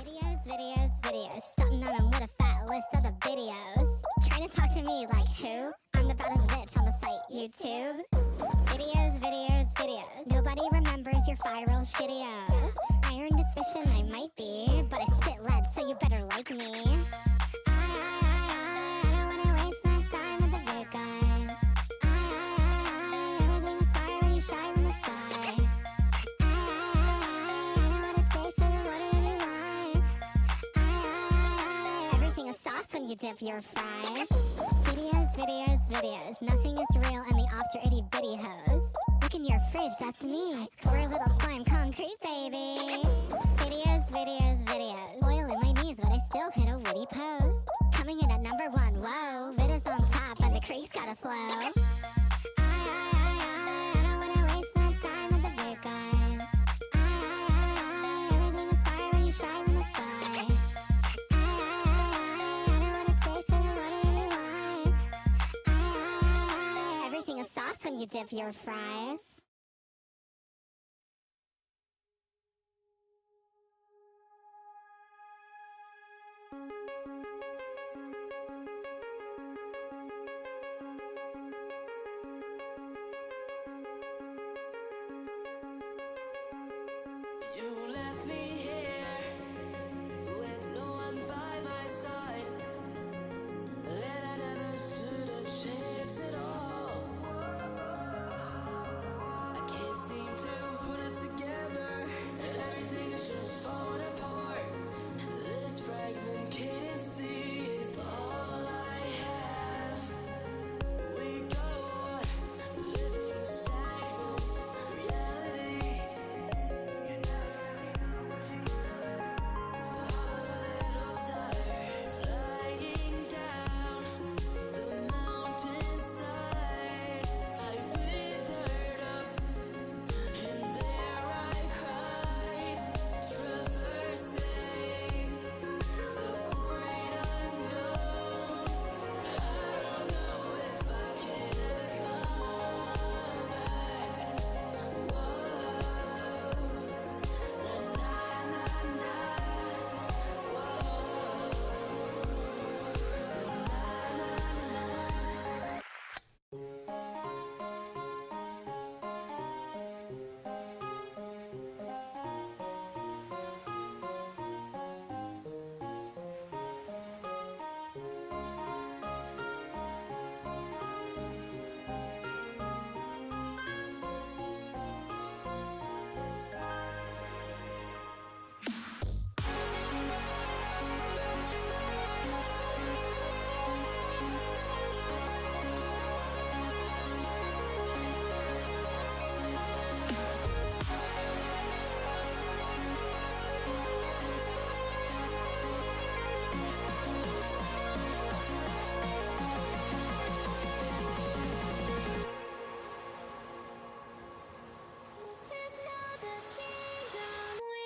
Videos. Stunting on him with a fat list of the videos. Trying to talk to me like who? I'm the baddest bitch on the site, YouTube. Videos. Nobody remembers your viral shittios. Iron deficient I might be, but I spit lead, so you better like me. I don't wanna waste my time with the big guys. Everything's fire when you shine in the sky. I know what it takes for the water to be wine. Everything is sauce when you dip your fries. Videos. Nothing is real and the ops are itty bitty hoes. Look in your fridge, that's me. We're a little slime concrete, baby. Videos. Oil in my knees, but I still hit a witty pose. Coming in at number 1, whoa. Vid is on top, and the creek's gotta flow. I don't wanna waste my time with the big guys. Everything is fire when you shine in the sky. I know what it takes for the water to be wine. Everything is sauce when you dip your fries. You left me here with no one by my side, and I never stood a chance at all. I can't seem to put it together, and everything is just falling apart. This fragment cadence is all I have. We go on living a stagnant reality. Flying down the mountainside, I withered up, and there I cried, traversing the great unknown. I don't know if I can ever come back. Whoa, na na na na. This is not the kingdom we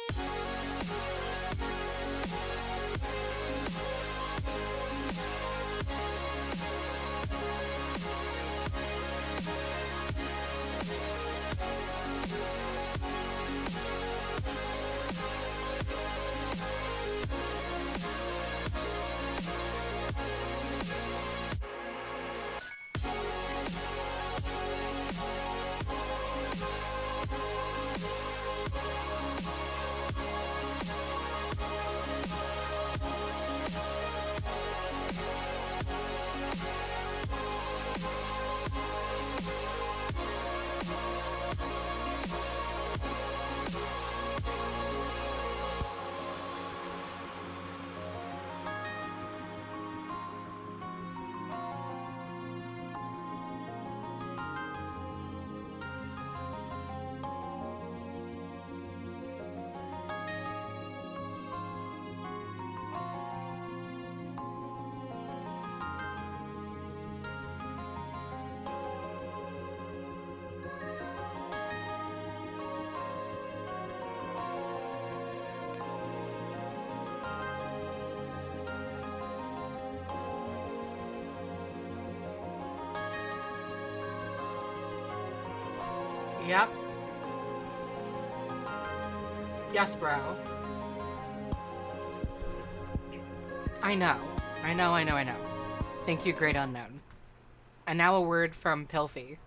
Yep. Yes, bro. I know. I know, I know, I know. Thank you, Great Unknown. And now a word from Pilfy.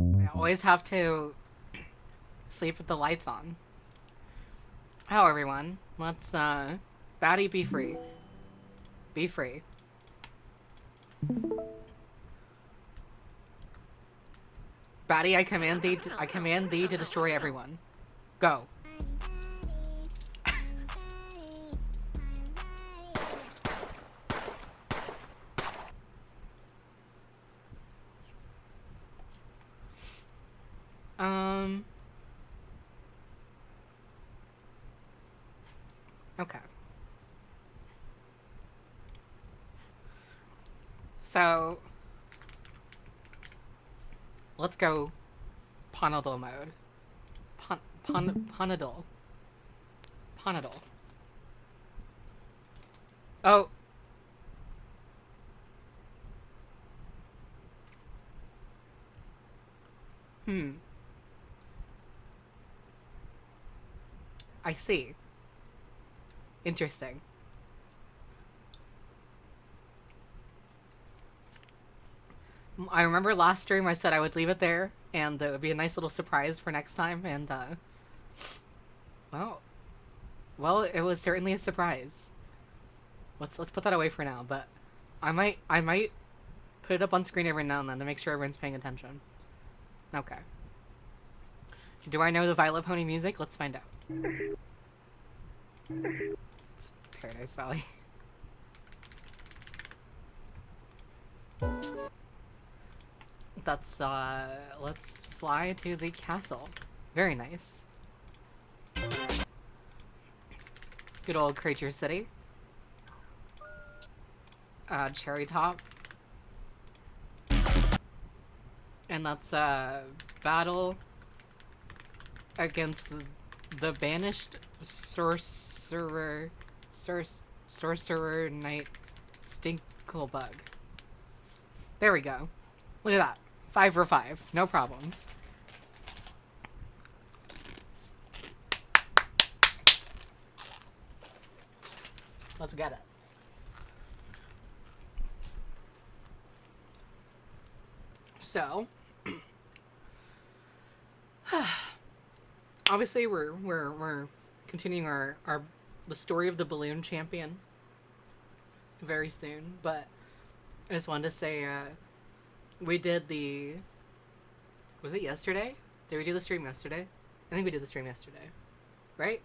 I always have to sleep with the lights on. Hello, everyone. Let's, Batty, be free. Be free. Batty, I command thee to destroy everyone. Go. Okay. So, let's go Ponadol mode. Ponadol. Ponadol. Oh. I see. Interesting. I remember last stream I said I would leave it there, and it would be a nice little surprise for next time, and, well, it was certainly a surprise. Let's put that away for now, but I might put it up on screen every now and then to make sure everyone's paying attention. Okay. Do I know the Vylet Pony music? Let's find out. It's Paradise Valley. That's, let's fly to the castle. Very nice. Good old Creature City. Cherry Top. And that's, battle against the banished sorcerer knight Stinklebug. There we go. Look at that. 5 for 5. No problems. Let's get it. So, obviously we're continuing the story of the balloon champion very soon, but I just wanted to say we did was it yesterday? Did we do the stream yesterday? I think we did the stream yesterday. Right?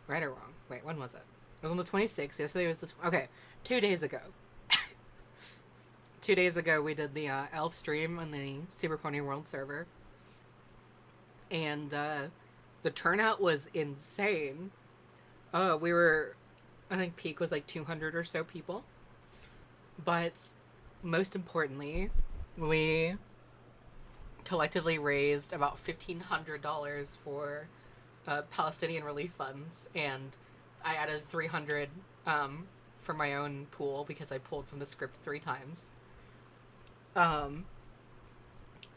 Right or wrong? Wait, when was it? It was on the 26th. Yesterday was the... Okay, 2 days ago. 2 days ago we did the elf stream on the Super Pony World server. And the turnout was insane. We were... I think peak was like 200 or so people. But most importantly, we collectively raised about $1,500 for Palestinian relief funds, and I added 300 for my own pool because I pulled from the script 3 times. And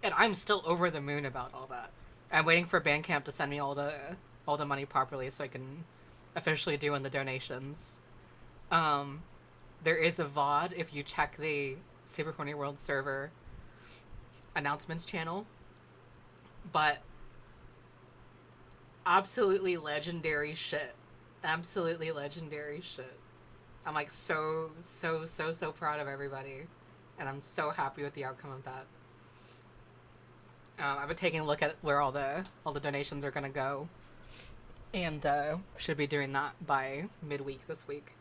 I'm still over the moon about all that. I'm waiting for Bandcamp to send me all the money properly so I can officially do in the donations. There is a VOD if you check the Super Pony World server announcements channel. But absolutely legendary shit. Absolutely legendary shit. I'm like so proud of everybody, and I'm so happy with the outcome of that. I've been taking a look at where all the donations are gonna go, and should be doing that by midweek this week.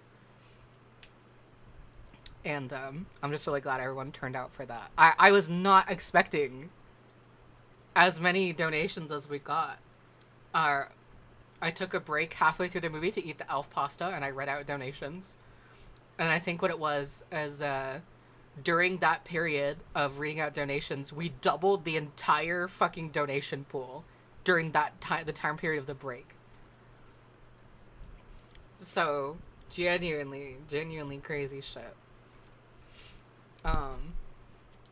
And I'm just really glad everyone turned out for that. I was not expecting as many donations as we got. I took a break halfway through the movie to eat the elf pasta, and I read out donations. And I think what it was is during that period of reading out donations, we doubled the entire fucking donation pool during that time, the time period of the break. So genuinely crazy shit. I'm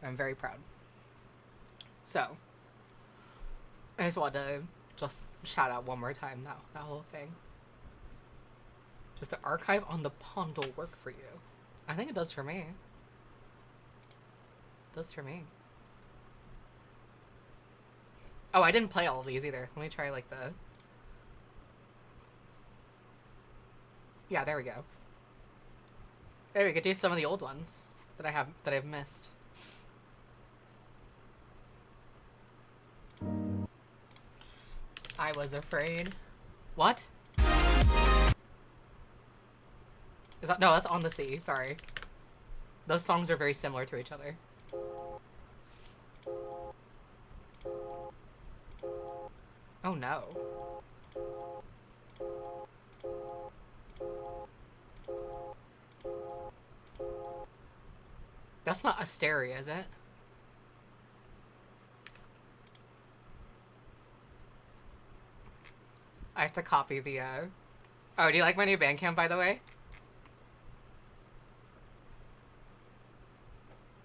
very proud. So I just wanted to just shout out one more time that whole thing. Does the archive on the Pondle work for you? I think it does for me. It does for me. Oh, I didn't play all of these either. Let me try like the... Yeah, there we go. There we could do some of the old ones that I've missed. I was afraid. What? Is that... No, that's On the Sea. Sorry. Those songs are very similar to each other. Oh no. That's not Asteria, is it? I have to copy the, Oh, do you like my new Bandcamp, by the way?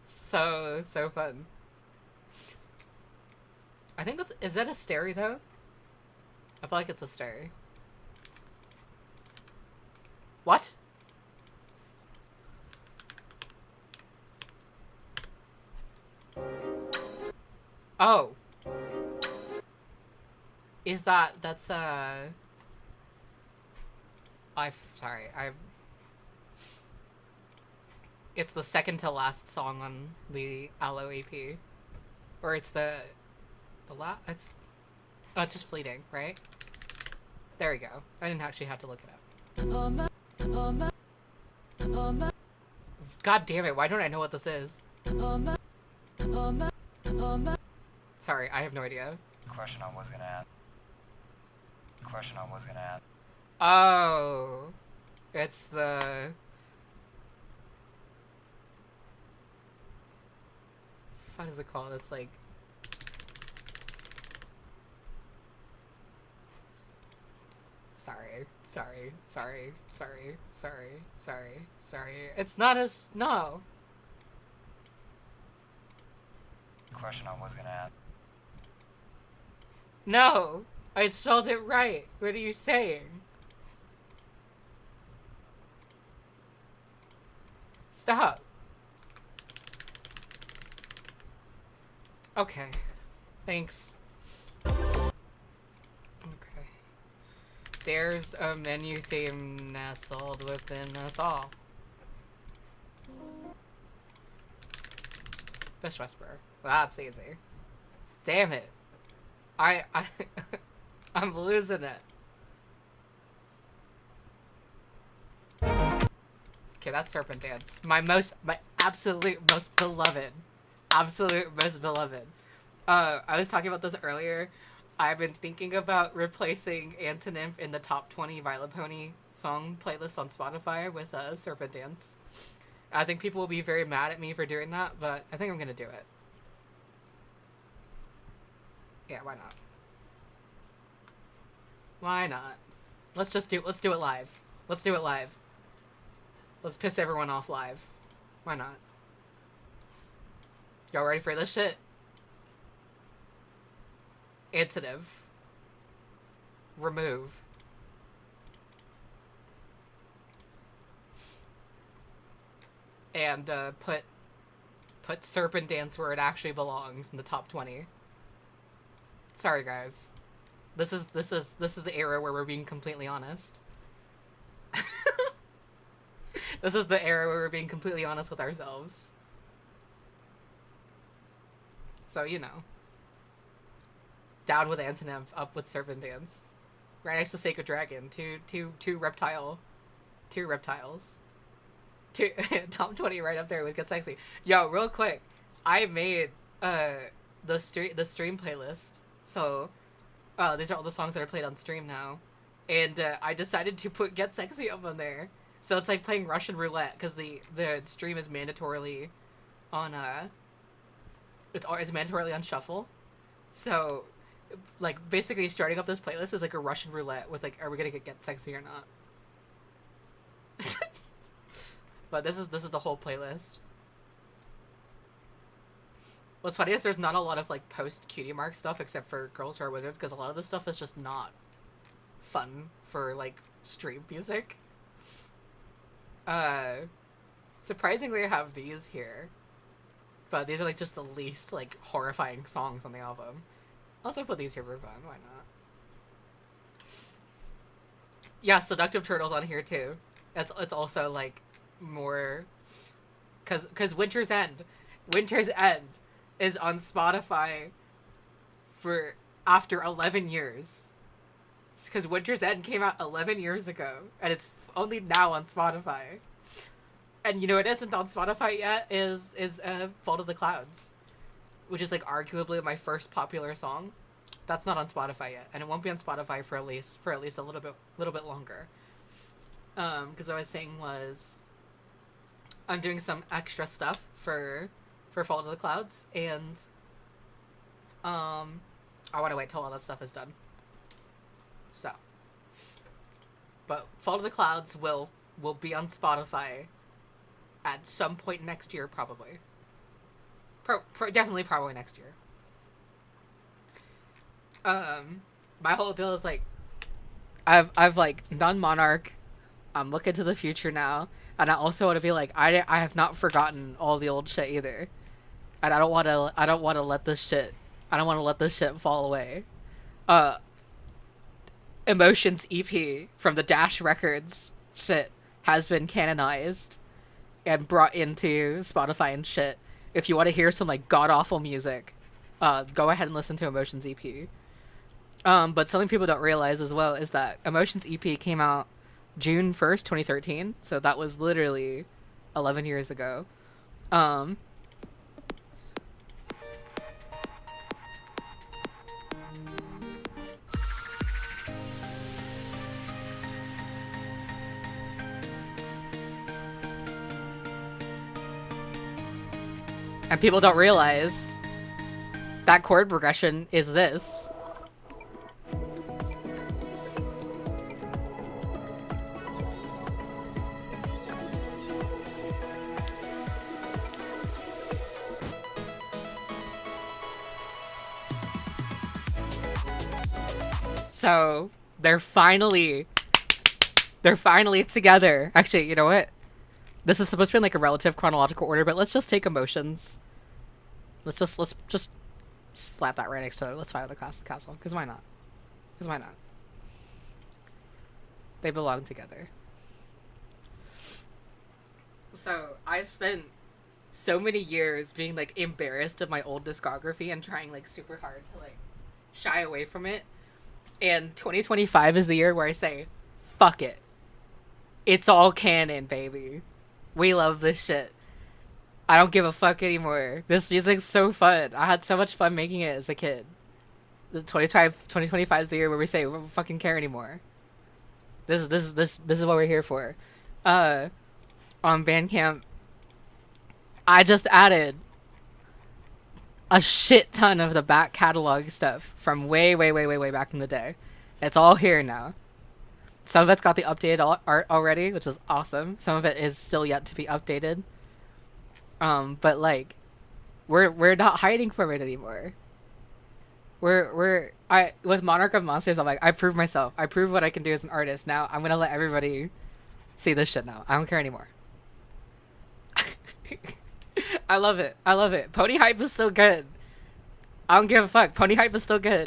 So fun. I think that's... Is that Asteria, though? I feel like it's Asteria. What? Oh. Is that's sorry, it's the second to last song on the Aloe EP. Or it's the it's... Oh, it's just Fleeting, right? There we go. I didn't actually have to look it up. God damn it, why don't I know what this is? Sorry, I have no idea. Question I was gonna ask. Oh, it's the... What is it called? It's like... Sorry. It's not as... No. Question I was gonna ask. No! I spelled it right. What are you saying? Stop. Okay. Thanks. Okay. There's a menu theme nestled within us all. Fish Whisperer. That's easy. Damn it. I'm losing it. Okay, that's Serpent Dance. My absolute most beloved. I was talking about this earlier. I've been thinking about replacing Antinymph in the top 20 Vylet Pony song playlist on Spotify with Serpent Dance. I think people will be very mad at me for doing that, but I think I'm gonna do it. Yeah, why not? Why not? Let's do it live. Let's do it live. Let's piss everyone off live. Why not? Y'all ready for this shit? Antinymph. Remove. And put Serpent Dance where it actually belongs in the top 20. Sorry, guys. This is the era where we're being completely honest. This is the era where we're being completely honest with ourselves. So, you know. Down with Antonym, up with Serpent Dance. Right next to Sacred Dragon. Two reptiles. Top 20 right up there with Get Sexy. Yo, real quick. I made the stream playlist. So these are all the songs that are played on stream now. And I decided to put Get Sexy up on there. So it's like playing Russian roulette because the stream is mandatorily on it's mandatorily on shuffle. So like basically starting up this playlist is like a Russian roulette with like, are we gonna get sexy or not? But this is the whole playlist. What's funny is there's not a lot of like post cutie mark stuff except for Girls Who Are Wizards because a lot of this stuff is just not fun for like stream music. Surprisingly I have these here. But these are like just the least like horrifying songs on the album. Also put these here for fun, why not? Yeah, Seductive Turtle's on here too. It's also like more cause Winter's End is on Spotify for after 11 years. Because Winter's End came out 11 years ago, and it's only now on Spotify. And you know what isn't on Spotify yet is Fall to the Clouds, which is like arguably my first popular song. That's not on Spotify yet, and it won't be on Spotify for at least a little bit longer. Because I was saying was I'm doing some extra stuff for Fall to the Clouds, and I want to wait till all that stuff is done. So, but Fall to the Clouds will be on Spotify at some point next year, probably. Definitely probably next year. My whole deal is like, I've like done Monarch. I'm looking to the future now, and I also want to be like, I have not forgotten all the old shit either, and I don't want to let this shit fall away. Emotions EP from the Dash Records shit has been canonized and brought into Spotify and shit. If you want to hear some like god awful music, go ahead and listen to Emotions EP. But something people don't realize as well is that Emotions EP came out June 1st, 2013. So that was literally 11 years ago. And people don't realize that chord progression is this. So they're finally together. Actually, you know what? This is supposed to be in like a relative chronological order, but let's just take Emotions. Let's just slap that right next to it. Let's Fight on the Castle. Because why not? They belong together. So I spent so many years being like embarrassed of my old discography and trying like super hard to like shy away from it. And 2025 is the year where I say, fuck it. It's all canon, baby. We love this shit. I don't give a fuck anymore. This music's so fun. I had so much fun making it as a kid. 2025 is the year where we say we don't fucking care anymore. This is what we're here for. On Bandcamp, I just added a shit ton of the back catalog stuff from way back in the day. It's all here now. Some of it's got the updated art already, which is awesome. Some of it is still yet to be updated. But like, we're not hiding from it anymore. With Monarch of Monsters, I'm like, I proved myself. I proved what I can do as an artist. Now I'm gonna let everybody see this shit now. I don't care anymore. I love it. Pony Hype is so good. I don't give a fuck. Pony hype is still good.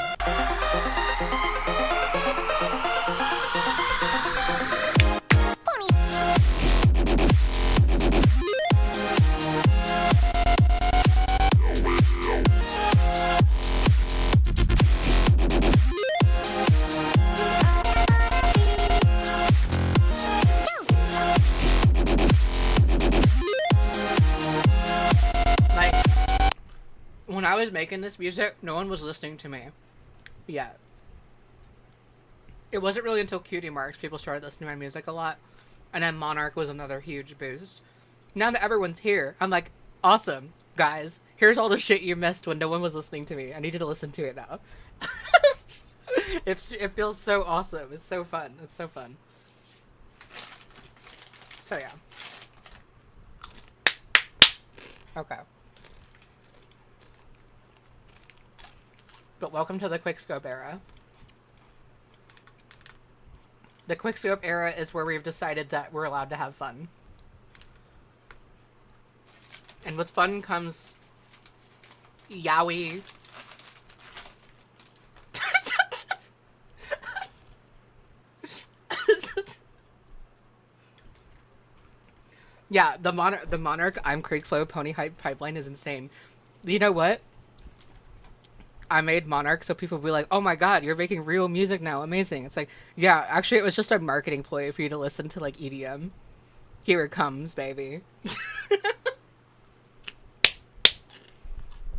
Like, when I was making this music, no one was listening to me yet. It wasn't really until Cutie Marks people started listening to my music a lot, and then Monarch was another huge boost. Now that everyone's here, I'm like, awesome, guys. Here's all the shit you missed when no one was listening to me. I need you to listen to it now. It feels so awesome. It's so fun. It's so fun. So yeah. Okay. But welcome to the Quickscope era. The Quickscope era is where we've decided that we're allowed to have fun. And with fun comes yaoi. Yeah, the Monarch I'm Creekflow Pony Hype pipeline is insane. You know what? I made Monarch so people will be like, oh my god, you're making real music now, amazing. It's like, yeah, actually it was just a marketing ploy for you to listen to like EDM. Here it comes, baby.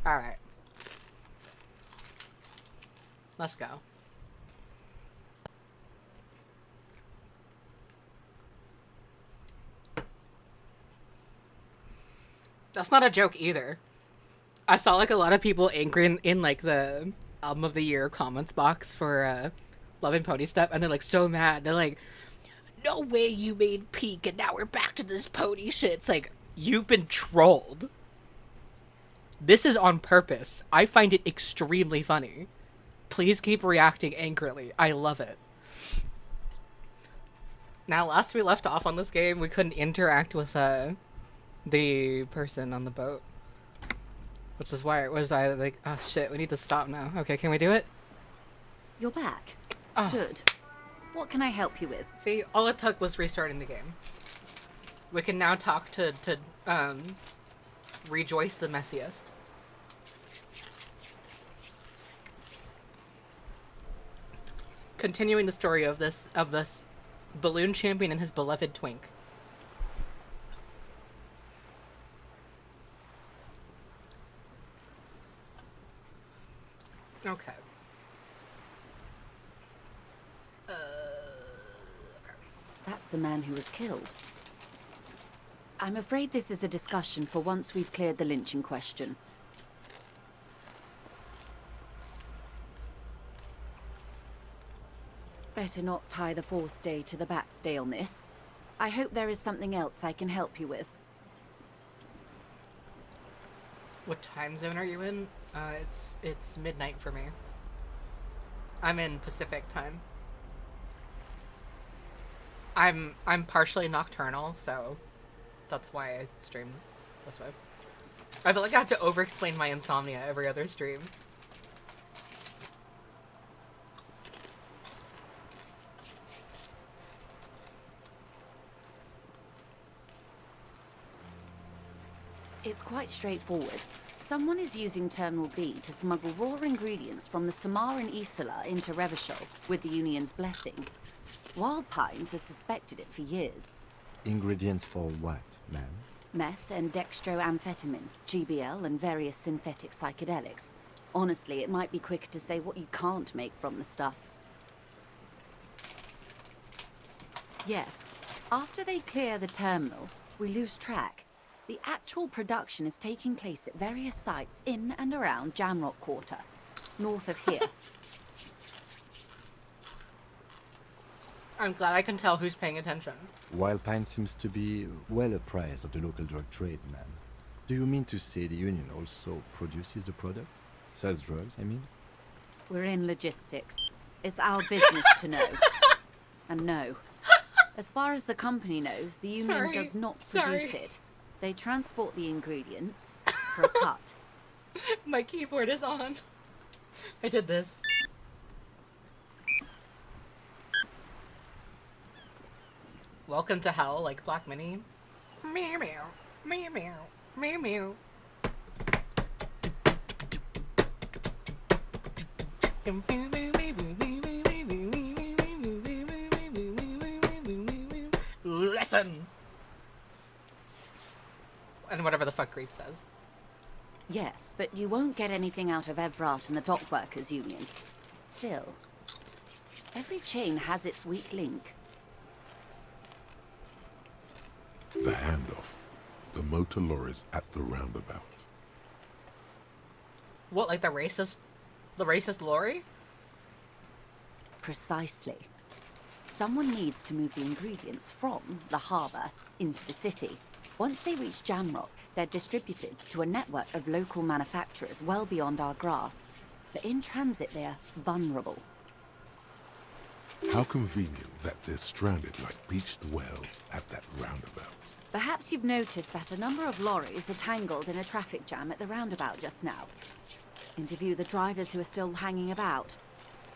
Alright. Let's go. That's not a joke either. I saw like a lot of people angry in like the album of the year comments box for Love and Pony stuff, and they're like so mad. They're like, no way you made Peak and now we're back to this pony shit. It's like, you've been trolled. This is on purpose. I find it extremely funny. Please keep reacting angrily. I love it. Now, last we left off on this game, we couldn't interact with the person on the boat. Which is why it was I like, oh shit, we need to stop now. Okay, can we do it? You're back. Oh. Good. What can I help you with? See, all it took was restarting the game. We can now talk to Rejoice the Messiest. Continuing the story of this balloon champion and his beloved twink. Okay. Okay. That's the man who was killed. I'm afraid this is a discussion for once we've cleared the lynching question. Better not tie the forestay to the backstay on this. I hope there is something else I can help you with. What time zone are you in? It's midnight for me. I'm in Pacific time. I'm partially nocturnal, so that's why I stream this way. I feel like I have to over-explain my insomnia every other stream. It's quite straightforward. Someone is using Terminal B to smuggle raw ingredients from the Samar and Isola into Revachol with the Union's blessing. Wild Pines has suspected it for years. Ingredients for what, ma'am? Meth and dextroamphetamine, GBL, and various synthetic psychedelics. Honestly, it might be quicker to say what you can't make from the stuff. Yes, after they clear the terminal, we lose track. The actual production is taking place at various sites in and around Jamrock Quarter, north of here. I'm glad I can tell who's paying attention. Wild Pine seems to be well apprised of the local drug trade, ma'am. Do you mean to say the Union also produces the product? Sells drugs, I mean? We're in logistics. It's our business to know. And no. As far as the company knows, the Union does not produce it. They transport the ingredients for a cut. My keyboard is on. I did this. Welcome to hell, like Black Mini. Meow meow, meow meow, meow meow. Listen! And whatever the fuck Creep says. Yes, but you won't get anything out of Evrat and the Dockworkers Union. Still, every chain has its weak link. The handoff. The motor lorries at the roundabout. What, like the racist lorry? Precisely. Someone needs to move the ingredients from the harbour into the city. Once they reach Jamrock, they're distributed to a network of local manufacturers well beyond our grasp. But in transit, they're vulnerable. How convenient that they're stranded like beached whales at that roundabout. Perhaps you've noticed that a number of lorries are tangled in a traffic jam at the roundabout just now. Interview the drivers who are still hanging about.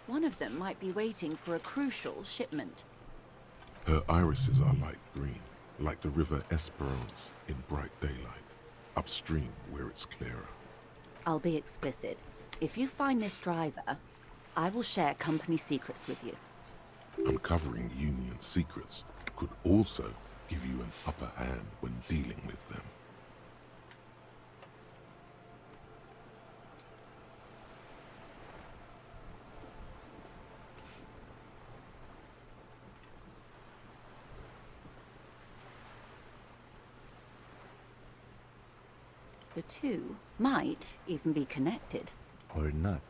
One of them might be waiting for a crucial shipment. Her irises are light green, like the river Esperance in bright daylight, upstream where it's clearer. I'll be explicit. If you find this driver, I will share company secrets with you. Uncovering Union secrets could also give you an upper hand when dealing with them. The two might even be connected. Or not.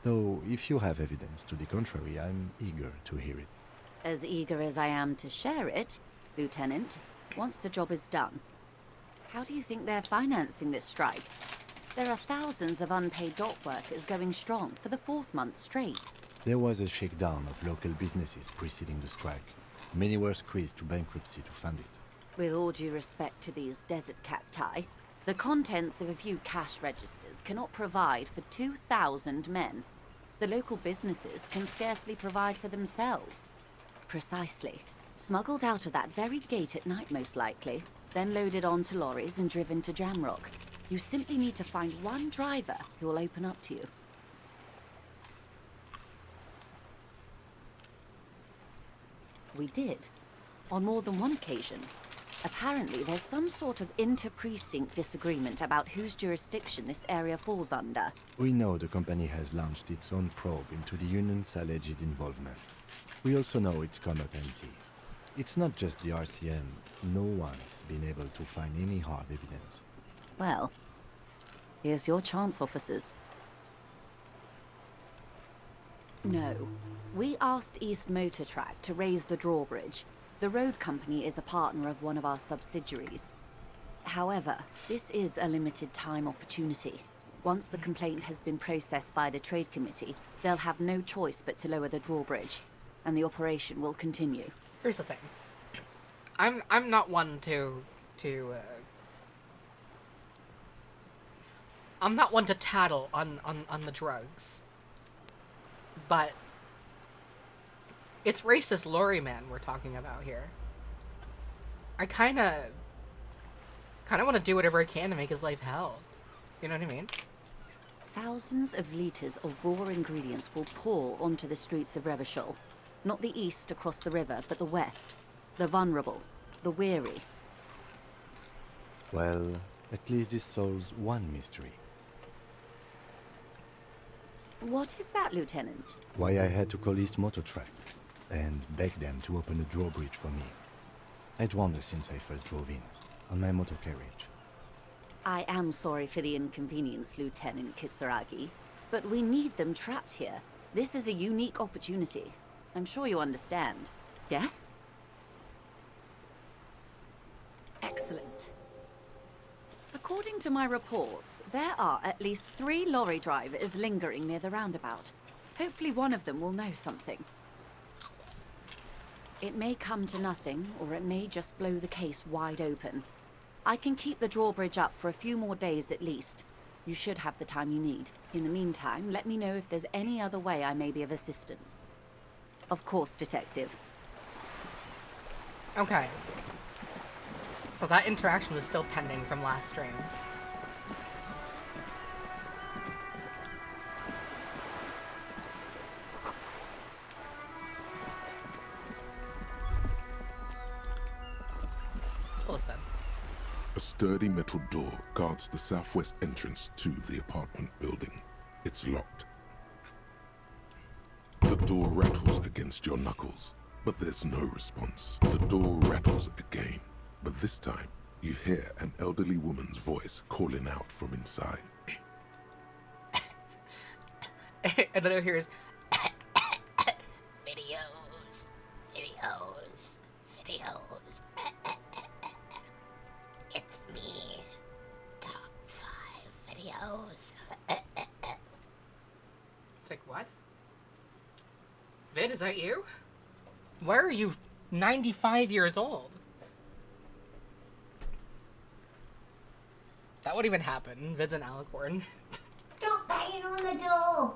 Though, if you have evidence to the contrary, I'm eager to hear it. As eager as I am to share it, Lieutenant, once the job is done. How do you think they're financing this strike? There are thousands of unpaid dock workers going strong for the 4th month straight. There was a shakedown of local businesses preceding the strike. Many were squeezed to bankruptcy to fund it. With all due respect to these desert cacti, the contents of a few cash registers cannot provide for 2,000 men. The local businesses can scarcely provide for themselves. Precisely. Smuggled out of that very gate at night, most likely, then loaded onto lorries and driven to Jamrock. You simply need to find one driver who will open up to you. We did. On more than one occasion. Apparently, there's some sort of inter-precinct disagreement about whose jurisdiction this area falls under. We know the company has launched its own probe into the Union's alleged involvement. We also know it's come up empty. It's not just the RCM. No one's been able to find any hard evidence. Well, here's your chance, officers. No. We asked East Motor Track to raise the drawbridge. The road company is a partner of one of our subsidiaries. However, this is a limited time opportunity. Once the complaint has been processed by the Trade Committee, they'll have no choice but to lower the drawbridge, and the operation will continue. Here's the thing. I'm not one I'm not one to tattle on the drugs. But it's racist lorry man we're talking about here. I kinda want to do whatever I can to make his life hell. You know what I mean? Thousands of liters of raw ingredients will pour onto the streets of Revachol. Not the east across the river, but the west. The vulnerable, the weary. Well, at least this solves one mystery. What is that, Lieutenant? Why I had to call East Motor Track and beg them to open a drawbridge for me. I'd wondered since I first drove in, on my motor carriage. I am sorry for the inconvenience, Lieutenant Kisaragi, but we need them trapped here. This is a unique opportunity. I'm sure you understand. Yes? Excellent. According to my reports, there are at least 3 lorry drivers lingering near the roundabout. Hopefully one of them will know something. It may come to nothing, or it may just blow the case wide open. I can keep the drawbridge up for a few more days at least. You should have the time you need. In the meantime, let me know if there's any other way I may be of assistance. Of course, Detective. Okay. So that interaction was still pending from last stream. Tell us then. A sturdy metal door guards the southwest entrance to the apartment building. It's locked. The door rattles against your knuckles, but there's no response. The door rattles again, but this time you hear an elderly woman's voice calling out from inside. And then I hear is Videos. Videos. Videos. It's me. Top 5 videos. It's like, what? Vid, is that you? Why are you 95 years old? That would even happen. Vid's an alicorn. Stop banging on the door.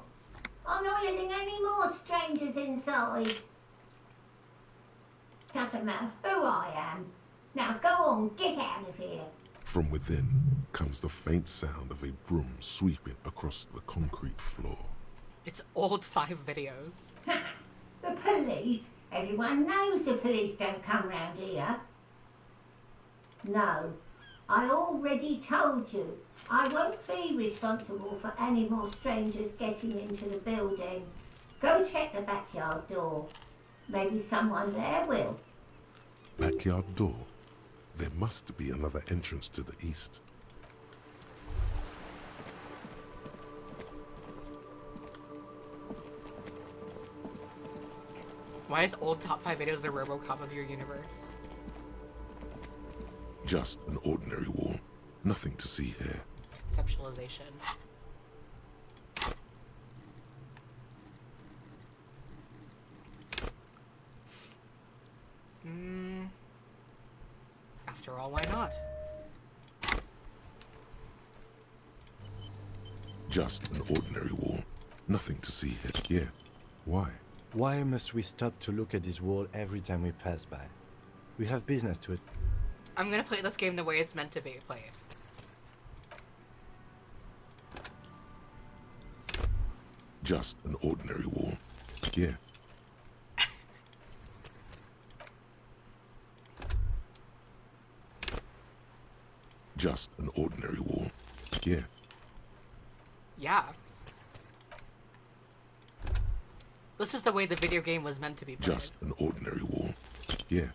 I'm not letting any more strangers inside. Doesn't matter who I am. Now go on, get out of here. From within comes the faint sound of a broom sweeping across the concrete floor. It's old 5 videos. Ha! The police? Everyone knows the police don't come round here. No, I already told you. I won't be responsible for any more strangers getting into the building. Go check the backyard door. Maybe someone there will. Backyard door. There must be another entrance to the east. Why is old top 5 videos the RoboCop of your universe? Just an ordinary wall. Nothing to see here. Conceptualization. After all, why not? Just an ordinary wall. Nothing to see here. Yeah. Why? Why must we stop to look at this wall every time we pass by? We have business to it. I'm gonna play this game the way it's meant to be played. Just an ordinary wall. Yeah. Just an ordinary wall. Yeah. Yeah. This is the way the video game was meant to be played. Just an ordinary wall. Yeah.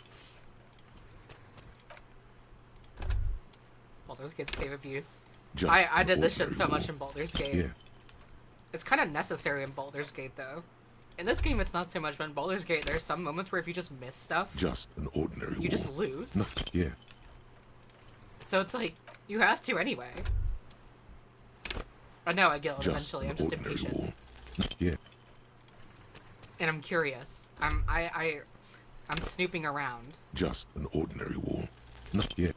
Baldur's Gate save abuse. Just I an did this shit ordinary so much wall. in Baldur's Gate. Yeah. It's kind of necessary in Baldur's Gate, though. In this game, it's not so much, but in Baldur's Gate, there's some moments where if you just miss stuff, Just an ordinary wall. you just lose. Nothing. Yeah. So it's like, you have to anyway. I know I get it Just eventually, an I'm just ordinary impatient. wall. Yeah. And I'm curious. I'm snooping around. Just an ordinary wall. Nothing. Yeah.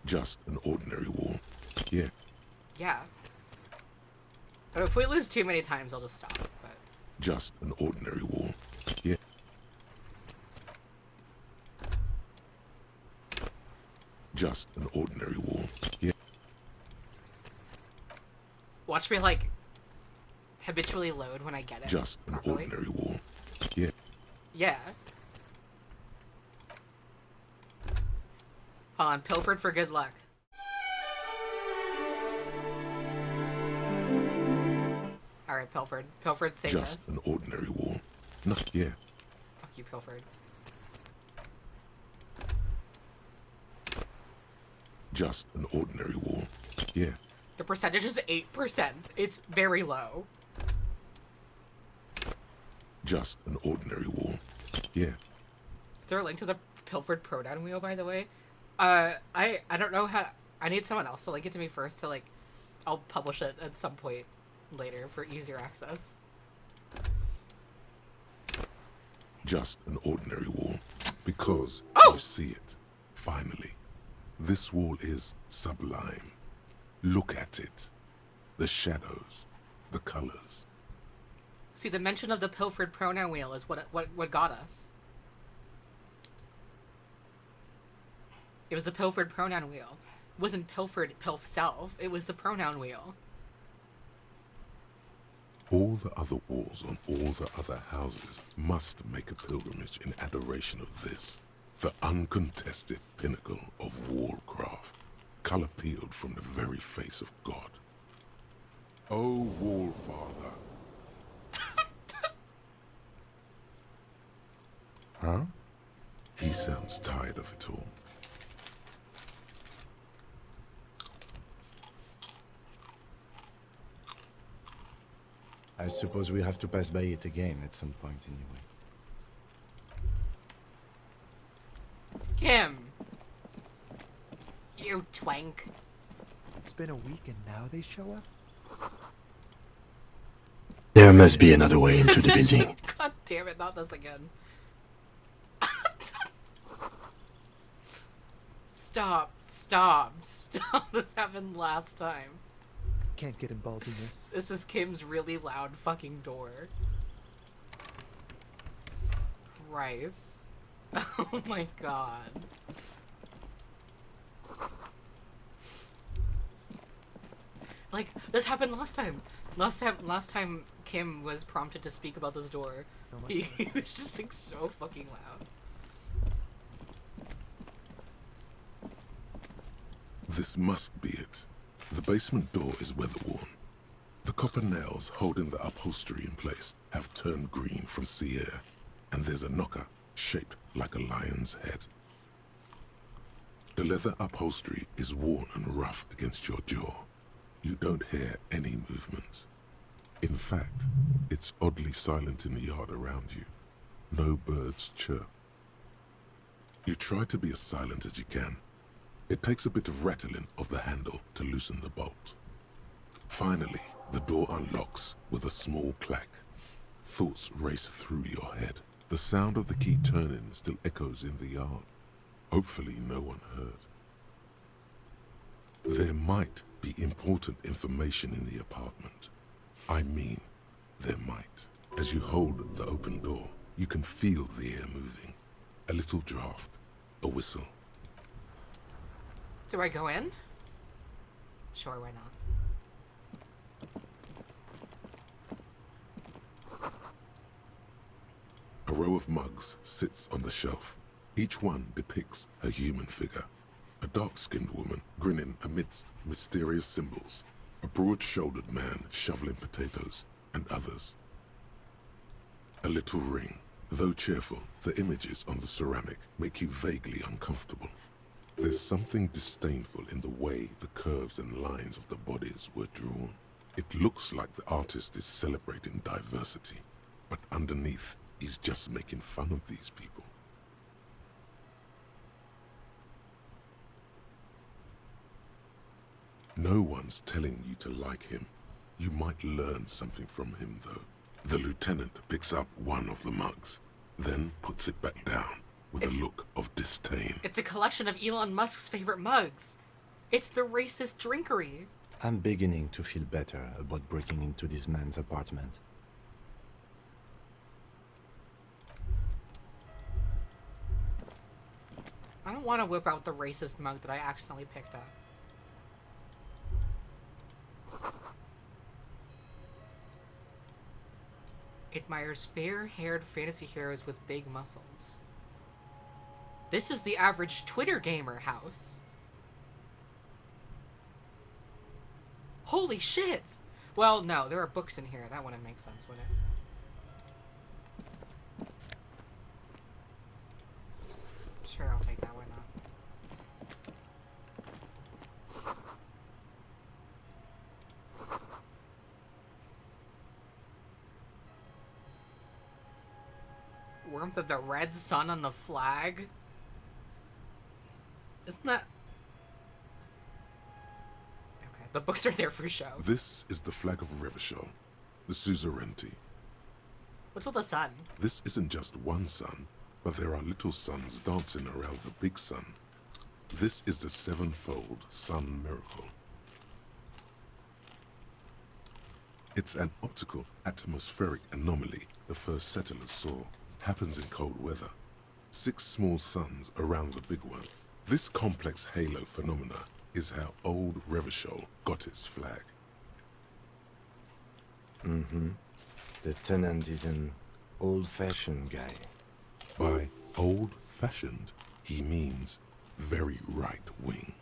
Just an ordinary wall. Yeah. Yeah. But if we lose too many times, I'll just stop. But Just an ordinary wall. Yeah. Just an ordinary wall. Yeah. watch me, like, habitually load when I get it. Just an properly. ordinary wall. Yeah. Yeah. Hold on, Pilfered for good luck. Alright, Pilfered. Pilfered, save Just us. an ordinary wall. No, yeah. Fuck you, Pilfered. Just an ordinary wall. Yeah. The percentage is 8%. It's very low. Just an ordinary wall. Yeah. Is there a link to the Pilfered Pronoun wheel, by the way? I don't know how... I need someone else to link it to me first, so, like, I'll publish it at some point later for easier access. Just an ordinary wall. Because Oh! you see it, Finally, this wall is sublime. Look at it. The shadows, the colors. See, the mention of the pilfered pronoun wheel is what got us. It was the pilfered pronoun wheel. It wasn't pilfered pilf self. It was the pronoun wheel. All the other walls on all the other houses must make a pilgrimage in adoration of this, the uncontested pinnacle of wallcraft, color peeled from the very face of God. O Wall Father. Huh? He sounds tired of it all. I suppose we have to pass by it again at some point anyway. Kim! You twank. It's been a week and now they show up? There must be another way into the building. God damn it, not this again. Stop. This happened last time. Can't get involved in this. This is Kim's really loud fucking door. Christ. Oh my god. Like, this happened last time. Last time Kim was prompted to speak about this door. He was just like so fucking loud. This must be it. The basement door is weather-worn. The copper nails holding the upholstery in place have turned green from sea air, and there's a knocker shaped like a lion's head. The leather upholstery is worn and rough against your jaw. You don't hear any movement. In fact, it's oddly silent in the yard around you. No birds chirp. You try to be as silent as you can. It takes a bit of rattling of the handle to loosen the bolt. Finally, the door unlocks with a small clack. Thoughts race through your head. The sound of the key turning still echoes in the yard. Hopefully no one heard. There might be important information in the apartment. I mean, there might. As you hold the open door, you can feel the air moving. A little draft, a whistle. Do I go in? Sure, why not? A row of mugs sits on the shelf. Each one depicts a human figure. A dark-skinned woman grinning amidst mysterious symbols. A broad-shouldered man shoveling potatoes, and others. A little ring. Though cheerful, the images on the ceramic make you vaguely uncomfortable. There's something disdainful in the way the curves and lines of the bodies were drawn. It looks like the artist is celebrating diversity, but underneath, he's just making fun of these people. No one's telling you to like him. You might learn something from him, though. The lieutenant picks up one of the mugs, then puts it back down with a look of disdain. It's a collection of Elon Musk's favorite mugs. It's the racist drinkery. I'm beginning to feel better about breaking into this man's apartment. I don't want to whip out the racist mug that I accidentally picked up. Admires fair-haired fantasy heroes with big muscles. This is the average Twitter gamer house. Holy shit! Well, no, there are books in here. That wouldn't make sense, would it? Sure, I'll take that. Why not? Warmth of the red sun on the flag? Isn't that... Okay, the books are there for show. This is the flag of Revachol, the suzerainty. What's with the sun? This isn't just one sun, but there are little suns dancing around the big sun. This is the sevenfold sun miracle. It's an optical atmospheric anomaly the first settlers saw. Happens in cold weather. 6 small suns around the big one. This complex halo phenomena is how old Revachol got its flag. Mm-hmm. The tenant is an old-fashioned guy. By old-fashioned, he means very right-wing.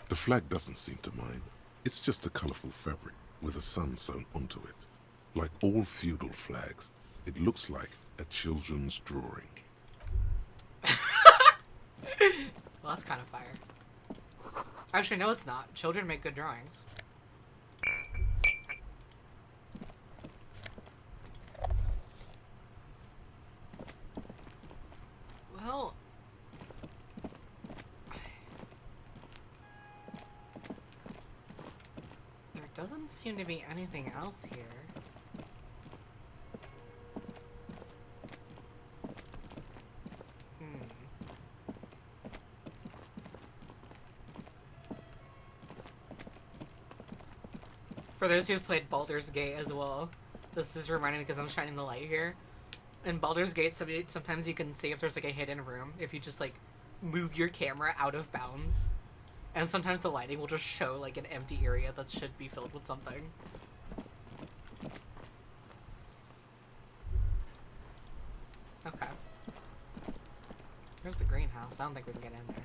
The flag doesn't seem to mind. It's just a colorful fabric with a sun sewn onto it. Like all feudal flags, it looks like a children's drawing. Well, that's kind of fire. Actually, no, it's not. Children make good drawings. Well... there doesn't seem to be anything else here. For those who've played Baldur's Gate as well, this is reminding me because I'm shining the light here. In Baldur's Gate, sometimes you can see if there's like a hidden room if you just like move your camera out of bounds. And sometimes the lighting will just show like an empty area that should be filled with something. Okay. Here's the greenhouse. I don't think we can get in there.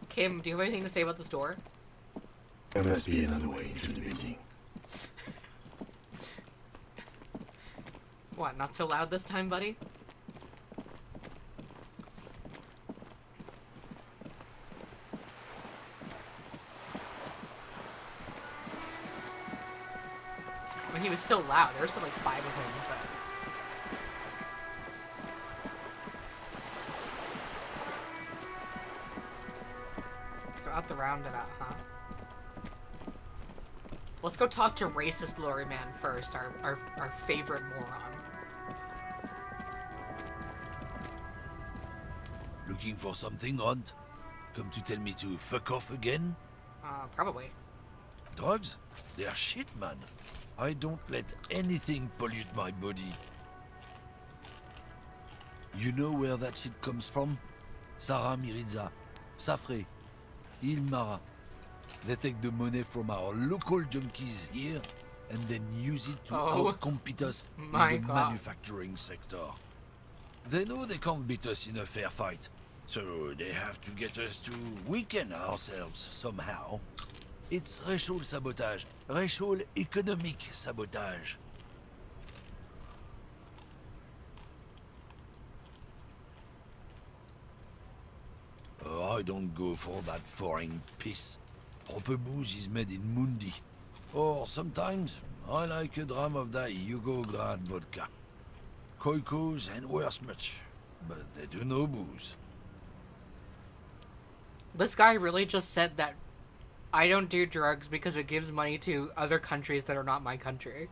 Kim, do you have anything to say about the store? There must be another way into the building. What, not so loud this time, buddy? When he was still loud, there were still like 5 of him, but... So out the roundabout, huh? Let's go talk to racist lorry man first, our favorite moron. Looking for something, Runt? Come to tell me to fuck off again? Probably. Drugs? They're shit, man. I don't let anything pollute my body. You know where that shit comes from? Sarah Mirizza, Safre, Ilmara. They take the money from our local junkies here and then use it to outcompete us in the manufacturing sector. They know they can't beat us in a fair fight, so they have to get us to weaken ourselves somehow. It's racial sabotage, racial economic sabotage. Oh, I don't go for that foreign piss. Proper booze is made in Mundi. Or sometimes, I like a dram of that Yugograd vodka. Koikos and worse much, but they do no booze. This guy really just said that I don't do drugs because it gives money to other countries that are not my country.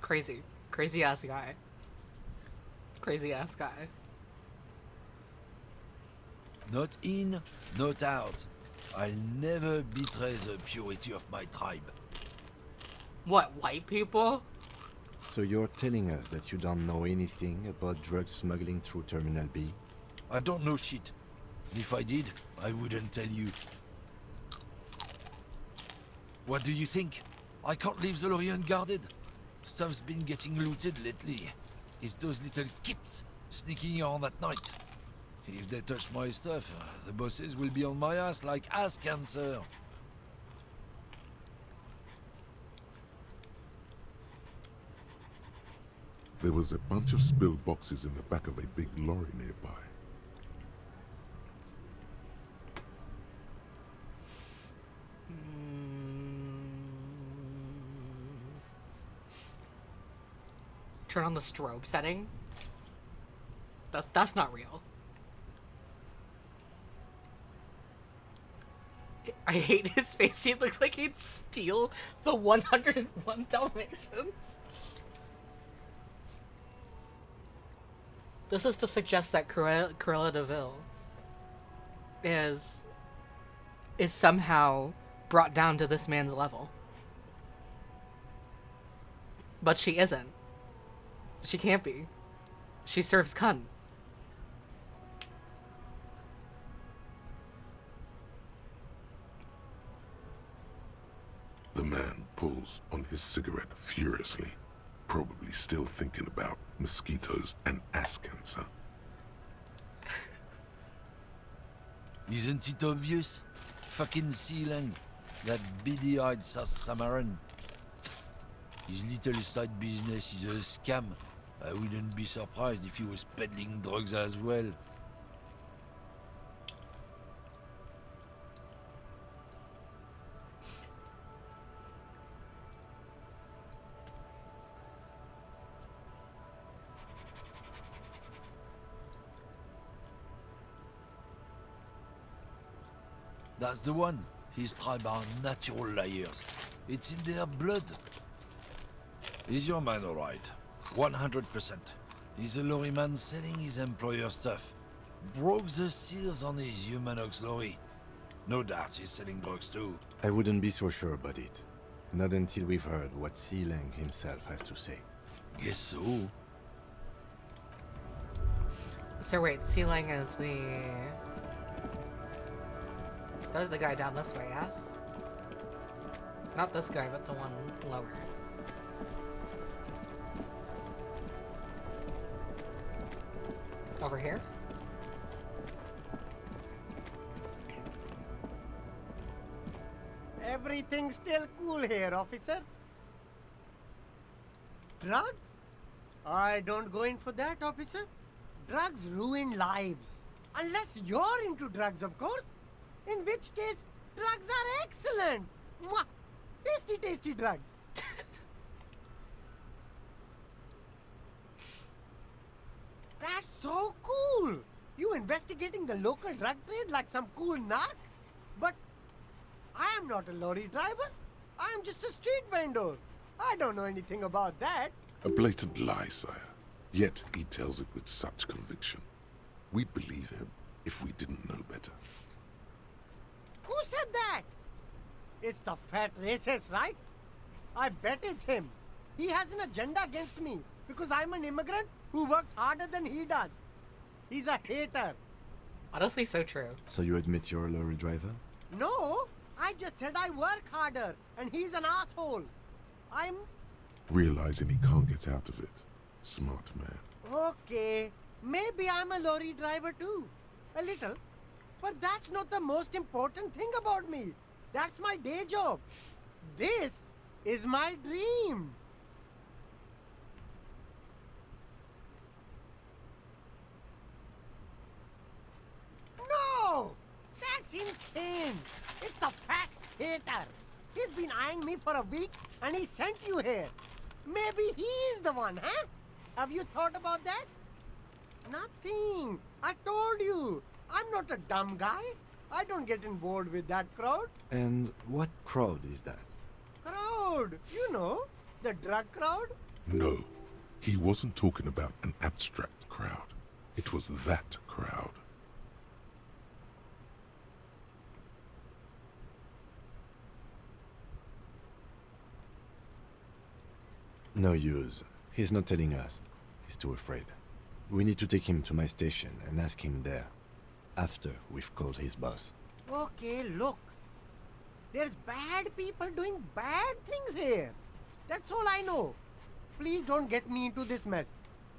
Crazy. Crazy ass guy. Crazy ass guy. Not in, not out. I'll never betray the purity of my tribe. What, white people? So you're telling us that you don't know anything about drug smuggling through Terminal B? I don't know shit. If I did, I wouldn't tell you. What do you think? I can't leave the lorry unguarded. Stuff's been getting looted lately. It's those little kips sneaking on at night. If they touch my stuff, the bosses will be on my ass like ass cancer. There was a bunch of spilled boxes in the back of a big lorry nearby. Turn on the strobe setting? That's not real. I hate his face. He looks like he'd steal the 101 Dalmatians. This is to suggest that Cruella de Vil is somehow brought down to this man's level. But she isn't. She can't be. She serves cunt. The man pulls on his cigarette furiously, probably still thinking about mosquitoes and ass cancer. Isn't it obvious? Fucking Sealang, that beady-eyed South Samaran. His little side business is a scam. I wouldn't be surprised if he was peddling drugs as well. That's the one. His tribe are natural liars. It's in their blood. Is your man alright? 100%. He's a lorry man selling his employer stuff. Broke the seals on his human ox lorry. No doubt he's selling drugs too. I wouldn't be so sure about it. Not until we've heard what Sealang himself has to say. Guess so. So wait, Sealang is the... There's the guy down this way, yeah? Not this guy, but the one lower. Over here? Everything's still cool here, officer. Drugs? I don't go in for that, officer. Drugs ruin lives. Unless you're into drugs, of course. In which case, drugs are excellent. Mwah! Tasty, tasty drugs. That's so cool. You investigating the local drug trade like some cool narc? But I am not a lorry driver. I am just a street vendor. I don't know anything about that. A blatant lie, sire. Yet he tells it with such conviction. We'd believe him if we didn't know better. Who said that? It's the fat racist, right? I bet it's him. He has an agenda against me because I'm an immigrant who works harder than he does. He's a hater. Honestly, so true. So you admit you're a lorry driver? No, I just said I work harder and he's an asshole. I'm... Realizing he can't get out of it. Smart man. Okay, maybe I'm a lorry driver too. A little. But that's not the most important thing about me. That's my day job. This is my dream. No! That's insane! It's the fat hater. He's been eyeing me for a week and he sent you here. Maybe he's the one, huh? Have you thought about that? Nothing. I told you. I'm not a dumb guy. I don't get involved with that crowd. And what crowd is that? Crowd? You know, the drug crowd? No, he wasn't talking about an abstract crowd. It was that crowd. No use. He's not telling us. He's too afraid. We need to take him to my station and ask him there. After we've called his boss. Okay, look. There's bad people doing bad things here. That's all I know. Please don't get me into this mess.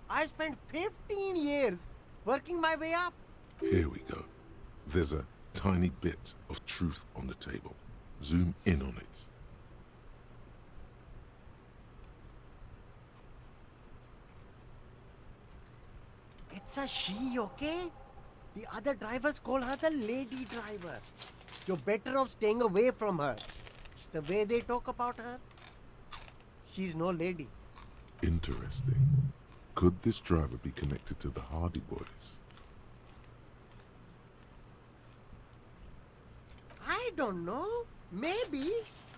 I spent 15 years working my way up. Here we go. There's a tiny bit of truth on the table. Zoom in on it. It's a she, okay? The other drivers call her the lady driver. You're better off staying away from her. The way they talk about her, she's no lady. Interesting. Could this driver be connected to the Hardy Boys? I don't know. Maybe.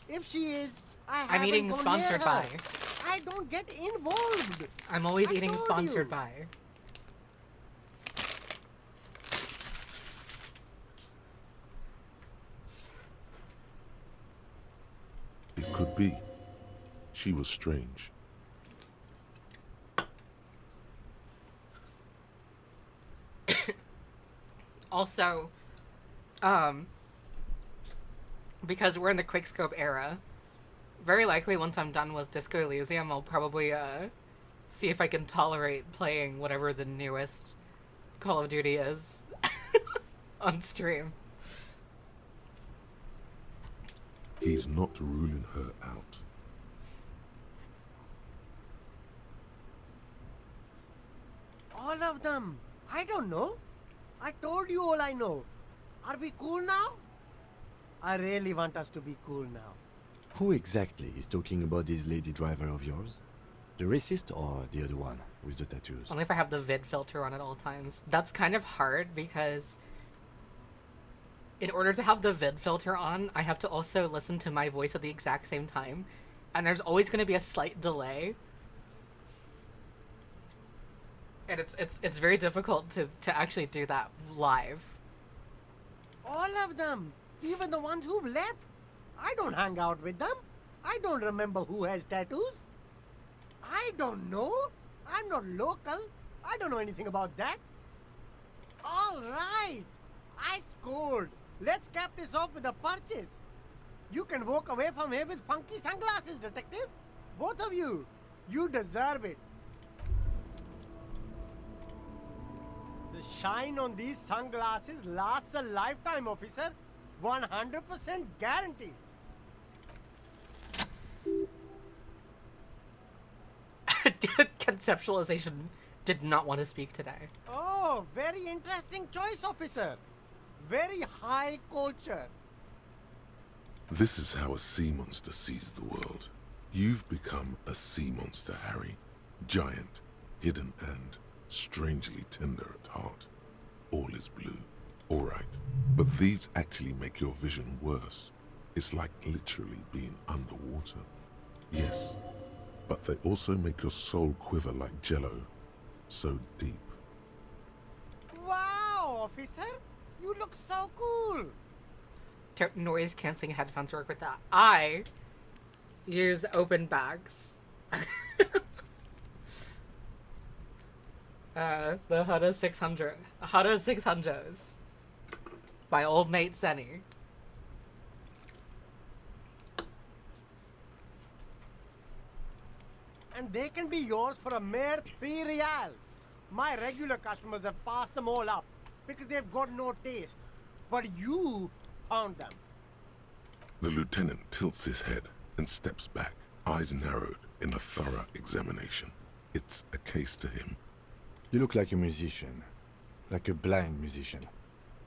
If she is, I'm eating sponsored by. I don't get involved. I'm always I eating told sponsored you. by. be. She was strange. Also, because we're in the quickscope era, very likely once I'm done with Disco Elysium, I'll probably see if I can tolerate playing whatever the newest Call of Duty is on stream. He's not ruling her out. All of them. I don't know. I told you all I know. Are we cool now? I really want us to be cool now. Who exactly is talking about this lady driver of yours? The racist or the other one with the tattoos? Only if I have the vid filter on at all times. That's kind of hard because in order to have the vid filter on, I have to also listen to my voice at the exact same time. And there's always going to be a slight delay. And it's very difficult to actually do that live. All of them. Even the ones who've left. I don't hang out with them. I don't remember who has tattoos. I don't know. I'm not local. I don't know anything about that. All right. I scored. Let's cap this off with a purchase. You can walk away from here with funky sunglasses, detectives. Both of you. You deserve it. The shine on these sunglasses lasts a lifetime, officer. 100% guaranteed. Conceptualization did not want to speak today. Oh, very interesting choice, officer. Very high culture. This is how a sea monster sees the world. You've become a sea monster, Harry. Giant, hidden, and strangely tender at heart. All is blue. All right, but these actually make your vision worse. It's like literally being underwater. Yes, but they also make your soul quiver like jello. So deep. Wow, officer. You look so cool. Noise canceling headphones work with that. I use open bags. The Huda 600. Huda 600s. By old mate Senny. And they can be yours for a mere 3 real. My regular customers have passed them all up because they've got no taste. But you found them. The lieutenant tilts his head and steps back, eyes narrowed in a thorough examination. It's a case to him. You look like a musician. Like a blind musician.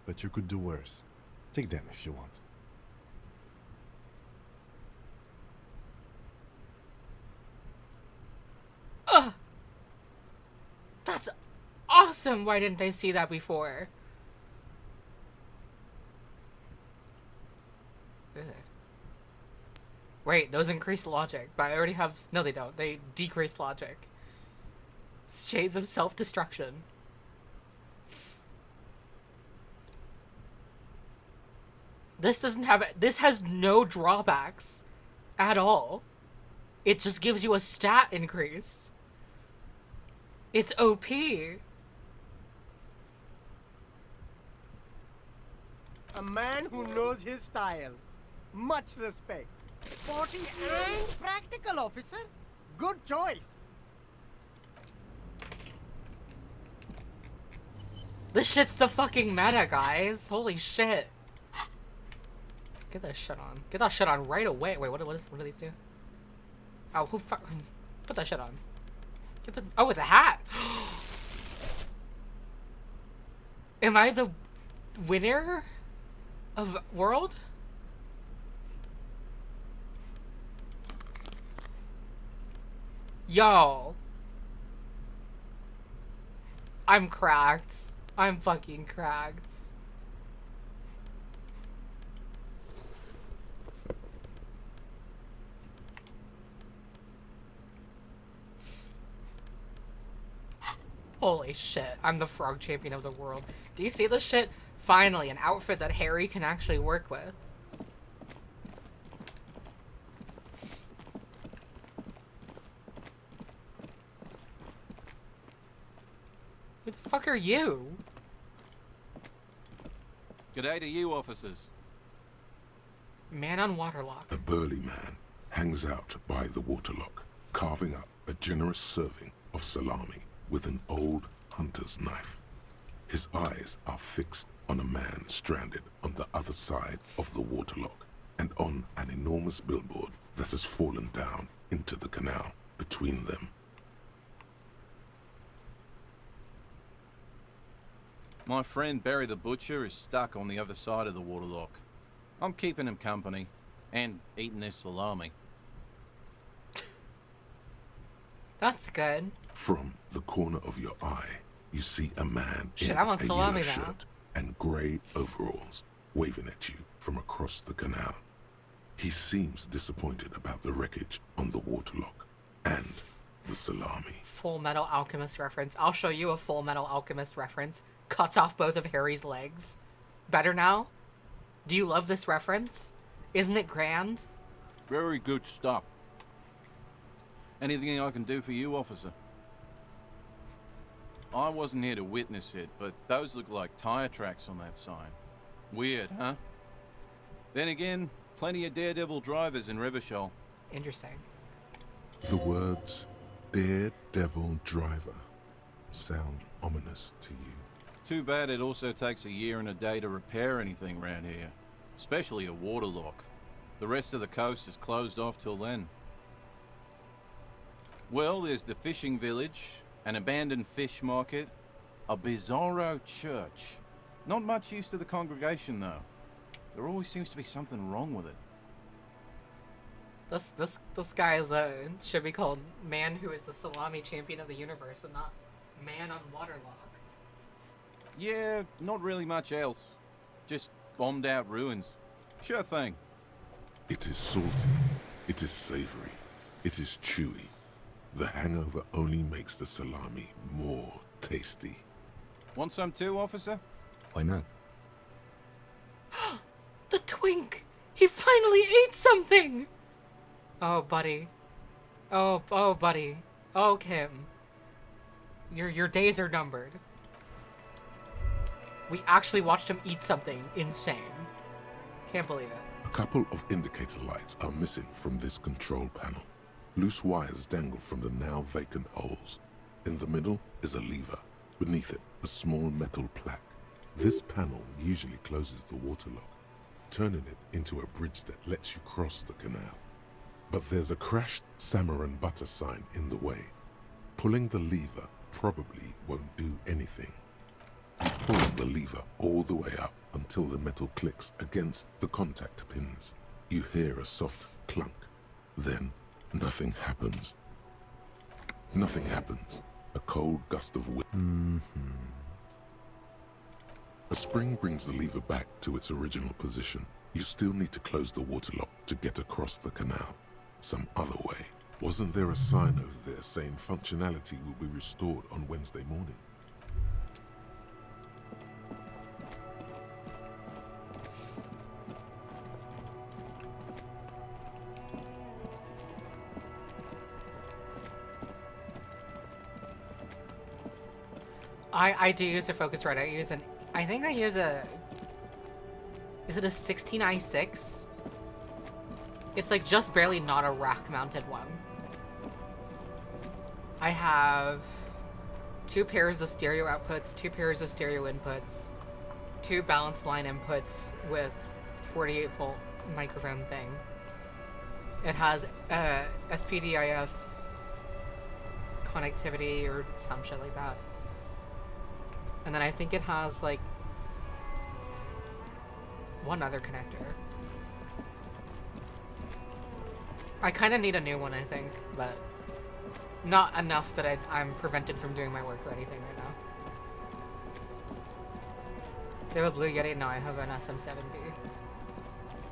But you could do worse. Take them if you want. Ugh! That's awesome! Why didn't I see that before? Ugh. Wait, those increase logic, but I already have... No, they don't. They decrease logic. Shades of self-destruction. This doesn't have... This has no drawbacks at all. It just gives you a stat increase. It's OP. A man who knows his style. Much respect. Sporty and practical, officer. Good choice. This shit's the fucking meta, guys. Holy shit. Get that shit on. Get that shit on right away. Wait, what do these do? Oh, who fuck? Put that shit on. Get the... Oh, it's a hat! Am I the winner of World? Yo. I'm cracked. I'm fucking cracked. Holy shit, I'm the frog champion of the world. Do you see this shit? Finally, an outfit that Harry can actually work with. Who the fuck are you? G'day to you, officers. Man on waterlock. A burly man hangs out by the waterlock, carving up a generous serving of salami with an old hunter's knife. His eyes are fixed on a man stranded on the other side of the waterlock and on an enormous billboard that has fallen down into the canal between them. My friend Barry the Butcher is stuck on the other side of the waterlock. I'm keeping him company and eating his salami. That's good. From the corner of your eye, you see a man Shit, in I want a salami yellow now. shirt and grey overalls waving at you from across the canal. He seems disappointed about the wreckage on the waterlock and the salami. Full Metal Alchemist reference. I'll show you a Full Metal Alchemist reference. Cuts off both of Harry's legs. Better now? Do you love this reference? Isn't it grand? Very good stuff. Anything I can do for you, officer? I wasn't here to witness it, but those look like tire tracks on that sign. Weird, huh? Then again, plenty of daredevil drivers in Revachol. Interesting. The words Daredevil Driver sound ominous to you. Too bad it also takes a year and a day to repair anything around here. Especially a waterlock. The rest of the coast is closed off till then. Well, there's the fishing village, an abandoned fish market, a bizarro church. Not much use to the congregation, though. There always seems to be something wrong with it. This guy is should be called Man Who is the Salami Champion of the Universe and not Man on Waterlock. Yeah, not really much else. Just bombed out ruins. Sure thing. It is salty, it is savory, it is chewy. The hangover only makes the salami more tasty. Want some too, officer? Why not? The twink! He finally ate something! Oh, buddy. Oh, buddy. Oh, Kim. Your days are numbered. We actually watched him eat something insane. Can't believe it. A couple of indicator lights are missing from this control panel. Loose wires dangle from the now vacant holes. In the middle is a lever. Beneath it, a small metal plaque. This panel usually closes the waterlock, turning it into a bridge that lets you cross the canal. But there's a crashed salmon and butter sign in the way. Pulling the lever probably won't do anything. You pull the lever all the way up until the metal clicks against the contact pins. You hear a soft clunk. Then nothing happens. Nothing happens. A cold gust of wind. A spring brings the lever back to its original position. You still need to close the waterlock to get across the canal. Some other way. Wasn't there a sign over there saying functionality will be restored on Wednesday morning? I do use a Focusrite. I think I use a... Is it a 16i6? It's like just barely not a rack-mounted one. I have 2 pairs of stereo outputs, 2 pairs of stereo inputs, 2 balanced line inputs with 48-volt microphone thing. It has SPDIF connectivity or some shit like that. And then I think it has, like, one other connector. I kind of need a new one, I think, but not enough that I'm prevented from doing my work or anything right now. Do you have a Blue Yeti? No, I have an SM7B.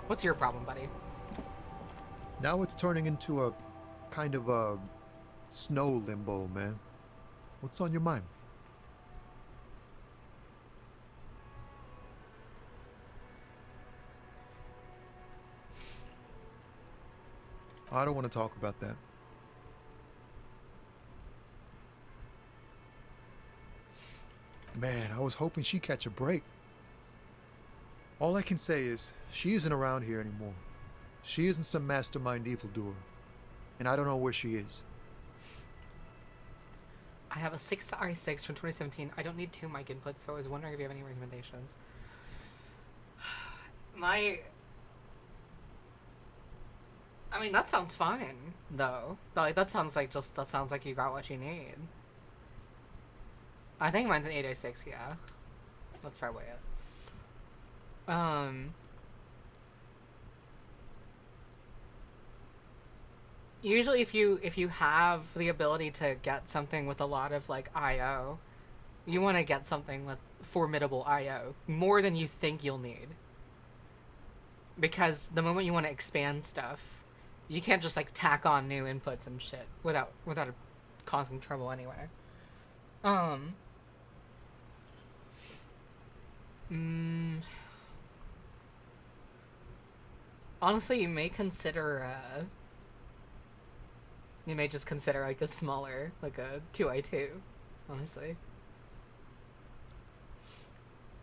What's your problem, buddy? Now it's turning into a kind of a snow limbo, man. What's on your mind? I don't want to talk about that. Man, I was hoping she'd catch a break. All I can say is, she isn't around here anymore. She isn't some mastermind evildoer. And I don't know where she is. I have a 6 i6 from 2017. I don't need 2 mic inputs, so I was wondering if you have any recommendations. I mean, that sounds fine, though. Like, that sounds like you got what you need. I think mine's an 8i6, yeah. That's probably it. Usually if you have the ability to get something with a lot of, like, IO, you want to get something with formidable IO. More than you think you'll need. Because the moment you want to expand stuff, you can't just, like, tack on new inputs and shit without it causing trouble anyway. Honestly, you may just consider, like, a smaller, like a 2i2, honestly.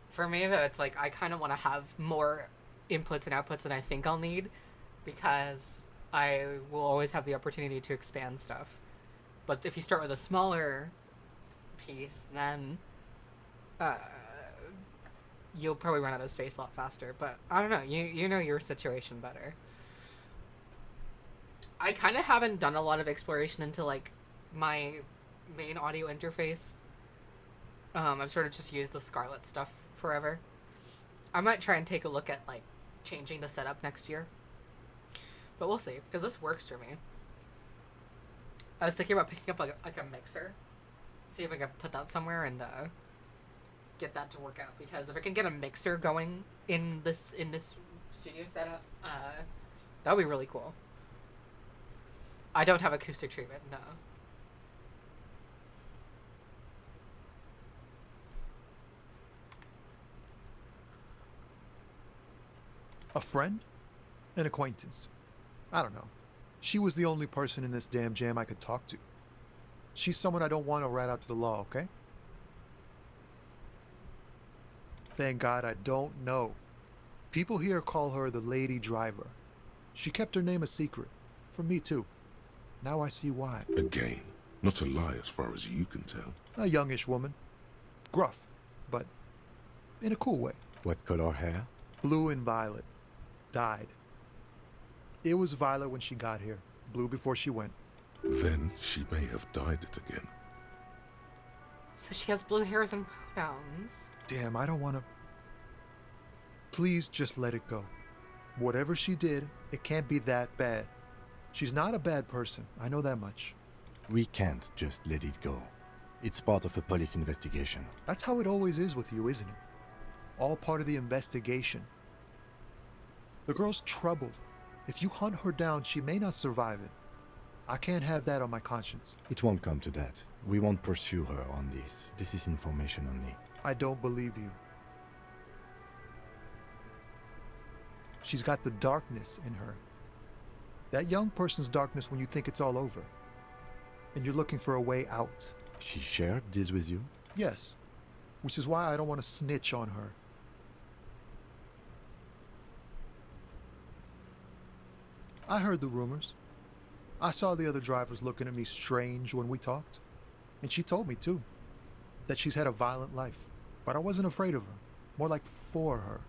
For me, though, it's like, I kind of want to have more inputs and outputs than I think I'll need, because I will always have the opportunity to expand stuff. But if you start with a smaller piece, then you'll probably run out of space a lot faster. But I don't know, you know your situation better. I kind of haven't done a lot of exploration into, like, my main audio interface. I've sort of just used the Scarlet stuff forever. I might try and take a look at, like, changing the setup next year. But we'll see, because this works for me. I was thinking about picking up, like a mixer. See if I can put that somewhere and get that to work out. Because if I can get a mixer going in this studio setup, that would be really cool. I don't have acoustic treatment, no. A friend? An acquaintance? I don't know. She was the only person in this damn jam I could talk to. She's someone I don't want to rat out to the law, okay? Thank God I don't know. People here call her the Lady Driver. She kept her name a secret. From me, too. Now I see why. Again, not a lie as far as you can tell. A youngish woman. Gruff, but in a cool way. What color hair? Blue and violet. Dyed. It was violet when she got here. Blue before she went. Then she may have dyed it again. So she has blue hairs and pronouns. Damn, I don't want to... Please just let it go. Whatever she did, it can't be that bad. She's not a bad person, I know that much. We can't just let it go. It's part of a police investigation. That's how it always is with you, isn't it? All part of the investigation. The girl's troubled. If you hunt her down, she may not survive it. I can't have that on my conscience. It won't come to that. We won't pursue her on this. This is information only. I don't believe you. She's got the darkness in her. That young person's darkness when you think it's all over. And you're looking for a way out. She shared this with you? Yes. Which is why I don't want to snitch on her. I heard the rumors. I saw the other drivers looking at me strange when we talked. And she told me, too, that she's had a violent life. But I wasn't afraid of her. More like for her.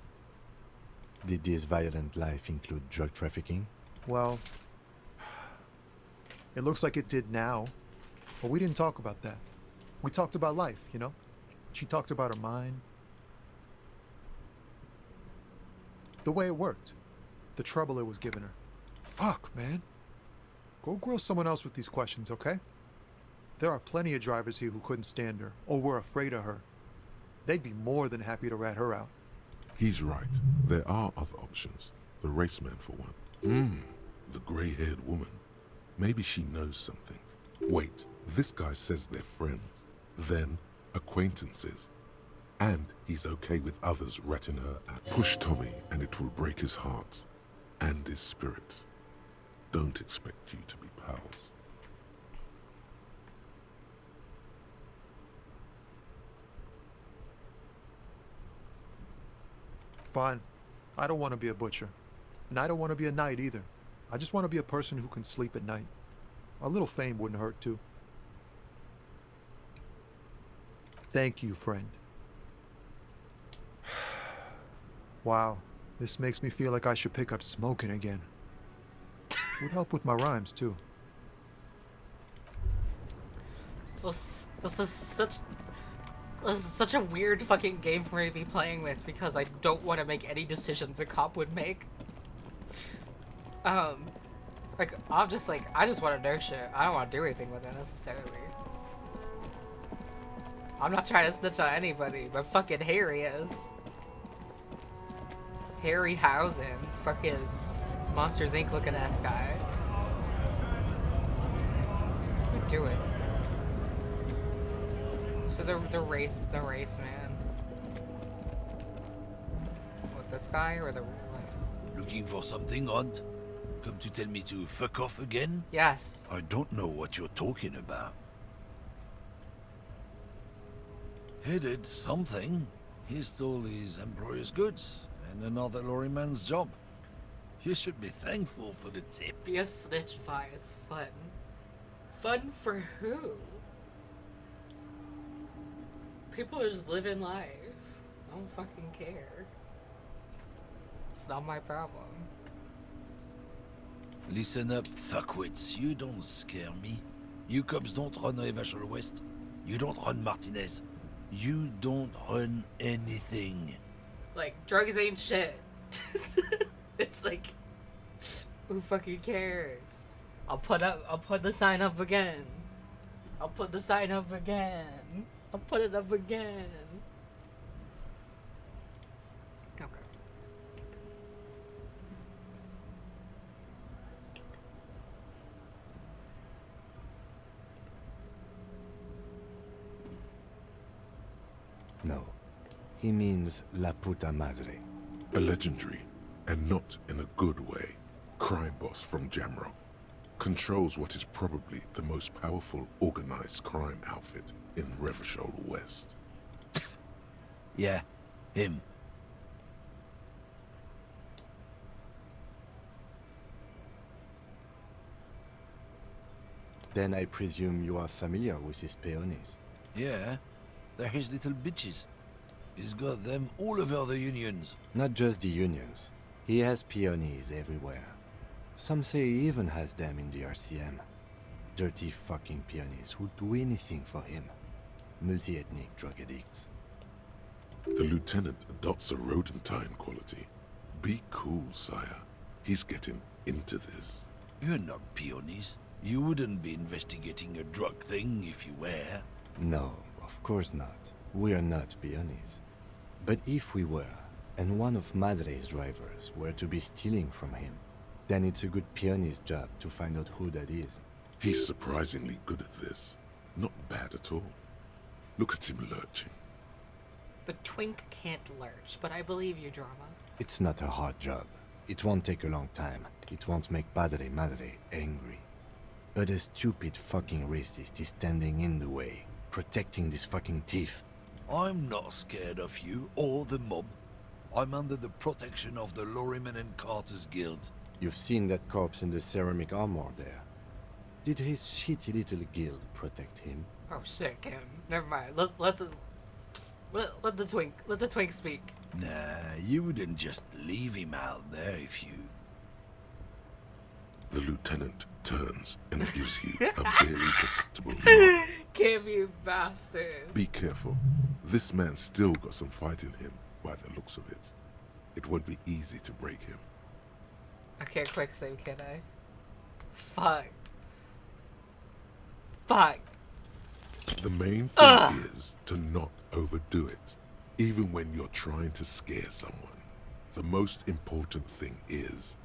Did this violent life include drug trafficking? Well, it looks like it did now. But we didn't talk about that. We talked about life, you know? She talked about her mind. The way it worked. The trouble it was giving her. Fuck, man. Go grill someone else with these questions, okay? There are plenty of drivers here who couldn't stand her, or were afraid of her. They'd be more than happy to rat her out. He's right. There are other options. The raceman, for one. The grey-haired woman. Maybe she knows something. Wait, this guy says they're friends. Then, acquaintances. And he's okay with others ratting her out. Push Tommy, and it will break his heart. And his spirit. Don't expect you to be pals. Fine. I don't want to be a butcher. And I don't want to be a knight either. I just want to be a person who can sleep at night. A little fame wouldn't hurt too. Thank you, friend. Wow, this makes me feel like I should pick up smoking again. Would help with my rhymes too. This is such a weird fucking game for me to be playing with because I don't want to make any decisions a cop would make. Like, I just want to know shit. I don't want to do anything with it necessarily. I'm not trying to snitch on anybody, but fucking Harry is. Harryhausen. Fucking Monsters Inc. looking ass guy. What's he doing? So the race man. What, this guy or the what? Looking for something, Aunt? Come to tell me to fuck off again? Yes. I don't know what you're talking about. He did something. He stole his employer's goods and another lorryman's job. You should be thankful for the tip. Be a snitch, Vi. It's fun. Fun for who? People are just living life. I don't fucking care. It's not my problem. Listen up, fuckwits. You don't scare me. You cops don't run Revachol West. You don't run Martinez. You don't run anything. Like, drugs ain't shit. It's like, who fucking cares? I'll put the sign up again. I'll put the sign up again. I'll put it up again. Okay. No. He means La Puta Madre. A legendary, and not in a good way, crime boss from Jamrock. Controls what is probably the most powerful organized crime outfit in Revachol West. Yeah, him. Then I presume you are familiar with his peonies. Yeah, they're his little bitches. He's got them all over the unions. Not just the unions. He has peonies everywhere. Some say he even has them in the RCM. Dirty fucking peonies who'd do anything for him. Multi-ethnic drug addicts. The lieutenant adopts a rodentine quality. Be cool, sire. He's getting into this. You're not peonies. You wouldn't be investigating a drug thing if you were. No, of course not. We are not peonies. But if we were, and one of Madre's drivers were to be stealing from him, then it's a good peony's job to find out who that is. He's surprisingly good at this. Not bad at all. Look at him lurching. The twink can't lurch, but I believe you, Drama. It's not a hard job. It won't take a long time. It won't make Padre Madre angry. But a stupid fucking racist is standing in the way, protecting this fucking thief. I'm not scared of you or the mob. I'm under the protection of the Lorrymen and Carters Guild. You've seen that corpse in the ceramic armor there. Did his shitty little guild protect him? Oh shit, Kim. Never mind. Let the twink speak. Nah, you wouldn't just leave him out there if you... The lieutenant turns and gives you a barely perceptible nod. Kim, you bastard. Be careful. This man's still got some fight in him, by the looks of it. It won't be easy to break him. Okay, quick save, can I? Fuck. Fuck. The main thing is to not overdo it, even when you're trying to scare someone. The most important thing is,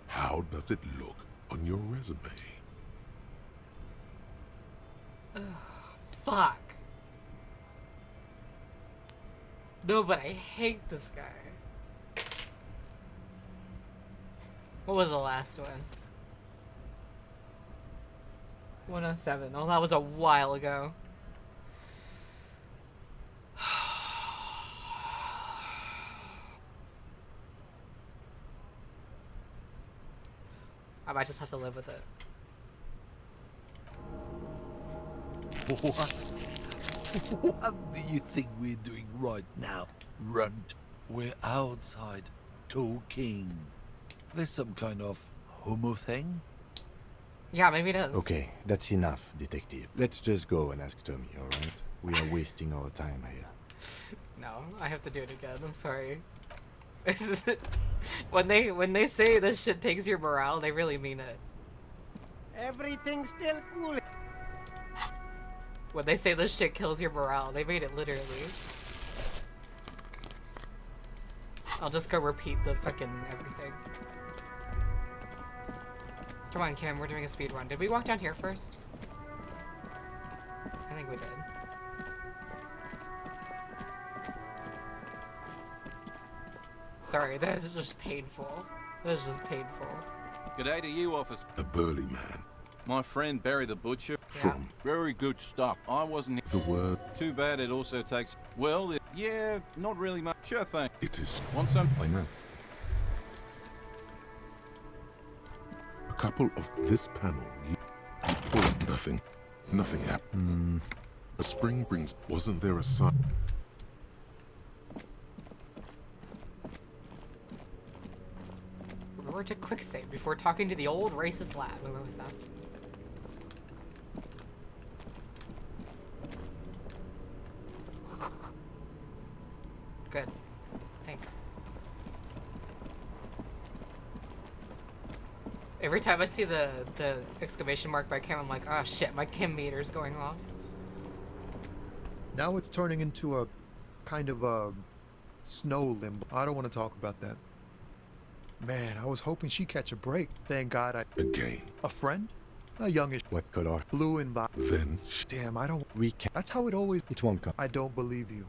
how does it look on your resume? Fuck. No, but I hate this guy. What was the last one? 107. Oh, that was a while ago. might just have to live with it. What do you think we're doing right now, Runt? We're outside, talking. There's some kind of homo thing? Yeah, maybe it is. Okay, that's enough, detective. Let's just go and ask Tommy, alright? We are wasting our time here. No, I have to do it again. I'm sorry. when they say this shit takes your morale, they really mean it. Everything's still cool. When they say this shit kills your morale, they made it literally. I'll just go repeat the fucking everything. Come on, Kim, we're doing a speed run. Did we walk down here first? I think we did. Sorry, that is just painful. That is just painful. G'day to you, officer. A burly man. My friend Barry the Butcher. From Very good stuff. I wasn't the word, too bad. It also takes. Well, yeah, not really much. Sure thing. it is Want some? Why not? a couple of this panel. Oh, nothing. Nothing happened. A spring brings. Wasn't there a sign? Remember to quick save before talking to the old racist lad. Wait, what was that? Good. Thanks. Every time I see the exclamation mark by Kim, I'm like, oh shit, my Kim meter's going off. Now it's turning into a kind of a snow limbo. I don't want to talk about that. Man, I was hoping she'd catch a break. Thank God I... Again. A friend? A youngish... What color? Blue and black. Then Damn, I don't... We can. That's how it always... It won't come. I don't believe you.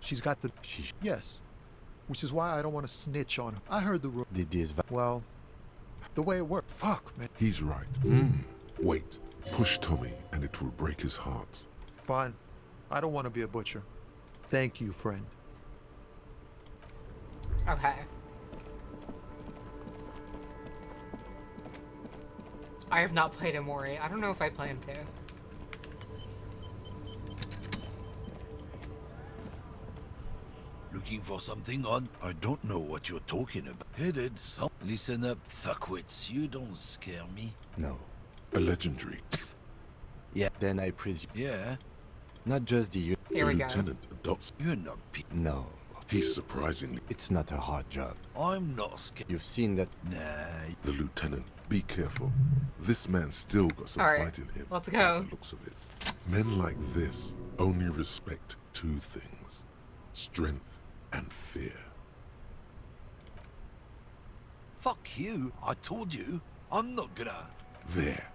She's got the... Yes. Which is why I don't want to snitch on her. I heard the... Did this... Well, the way it worked. Fuck, man. he's right. Wait. Push Tommy and it will break his heart. Fine. I don't want to be a butcher. Thank you, friend. Okay. I have not played Amori. I don't know if I plan to. Looking for something on? I don't know what you're talking about. Headed some. Listen up, fuckwits. You don't scare me. No. A legendary. Yeah, then I presume... Yeah? Not just the... Here the we go. lieutenant adopts. You're not No. He's surprisingly. It's not a hard job. I'm not scared. You've seen that... Nah. The lieutenant. Be careful. This man's still got some All right, fight in him. let's by go. the looks of it. Men like this only respect two things: strength and fear. Fuck you. I told you. I'm not gonna. There.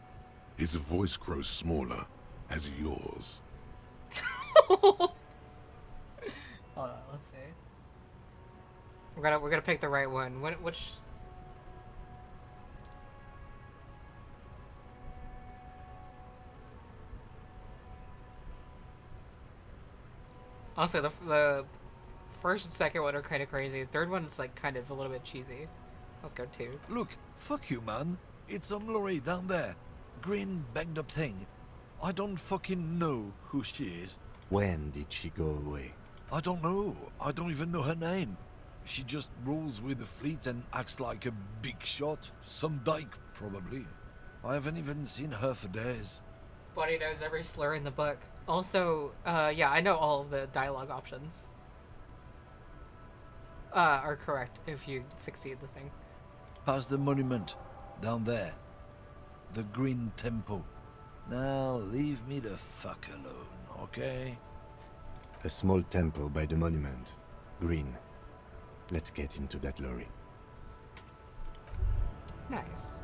His voice grows smaller as yours. Hold on, let's see. We're gonna pick the right one. Which? Honestly, the first and second one are kind of crazy. The third one is like kind of a little bit cheesy. Let's go 2. Look, fuck you, man. It's some lorry down there. Green, banged up thing. I don't fucking know who she is. When did she go away? I don't know. I don't even know her name. She just rolls with the fleet and acts like a big shot. Some dyke, probably. I haven't even seen her for days. Buddy knows every slur in the book. Also, yeah, I know all of the dialogue options. Are correct if you succeed the thing. Past the monument. Down there. The Green Temple. Now, leave me the fuck alone, okay? A small temple by the monument. Green. Let's get into that lorry. Nice.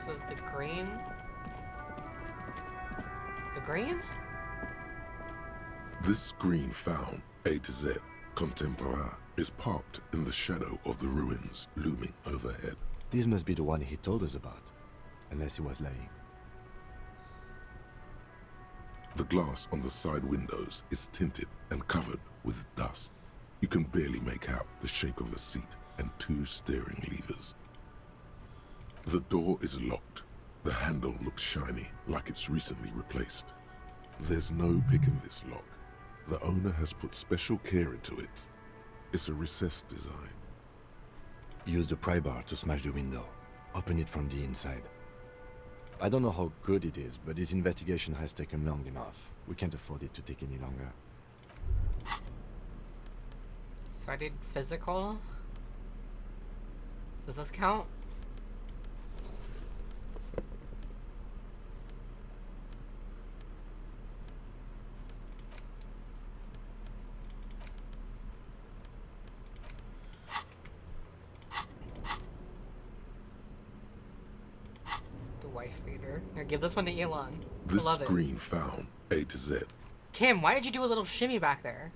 So is the green? The green? This green found, A to Z, contemporaire, is parked in the shadow of the ruins looming overhead. This must be the one he told us about. Unless he was lying. The glass on the side windows is tinted and covered with dust. You can barely make out the shape of a seat and 2 steering levers. The door is locked. The handle looks shiny, like it's recently replaced. There's no pick in this lock. The owner has put special care into it. It's a recessed design. Use the pry bar to smash the window. Open it from the inside. I don't know how good it is, but this investigation has taken long enough. We can't afford it to take any longer. So I did physical. Does this count? The wife beater. Here, give this one to Elon. This Love it. screen found A to Z. Kim, why did you do a little shimmy back there?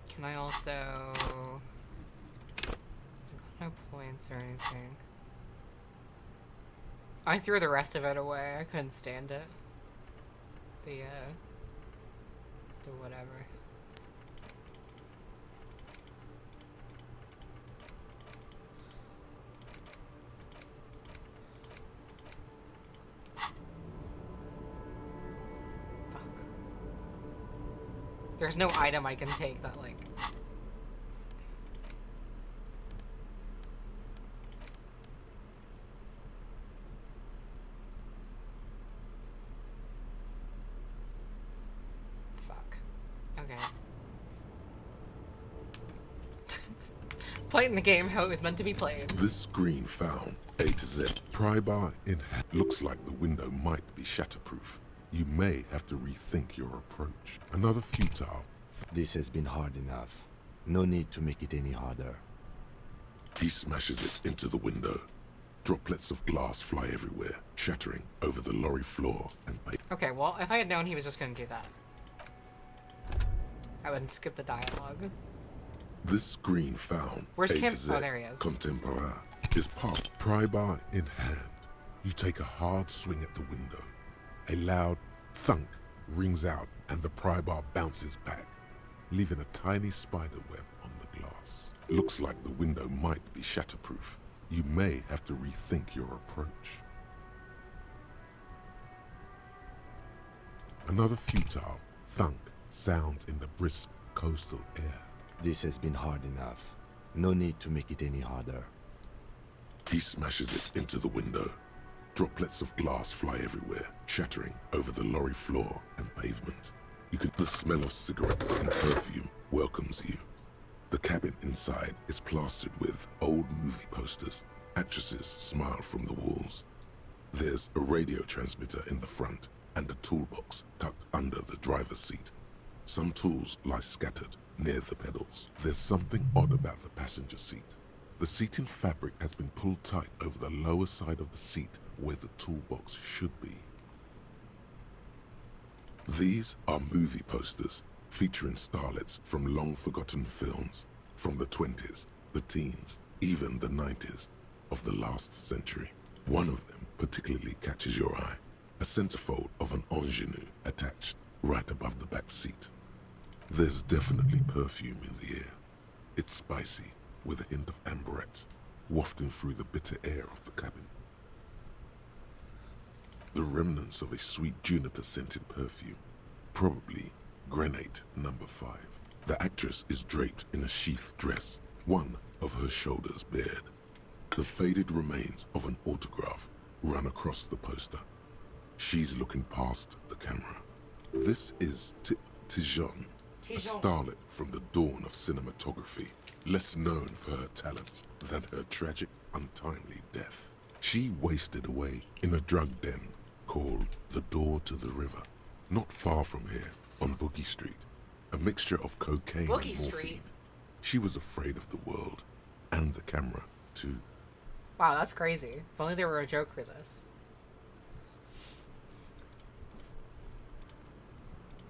Can I also... No points or anything. I threw the rest of it away. I couldn't stand it. The whatever. There's no item I can take that, like... Fuck. Okay. Playing the game how it was meant to be played. This screen found A to Z. Pry bar in hand. Looks like the window might be shatterproof. You may have to rethink your approach. Another futile. This has been hard enough. No need to make it any harder. He smashes it into the window. Droplets of glass fly everywhere, shattering over the lorry floor and paint. Okay, well, if I had known he was just gonna do that, I wouldn't skip the dialogue. This screen found Where's A Kim? to Z. Oh, there he is. Contemporaire is popped. Pry bar in hand. You take a hard swing at the window. A loud thunk rings out and the pry bar bounces back, leaving a tiny spider web on the glass. Looks like the window might be shatterproof. You may have to rethink your approach. Another futile thunk sounds in the brisk coastal air. This has been hard enough. No need to make it any harder. He smashes it into the window. Droplets of glass fly everywhere, shattering over the lorry floor and pavement. The smell of cigarettes and perfume welcomes you. The cabin inside is plastered with old movie posters. Actresses smile from the walls. There's a radio transmitter in the front and a toolbox tucked under the driver's seat. Some tools lie scattered near the pedals. There's something odd about the passenger seat. The seating fabric has been pulled tight over the lower side of the seat where the toolbox should be. These are movie posters featuring starlets from long-forgotten films from the 20s, the teens, even the 90s of the last century. One of them particularly catches your eye, a centerfold of an ingenue attached right above the back seat. There's definitely perfume in the air. It's spicy, with a hint of amberette, wafting through the bitter air of the cabin. The remnants of a sweet juniper-scented perfume, probably Grenade No. 5. The actress is draped in a sheathed dress, one of her shoulders bared. The faded remains of an autograph run across the poster. She's looking past the camera. This is Tijon, a starlet from the dawn of cinematography, less known for her talent than her tragic, untimely death. She wasted away in a drug den called the Door to the River, not far from here on Boogie Street, a mixture of cocaine and morphine. Street. She was afraid of the world and the camera too. Wow, that's crazy. If only there were a joke for this.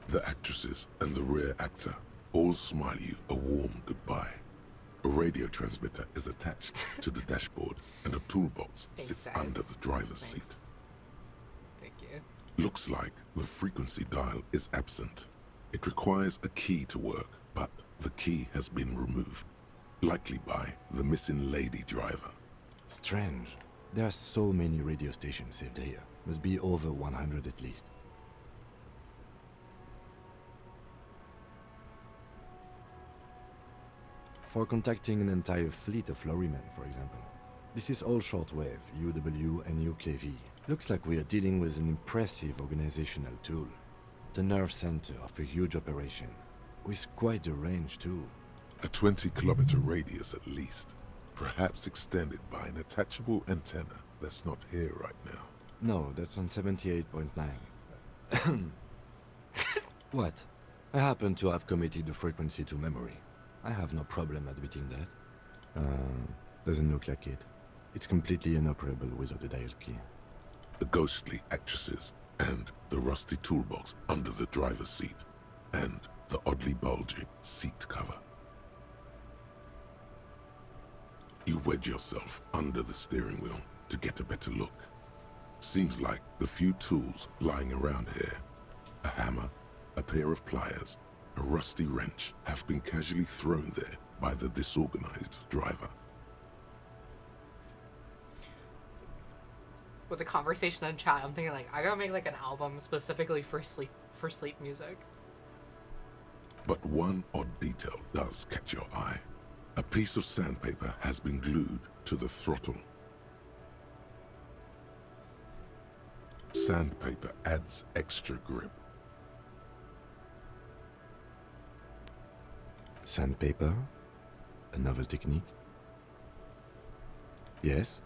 The actresses and the rear actor all smile you a warm goodbye. A radio transmitter is attached to the dashboard, and a toolbox Thanks, sits guys. under the driver's seat. Thanks. Thank you. Looks like the frequency dial is absent. It requires a key to work, but the key has been removed, likely by the missing lady driver. Strange. There are so many radio stations saved here. Must be over 100 at least. For contacting an entire fleet of lorrymen, for example. This is all shortwave, UW and UKV. Looks like we are dealing with an impressive organizational tool. The nerve center of a huge operation. With quite a range too. A 20-kilometer radius at least. Perhaps extended by an attachable antenna that's not here right now. No, that's on 78.9. What? I happen to have committed the frequency to memory. I have no problem admitting that. Doesn't look like it. It's completely inoperable without a dial key. The ghostly actresses, and the rusty toolbox under the driver's seat, and the oddly bulging seat cover. You wedge yourself under the steering wheel to get a better look. Seems like the few tools lying around here, a hammer, a pair of pliers, a rusty wrench, have been casually thrown there by the disorganized driver. With the conversation in chat, I'm thinking like I gotta make like an album specifically for sleep music. But one odd detail does catch your eye. A piece of sandpaper has been glued to the throttle. Sandpaper adds extra grip. Sandpaper? A novel technique? Yes?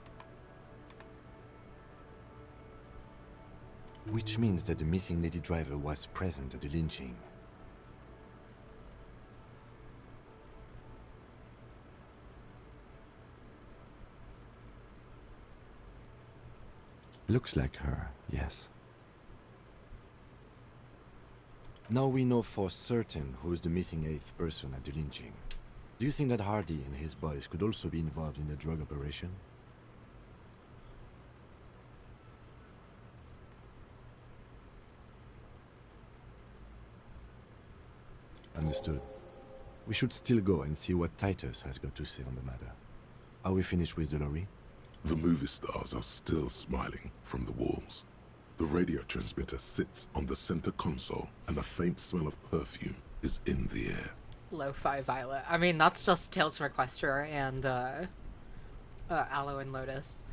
Which means that the missing lady driver was present at the lynching. Looks like her, yes. Now we know for certain who's the missing 8th person at the lynching. Do you think that Hardy and his boys could also be involved in the drug operation? Understood. We should still go and see what Titus has got to say on the matter. Are we finished with the lorry? The movie stars are still smiling from the walls. The radio transmitter sits on the center console, and a faint smell of perfume is in the air. Lo-fi Violet. I mean, that's just Tales from Equestria and Aloe and Lotus.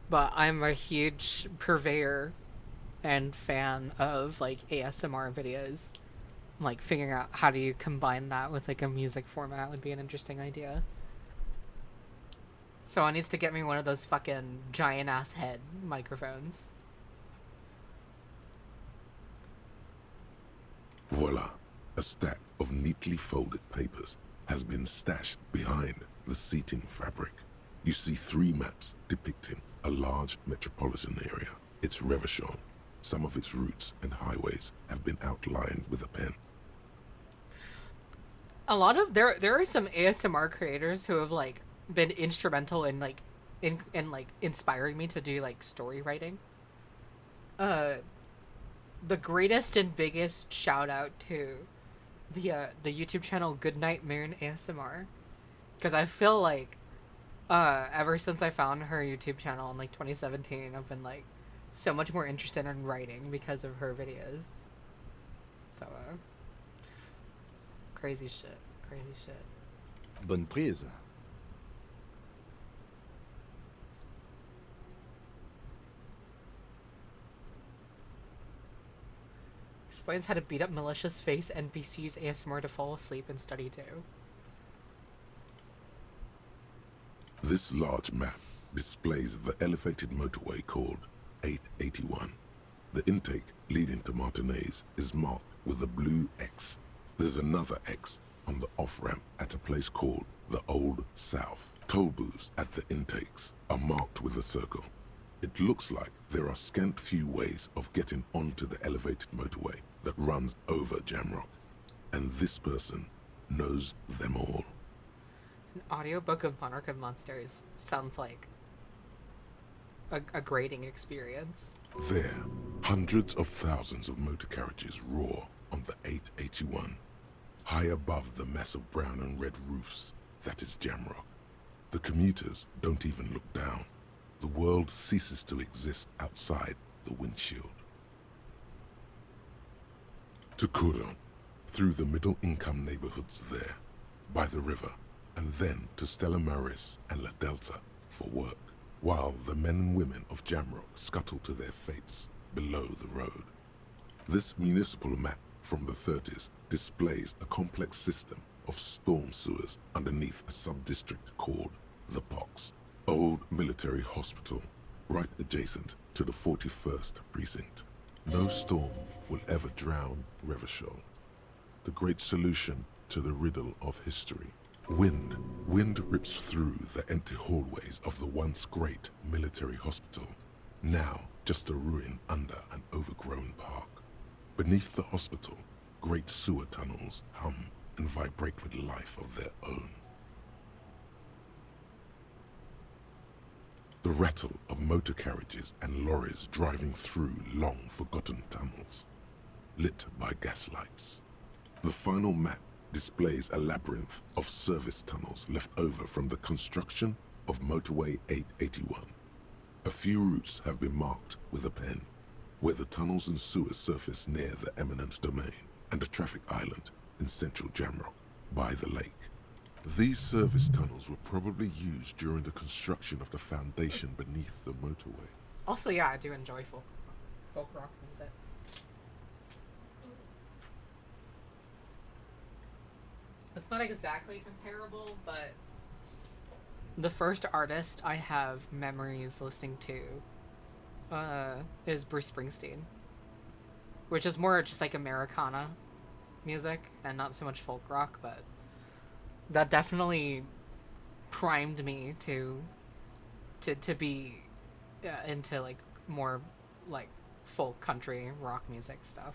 But I'm a huge purveyor and fan of like ASMR videos. Like figuring out how do you combine that with like a music format would be an interesting idea. Someone needs to get me one of those fucking giant ass head microphones. Voila! A stack of neatly folded papers has been stashed behind the seating fabric. You see 3 maps depicting a large metropolitan area. It's Revachol. Some of its routes and highways have been outlined with a pen. A lot of there are some ASMR creators who have like been instrumental in like in like inspiring me to do like story writing. The greatest and biggest shout out to the YouTube channel Goodnight Moon ASMR, because I feel like ever since I found her YouTube channel in like 2017, I've been like so much more interested in writing because of her videos. So crazy shit. Bonne prise. Explains how to beat up malicious face NPCs ASMR to fall asleep and study too. This large map displays the elevated motorway called 881. The intake leading to Martinez is marked with a blue X. There's another X on the off-ramp at a place called the Old South. Toll booths at the intakes are marked with a circle. It looks like there are scant few ways of getting onto the elevated motorway that runs over Jamrock, and this person knows them all. An audiobook of Monarch of Monsters sounds like a grading experience. There, hundreds of thousands of motor carriages roar on the 881, high above the mess of brown and red roofs that is Jamrock. The commuters don't even look down. The world ceases to exist outside the windshield. To Kuron, through the middle-income neighborhoods there, by the river, and then to Stella Maris and La Delta for work, while the men and women of Jamrock scuttle to their fates below the road. This municipal map from the 30s displays a complex system of storm sewers underneath a sub-district called the Pox, old military hospital, right adjacent to the 41st precinct. No storm will ever drown Revachol. The great solution to the riddle of history. Wind rips through the empty hallways of the once great military hospital, now just a ruin under an overgrown park. Beneath the hospital, great sewer tunnels hum and vibrate with life of their own. The rattle of motor carriages and lorries driving through long forgotten tunnels, lit by gaslights. The final map displays a labyrinth of service tunnels left over from the construction of Motorway 881. A few routes have been marked with a pen, where the tunnels and sewers surface near the eminent domain and a traffic island in central Jamrock by the lake. These service tunnels were probably used during the construction of the foundation beneath the motorway. Also, yeah, I do enjoy folk rock music. It's not exactly comparable, but the first artist I have memories listening to is Bruce Springsteen, which is more just like Americana music and not so much folk rock, but that definitely primed me to be into like more like folk country rock music stuff.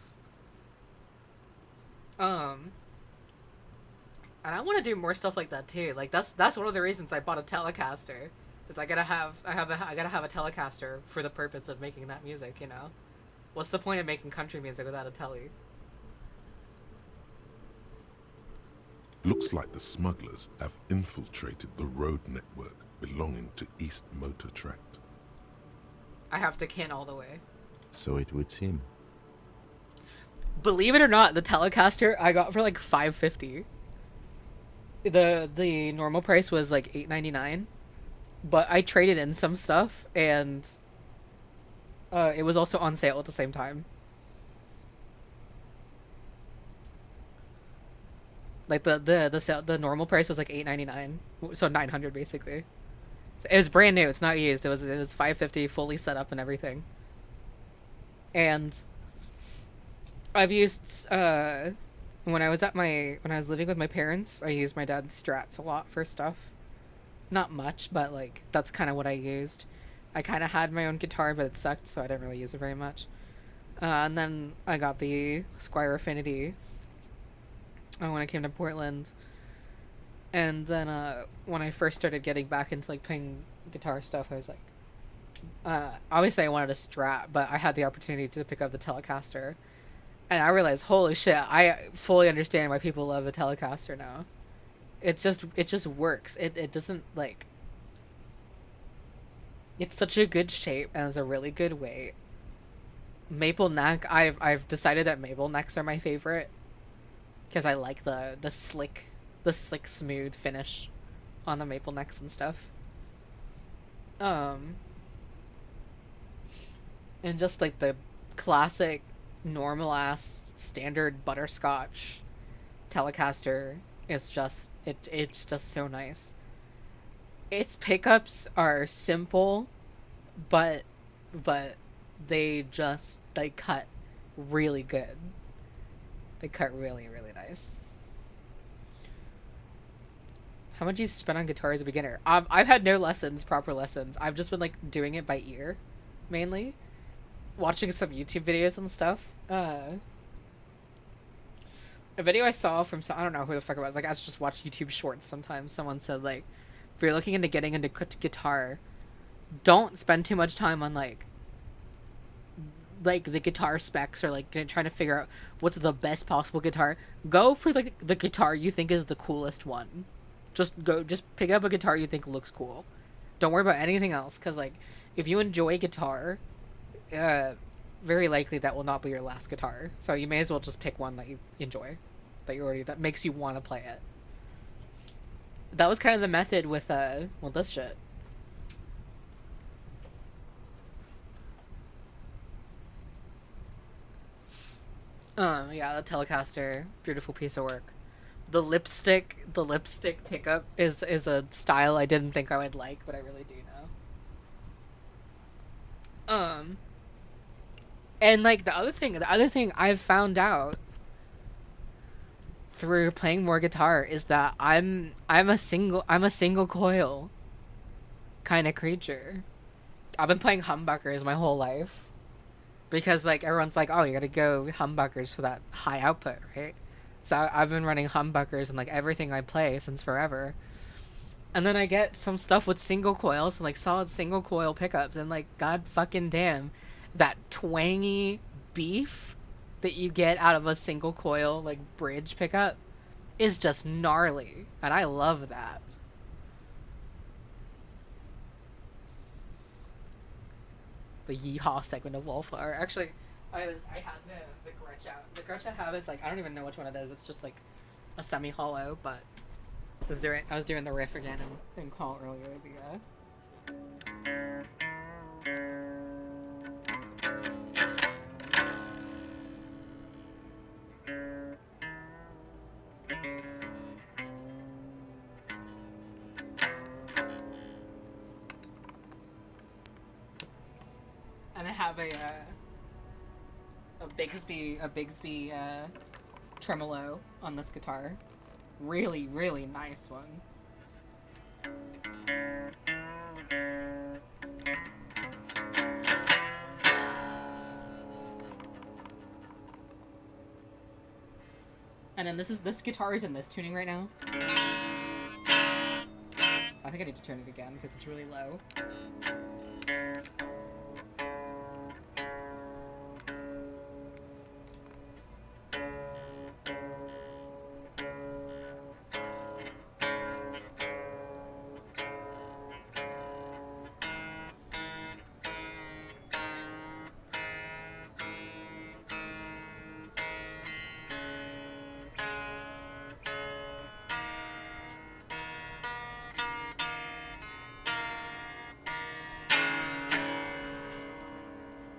And I want to do more stuff like that too. Like that's one of the reasons I bought a Telecaster, is I gotta have a Telecaster for the purpose of making that music. You know, what's the point of making country music without a telly? Looks like the smugglers have infiltrated the road network belonging to East Motor Tract. I have to kin all the way. So it would seem. Believe it or not, the Telecaster I got for like $5.50. The normal price was like $8.99, but I traded in some stuff and it was also on sale at the same time. Like the normal price was like $8.99, so $900 basically. So it was brand new. It's not used. It was $5.50, fully set up and everything. And I've used when I was living with my parents, I used my dad's Strats a lot for stuff. Not much, but like that's kind of what I used. I kind of had my own guitar, but it sucked, so I didn't really use it very much. And then I got the Squier Affinity when I came to Portland. And then when I first started getting back into like playing guitar stuff, I was like, obviously I wanted a Strat, but I had the opportunity to pick up the Telecaster. And I realized, holy shit, I fully understand why people love a Telecaster now. It just works. It doesn't like... It's such a good shape and it's a really good weight. Maple neck, I've decided that maple necks are my favorite. Because I like the slick smooth finish on the maple necks and stuff. And just like the classic normal ass standard butterscotch Telecaster is just it's just so nice. Its pickups are simple, but they cut really good. They cut really, really nice. How much you spend on guitar as a beginner? I've had no proper lessons. I've just been like doing it by ear, mainly. Watching some YouTube videos and stuff. a video I saw from I don't know who the fuck it was. Like I just watch YouTube shorts sometimes. Someone said like, if you're looking into getting into guitar, don't spend too much time on like the guitar specs or like trying to figure out what's the best possible guitar. Go for like the guitar you think is the coolest one. Just pick up a guitar you think looks cool. Don't worry about anything else, because like if you enjoy guitar, very likely that will not be your last guitar. So you may as well just pick one that you enjoy, that makes you want to play it. That was kind of the method with well, this shit. Yeah, the Telecaster, beautiful piece of work. The lipstick pickup is a style I didn't think I would like, but I really do now. And like the other thing I've found out through playing more guitar is that I'm a single coil kind of creature. I've been playing humbuckers my whole life. Because, like, everyone's like, oh, you gotta go humbuckers for that high output, right? So I've been running humbuckers and, like, everything I play since forever. And then I get some stuff with single coils, like, solid single coil pickups, and, like, god fucking damn, that twangy beef that you get out of a single coil, like, bridge pickup is just gnarly. And I love that. The Yeehaw segment of Wallflower. Actually, I had the Gretsch out. The Gretsch I have is like, I don't even know which one it is. It's just like a semi-hollow, but I was doing the riff again in call earlier. And I have a Bigsby tremolo on this guitar. Really, really nice one. And then this guitar is in this tuning right now. I think I need to turn it again because it's really low.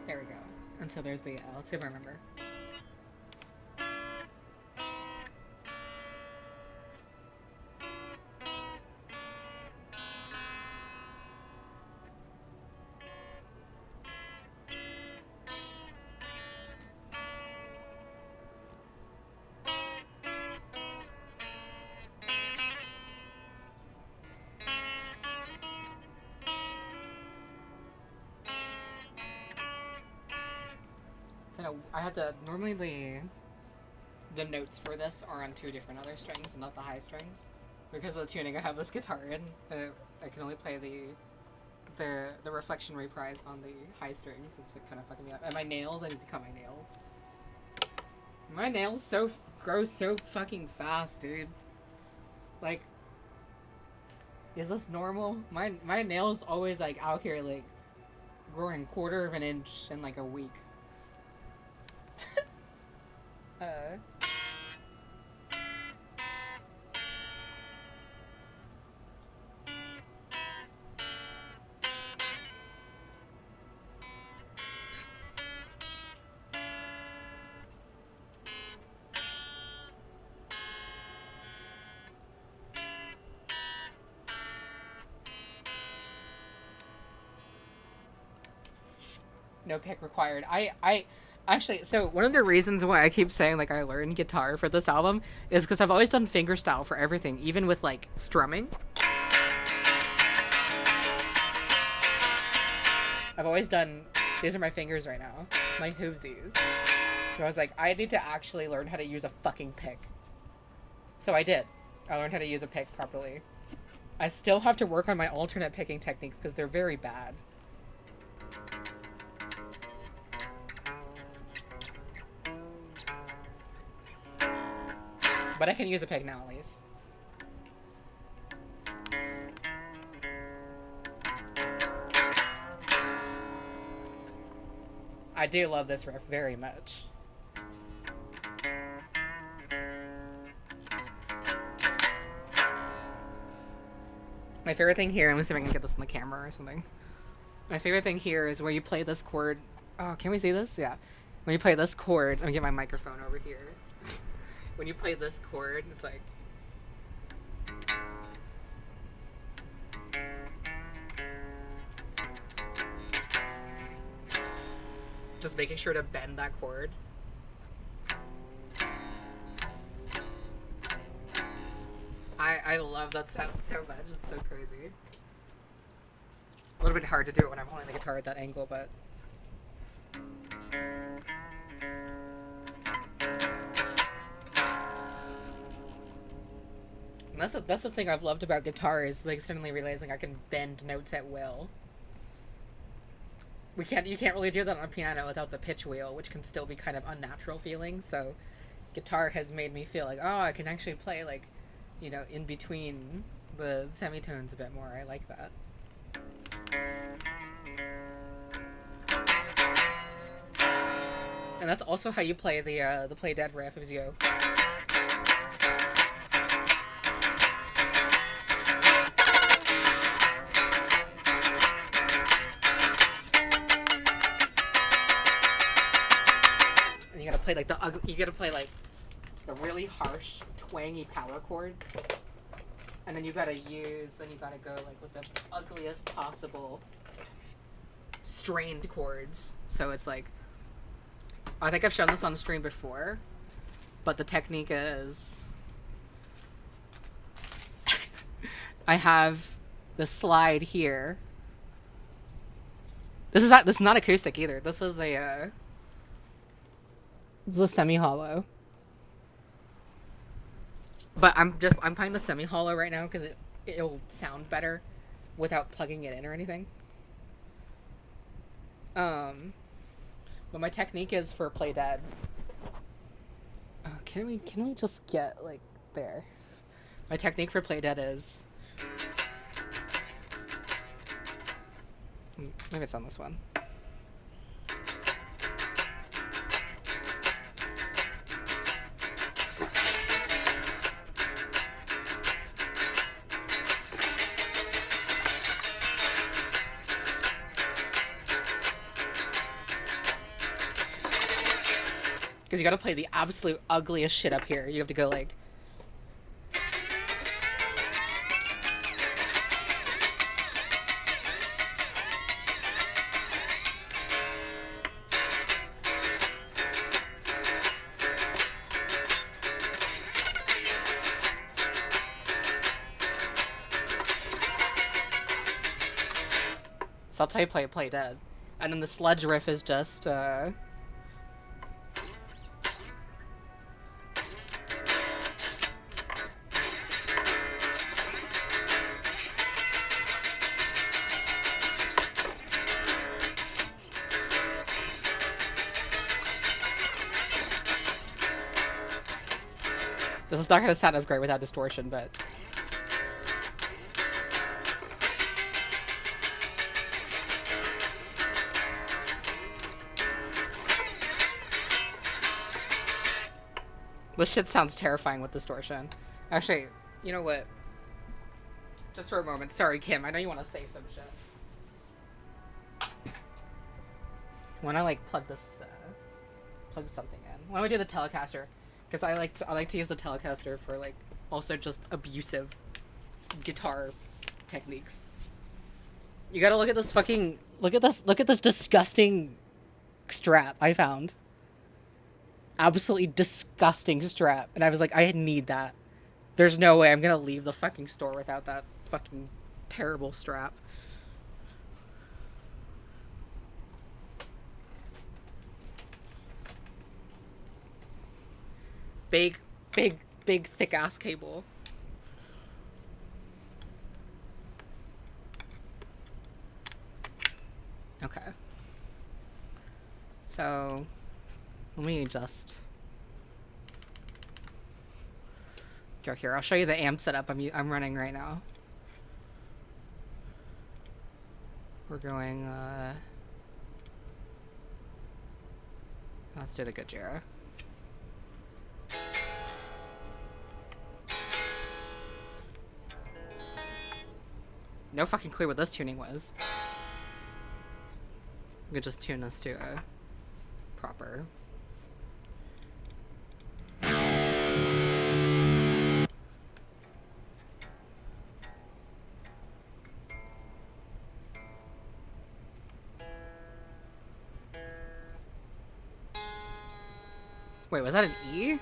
There we go. And so there's the, let's see if I remember. So I had to, normally the notes for this are on two different other strings and not the high strings. Because of the tuning I have this guitar in, I can only play the reflection reprise on the high strings. It's like kind of fucking me up. And my nails, I need to cut my nails. My nails grow so fucking fast, dude. Like, is this normal? My nails always like out here like growing 1/4 of an inch in like a week. No pick required. I actually, so one of the reasons why I keep saying like I learned guitar for this album is because I've always done fingerstyle for everything, even with like strumming. I've always done, these are my fingers right now, my hoovesies. And I was like, I need to actually learn how to use a fucking pick. So I did. I learned how to use a pick properly. I still have to work on my alternate picking techniques because they're very bad. But I can use a pick now, at least. I do love this riff very much. My favorite thing here, I'm gonna see if I can get this on the camera or something. My favorite thing here is where you play this chord. Oh, can we see this? Yeah. When you play this chord, let me get my microphone over here. When you play this chord, it's like. Just making sure to bend that chord. I love that sound so much. It's so crazy. A little bit hard to do it when I'm holding the guitar at that angle, but. And that's the thing I've loved about guitar is like suddenly realizing I can bend notes at will. You can't really do that on piano without the pitch wheel, which can still be kind of unnatural feeling. So, guitar has made me feel like, oh, I can actually play like, you know, in between the semitones a bit more. I like that. And that's also how you play the Play Dead riff, is you go. And you gotta play like the really harsh, twangy power chords. And then you gotta go like with the ugliest possible strained chords. So it's like, I think I've shown this on stream before, but the technique is I have the slide here. This is not acoustic either. This is a semi-hollow. But I'm playing the semi-hollow right now because it'll sound better without plugging it in or anything. But my technique is for Play Dead. Can we just get like there? My technique for Play Dead is maybe it's on this one. Because you gotta play the absolute ugliest shit up here. You have to go like. So that's how you play Dead. And then the sludge riff is just, this is not going to sound as great without distortion, but... This shit sounds terrifying with distortion. Actually, you know what? Just for a moment. Sorry, Kim. I know you want to say some shit. When I like plug something in. Why don't we do the Telecaster? Because I like to use the Telecaster for like also just abusive guitar techniques. You gotta look at this fucking look at this disgusting strap I found. Absolutely disgusting strap, and I was like, I need that. There's no way I'm gonna leave the fucking store without that fucking terrible strap. big, thick ass cable. Okay. So, let me just go here. I'll show you the amp setup I'm running right now. We're going, let's do the Gojira. No fucking clue what this tuning was. We could just tune this to a proper. Wait, was that an E?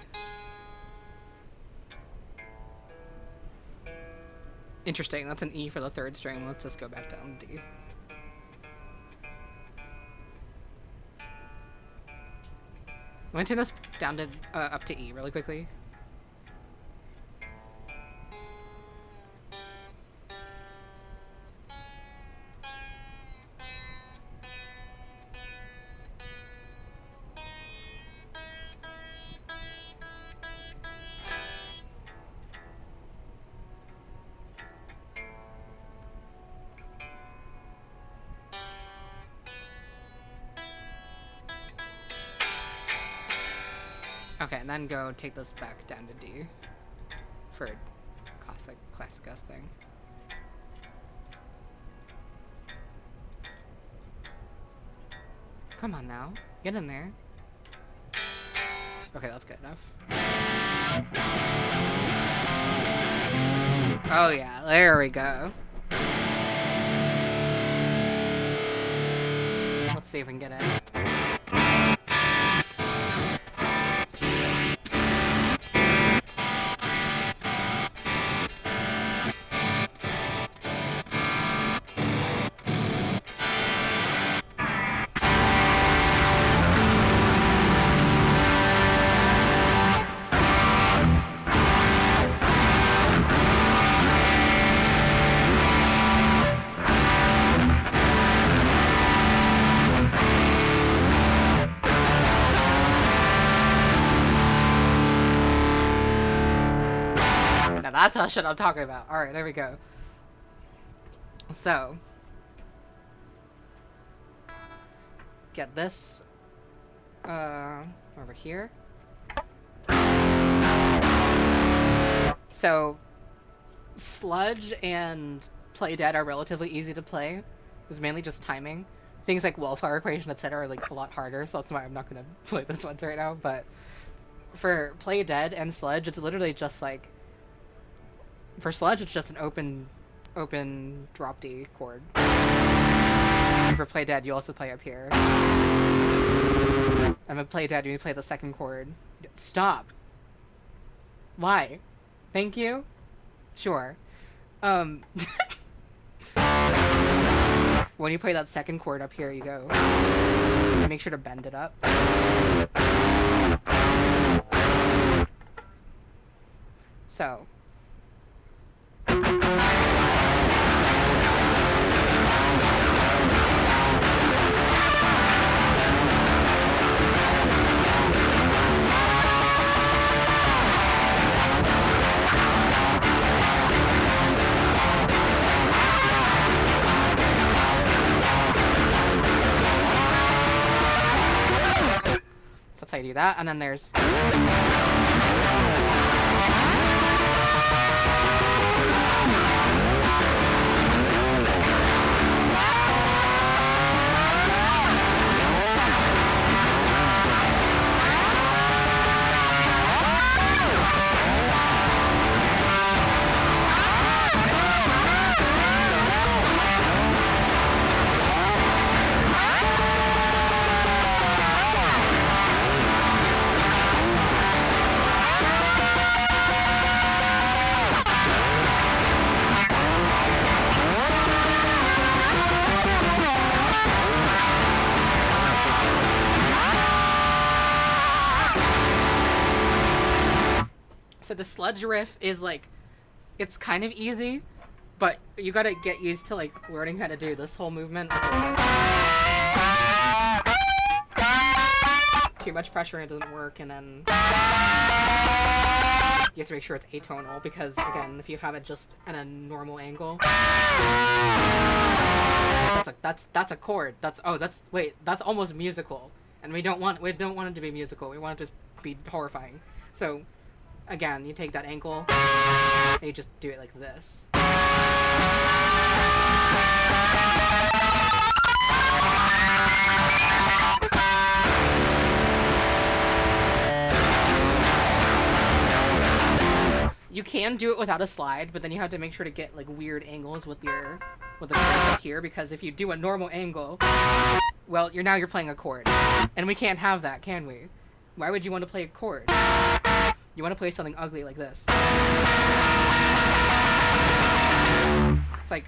Interesting, that's an E for the third string. Let's just go back down to D. I'm gonna turn this down to up to E really quickly. Okay, and then go take this back down to D for classic S thing. Come on now, get in there. Okay, that's good enough. Oh yeah, there we go. Let's see if we can get it. That's the shit I'm talking about. Alright, there we go. So, get this over here. So, Sludge and Play Dead are relatively easy to play. It's mainly just timing. Things like Wildfire Equation, etc. are like a lot harder, so that's why I'm not gonna play this one right now. But for Play Dead and Sludge, it's literally just like, for Sludge, it's just an open drop D chord. And for Play Dead, you also play up here. And with Play Dead, you play the second chord. Stop! Why? Thank you? Sure. When you play that second chord up here, you go. Make sure to bend it up. So. So that's how you do that, and then there's... So the sludge riff is like, it's kind of easy, but you gotta get used to like learning how to do this whole movement. Too much pressure and it doesn't work, and then you have to make sure it's atonal, because again, if you have it just at a normal angle, that's a chord. That's almost musical, and we don't want it to be musical. We want it to just be horrifying. So again, you take that ankle and you just do it like this. You can do it without a slide, but then you have to make sure to get like weird angles with the chords up here, because if you do a normal angle, well, you're playing a chord, and we can't have that, can we? Why would you want to play a chord? You want to play something ugly like this. It's like,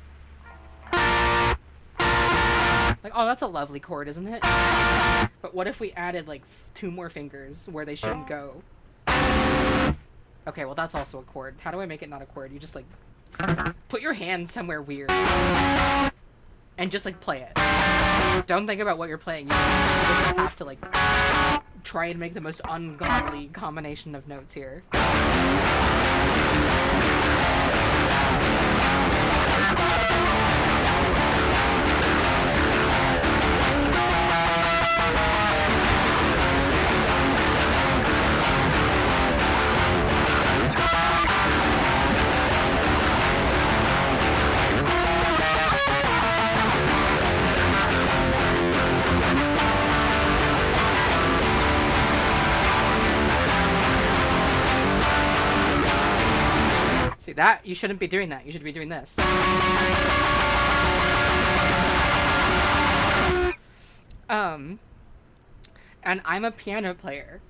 oh, that's a lovely chord, isn't it? But what if we added like 2 more fingers where they shouldn't go? Okay, well that's also a chord. How do I make it not a chord? You just like put your hand somewhere weird and just like play it. Don't think about what you're playing. You just have to like try and make the most ungodly combination of notes here. See that? You shouldn't be doing that. You should be doing this. And I'm a piano player.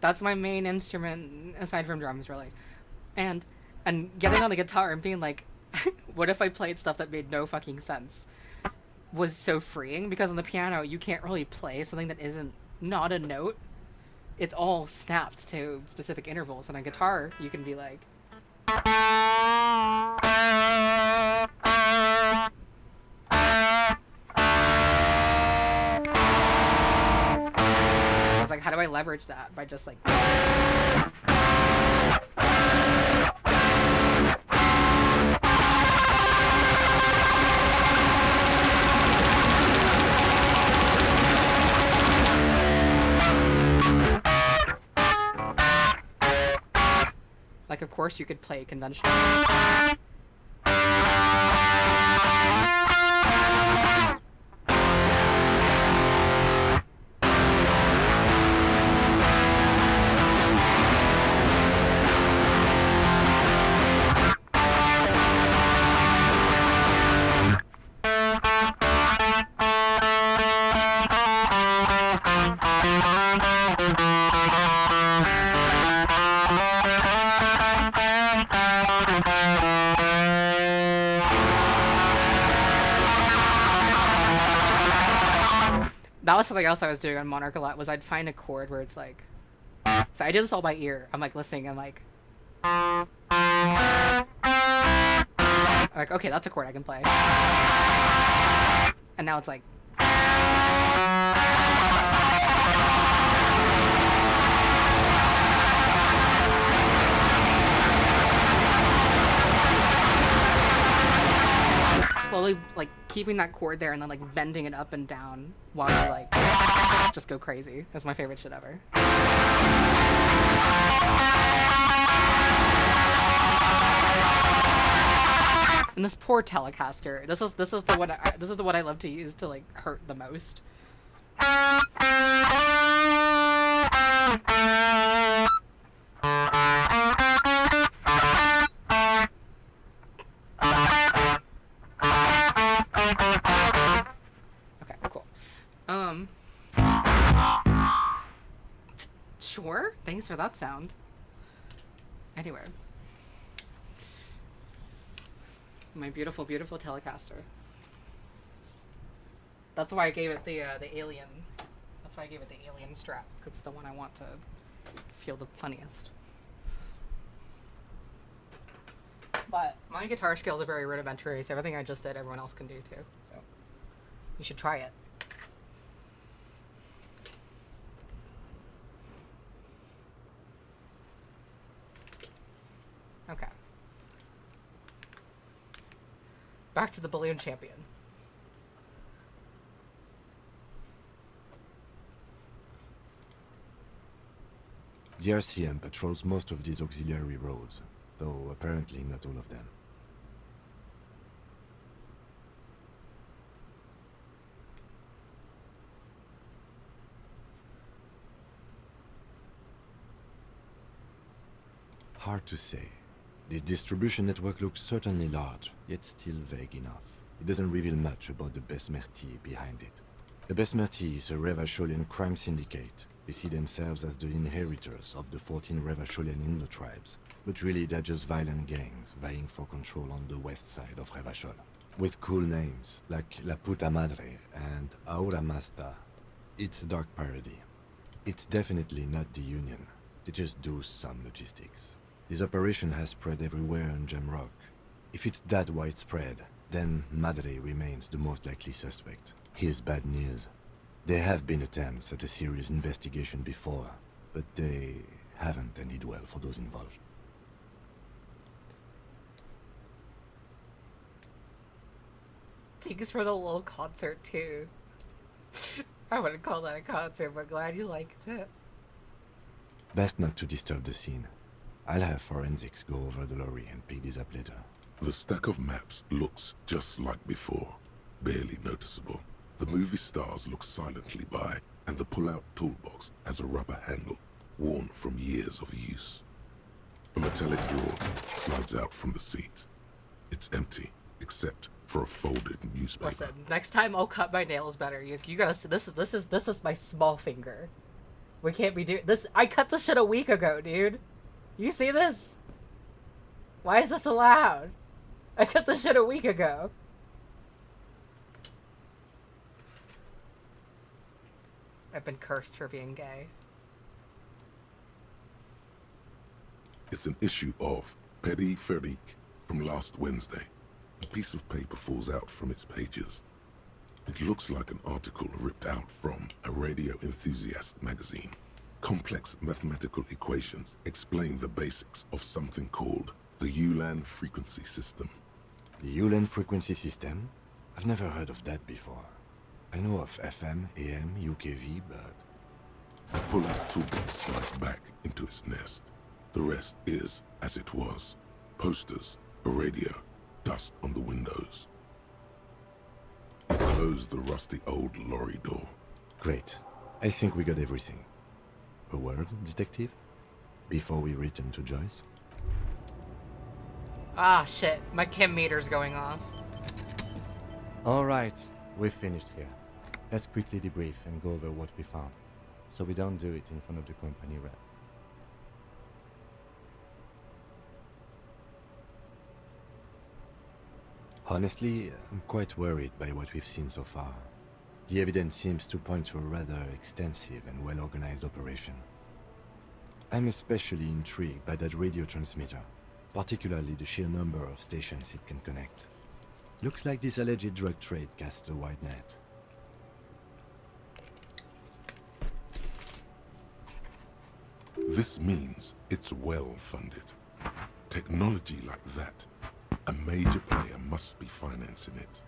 That's my main instrument aside from drums, really. And getting on the guitar and being like, what if I played stuff that made no fucking sense? Was so freeing, because on the piano you can't really play something that isn't not a note. It's all snapped to specific intervals. And on guitar you can be like, I was like, how do I leverage that? By just like of course you could play conventional. That was something else I was doing on Monarch a lot, was I'd find a chord where it's like, so I did this all by ear. I'm like listening and like, I'm like, okay, that's a chord I can play. And now it's like, slowly like keeping that chord there and then like bending it up and down while you like just go crazy. That's my favorite shit ever. And this poor Telecaster. This is the one I love to use to like hurt the most. Okay, cool. Sure. Thanks for that sound. Anyway. My beautiful, beautiful Telecaster. That's why I gave it the alien. That's why I gave it the alien strap. 'Cause it's the one I want to feel the funniest. But my guitar skills are very rudimentary, so everything I just did, everyone else can do too. So you should try it. Okay. Back to the balloon champion. The RCM patrols most of these auxiliary roads, though apparently not all of them. Hard to say. This distribution network looks certainly large, yet still vague enough. It doesn't reveal much about the Besmerti behind it. The Besmerti is a Revacholian crime syndicate. They see themselves as the inheritors of the 14 Revacholian Indo-tribes, but really they're just violent gangs vying for control on the west side of Revachol. With cool names like La Puta Madre and Aura Masta. It's a dark parody. It's definitely not the Union. They just do some logistics. This operation has spread everywhere in Jamrock. If it's that widespread, then Madre remains the most likely suspect. Here's bad news. There have been attempts at a serious investigation before, but they haven't ended well for those involved. Thanks for the little concert too. I wouldn't call that a concert, but glad you liked it. Best not to disturb the scene. I'll have forensics go over the lorry and pick these up later. The stack of maps looks just like before, barely noticeable. The movie stars look silently by, and the pull-out toolbox has a rubber handle, worn from years of use. A metallic drawer slides out from the seat. It's empty, except for a folded newspaper. Listen, next time I'll cut my nails better. You gotta see, this is my small finger. We can't be doing this. I cut this shit a week ago, dude. You see this? Why is this allowed? I cut this shit a week ago. I've been cursed for being gay. It's an issue of Petit Feric from last Wednesday. A piece of paper falls out from its pages. It looks like an article ripped out from a radio enthusiast magazine. Complex mathematical equations explain the basics of something called the Ulan frequency system. The Ulan frequency system? I've never heard of that before. I know of FM, AM, UKV, but... The pull-out toolbox slides back into its nest. The rest is as it was. Posters, a radio, dust on the windows. It closed the rusty old lorry door. Great. I think we got everything. A word, detective? Before we return to Joyce? Ah, shit. My chem meter's going off. Alright, we've finished here. Let's quickly debrief and go over what we found, so we don't do it in front of the company rep. Honestly, I'm quite worried by what we've seen so far. The evidence seems to point to a rather extensive and well-organized operation. I'm especially intrigued by that radio transmitter, particularly the sheer number of stations it can connect. Looks like this alleged drug trade casts a wide net. This means it's well-funded. Technology like that, a major player must be financing it.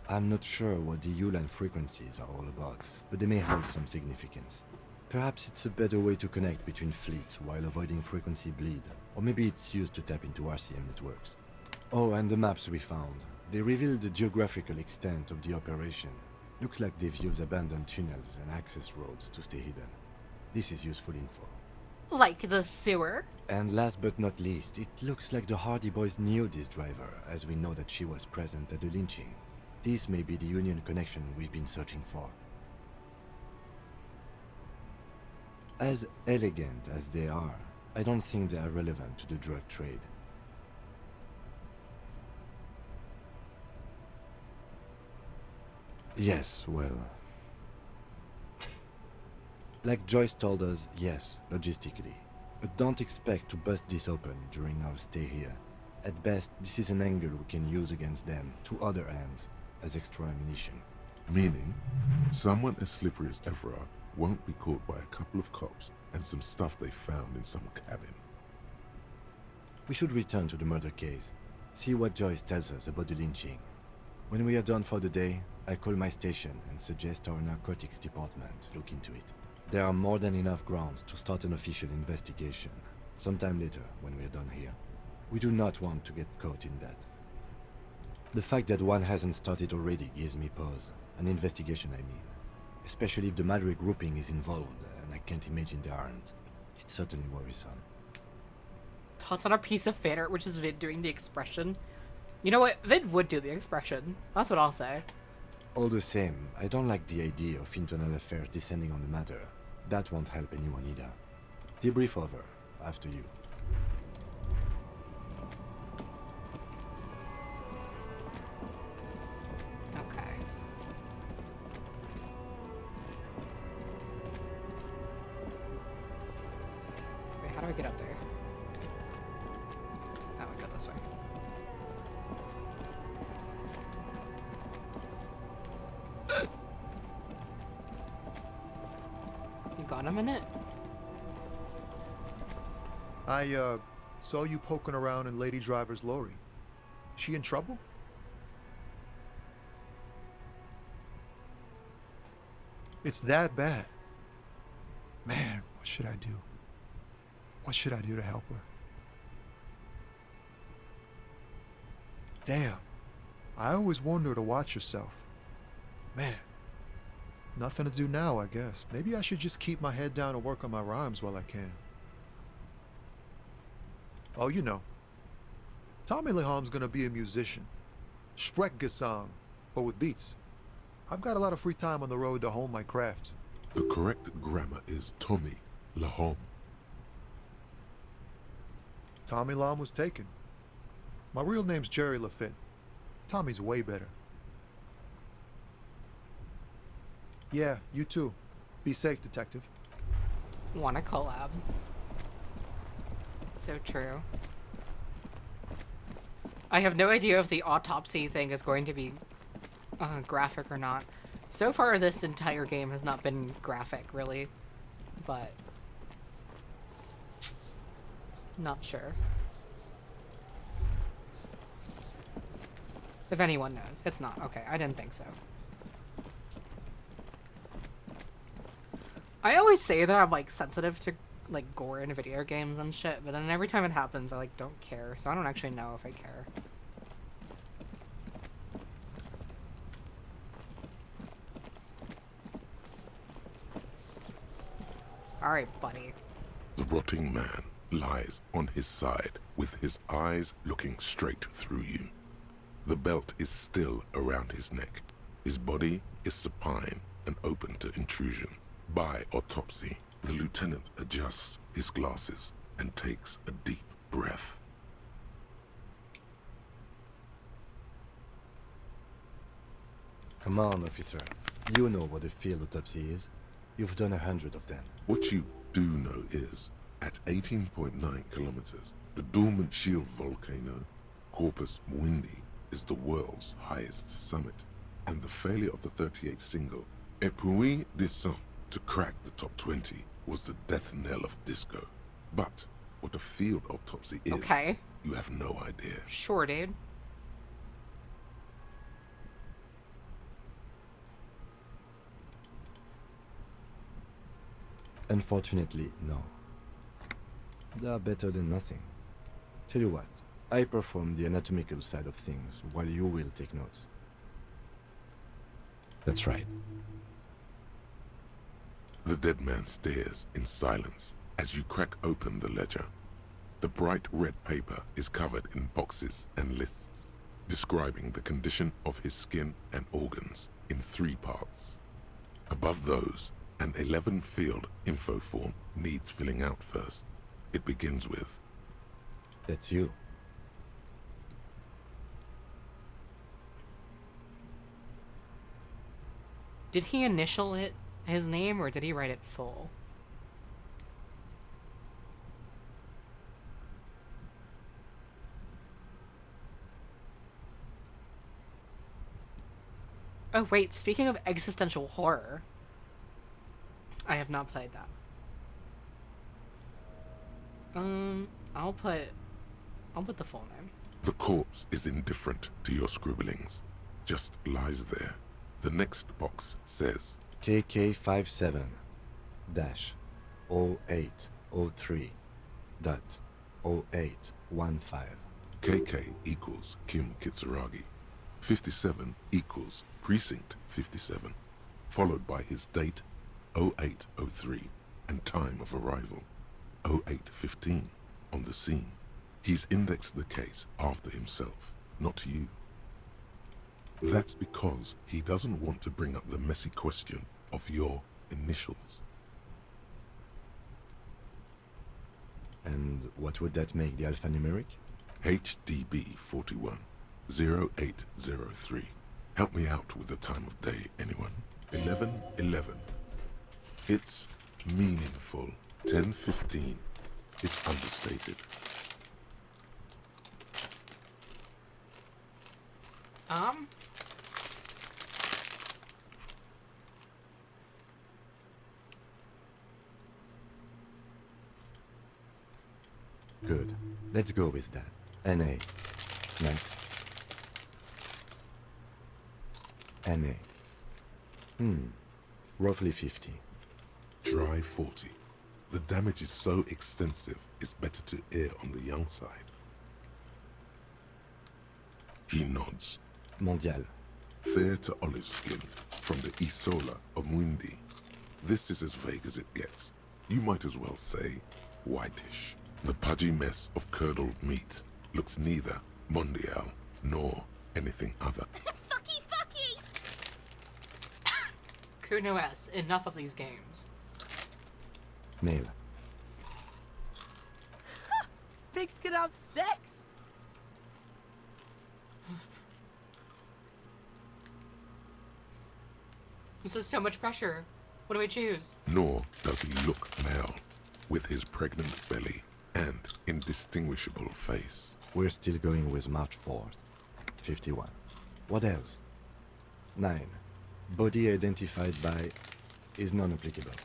I'm not sure what the Ulan frequencies are all about, but they may hold some significance. Perhaps it's a better way to connect between fleets while avoiding frequency bleed, or maybe it's used to tap into RCM networks. Oh, and the maps we found. They reveal the geographical extent of the operation. Looks like they've used abandoned tunnels and access roads to stay hidden. This is useful info. Like the sewer? And last but not least, it looks like the Hardy Boys knew this driver, as we know that she was present at the lynching. This may be the Union connection we've been searching for. As elegant as they are, I don't think they are relevant to the drug trade. Yes, well... Like Joyce told us, yes, logistically. But don't expect to bust this open during our stay here. At best, this is an angle we can use against them to other hands as extra ammunition. Meaning, someone as slippery as Ephra won't be caught by a couple of cops and some stuff they found in some cabin. We should return to the murder case, see what Joyce tells us about the lynching. When we are done for the day, I call my station and suggest our narcotics department look into it. There are more than enough grounds to start an official investigation, sometime later when we are done here. We do not want to get caught in that. The fact that one hasn't started already gives me pause. An investigation, I mean. Especially if the Madrid grouping is involved, and I can't imagine they aren't. It's certainly worrisome. Thoughts on a piece of fan art, which is Vid doing the expression. You know what? Vid would do the expression. That's what I'll say. All the same, I don't like the idea of internal affairs descending on the matter. That won't help anyone either. Debrief over. After you. Okay. Wait, how do I get up there? Oh, I go this way. You gone a minute? I, saw you poking around in Lady Driver's lorry. She in trouble? It's that bad. Man, what should I do? What should I do to help her? Damn. I always warned her to watch herself. Man. Nothing to do now, I guess. Maybe I should just keep my head down and work on my rhymes while I can. Oh, you know. Tommy Leham's gonna be a musician. Sprechgesang, but with beats. I've got a lot of free time on the road to hone my craft. The correct grammar is Tommy Lahom. Tommy Lam was taken. My real name's Jerry Lafitte. Tommy's way better. Yeah, you too. Be safe, detective. Wanna collab. So true. I have no idea if the autopsy thing is going to be graphic or not. So far, this entire game has not been graphic, really. But... not sure. If anyone knows. It's not. Okay, I didn't think so. I always say that I'm, like, sensitive to, like, gore in video games and shit, but then every time it happens, I, like, don't care, so I don't actually know if I care. Alright, buddy. The rotting man lies on his side with his eyes looking straight through you. The belt is still around his neck. His body is supine and open to intrusion. By autopsy, the lieutenant adjusts his glasses and takes a deep breath. Come on, officer. You know what a field autopsy is. You've done 100 of them. What you do know is, at 18.9 kilometers, the dormant shield volcano, Corpus Mundi, is the world's highest summit, and the failure of the 38 single, Epui Descent, to crack the top 20 was the death knell of disco. But what a field autopsy is, Okay. you have no idea. Sure, dude. Unfortunately, no. They are better than nothing. Tell you what, I perform the anatomical side of things while you will take notes. That's right. The dead man stares in silence as you crack open the ledger. The bright red paper is covered in boxes and lists, describing the condition of his skin and organs in 3 parts. Above those, an 11-field info form needs filling out first. It begins with... That's you. Did he initial it his name, or did he write it full? Oh wait, speaking of existential horror, I have not played that. I'll put the full name. The corpse is indifferent to your scribblings. Just lies there. The next box says KK57-0803.0815. KK equals Kim Kitsuragi. 57 equals Precinct 57, followed by his date 0803 and time of arrival 0815 on the scene. He's indexed the case after himself, not you. That's because he doesn't want to bring up the messy question of your initials. And what would that make the alphanumeric? HDB 41 0803. Help me out with the time of day, anyone? 11:11. It's meaningful. 10:15. It's understated. Good. Let's go with that. NA. Next. NA. Roughly 50. Try 40. The damage is so extensive, it's better to err on the young side. He nods. Mondial. Fair to olive skin, from the Isola of Muindi. This is as vague as it gets. You might as well say whitish. The pudgy mess of curdled meat looks neither mondial nor anything other. Fucky, fucky! Kuno S, enough of these games. Male. Pigs can have sex. This is so much pressure. What do I choose? Nor does he look male, with his pregnant belly and indistinguishable face. We're still going with March 4th. 51. What else? 9. Body identified by is non-applicable.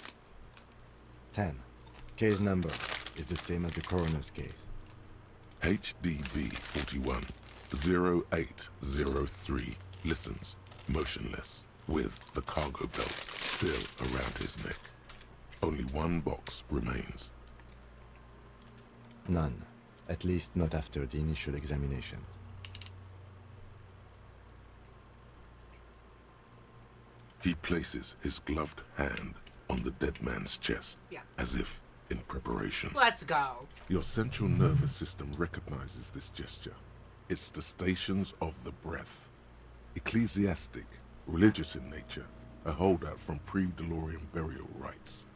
10. Case number is the same as the coroner's case. HDB 41 0803 listens, motionless, with the cargo belt still around his neck. Only one box remains. None. At least not after the initial examination. He places his gloved hand on the dead man's chest, as if in preparation. Let's go. Your central nervous system recognizes this gesture. It's the stations of the breath. Ecclesiastic, religious in nature, a holdout from pre-DeLorean burial rites.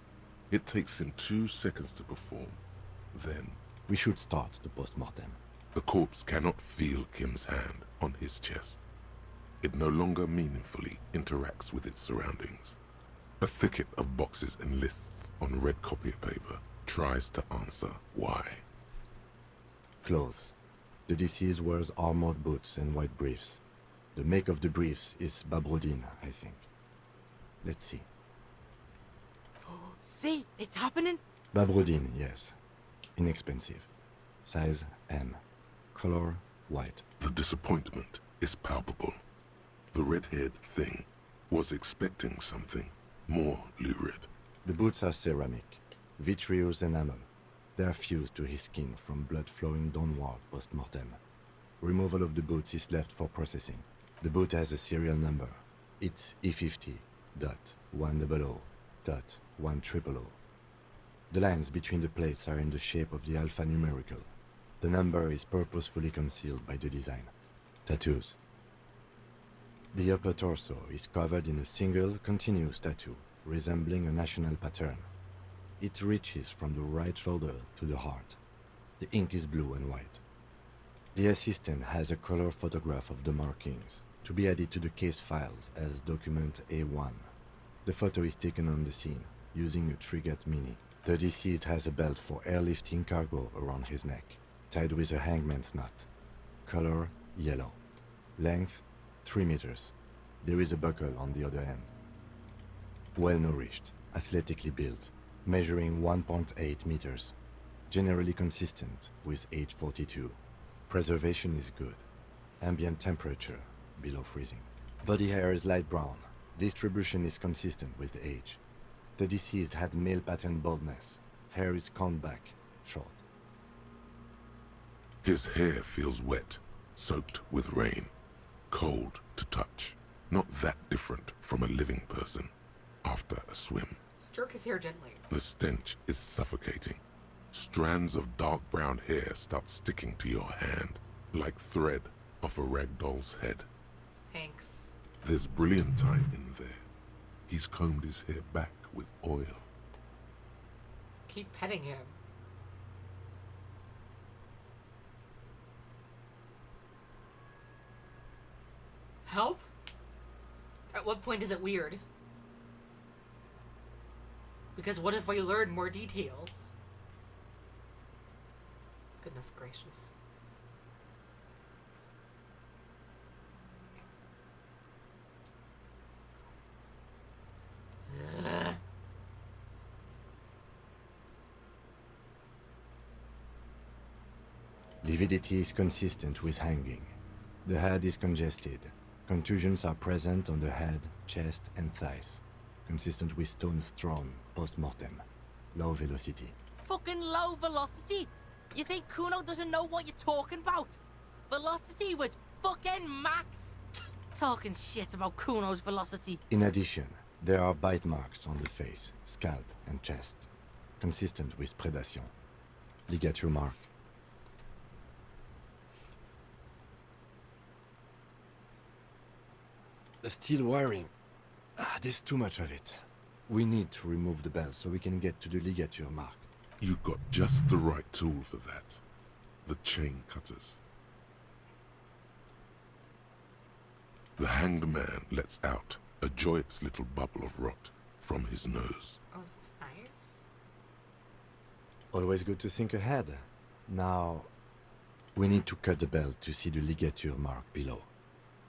It takes him 2 seconds to perform. Then, we should start the post-mortem. The corpse cannot feel Kim's hand on his chest. It no longer meaningfully interacts with its surroundings. A thicket of boxes and lists on red copier paper tries to answer why. Clothes. The deceased wears armored boots and white briefs. The make of the briefs is Babrodin, I think. Let's see. See, it's happening. Babrodin, yes. Inexpensive. Size M. Color white. The disappointment is palpable. The red-haired thing was expecting something more lurid. The boots are ceramic, vitreous enamel. They are fused to his skin from blood flowing downward post-mortem. Removal of the boots is left for processing. The boot has a serial number. It's E50.100.1000. The lines between the plates are in the shape of the alphanumerical. The number is purposefully concealed by the design. Tattoos. The upper torso is covered in a single, continuous tattoo, resembling a national pattern. It reaches from the right shoulder to the heart. The ink is blue and white. The assistant has a color photograph of the markings, to be added to the case files as document A1. The photo is taken on the scene, using a Trigat Mini. The deceased has a belt for airlifting cargo around his neck, tied with a hangman's knot. Color yellow. Length 3 meters. There is a buckle on the other end. Well-nourished, athletically built, measuring 1.8 meters. Generally consistent with age 42. Preservation is good. Ambient temperature below freezing. Body hair is light brown. Distribution is consistent with the age. The deceased had male pattern baldness. Hair is combed back, short. His hair feels wet, soaked with rain, cold to touch. Not that different from a living person after a swim. Stroke his hair gently. The stench is suffocating. Strands of dark brown hair start sticking to your hand, like thread off a ragdoll's head. Thanks. There's brilliantine in there. He's combed his hair back with oil. Keep petting him. Help? At what point is it weird? Because what if we learn more details? Goodness gracious. Ugh. Lividity is consistent with hanging. The head is congested. Contusions are present on the head, chest, and thighs. Consistent with stones thrown post-mortem. Low velocity. Fucking low velocity? You think Kuno doesn't know what you're talking about? Velocity was fucking max. Talking shit about Kuno's velocity. In addition, there are bite marks on the face, scalp, and chest. Consistent with predation. Ligature mark. The steel wiring. There's too much of it. We need to remove the bell so we can get to the ligature mark. You got just the right tool for that. The chain cutters. The hanged man lets out a joyous little bubble of rot from his nose. Oh, that's nice. Always good to think ahead. Now, we need to cut the bell to see the ligature mark below.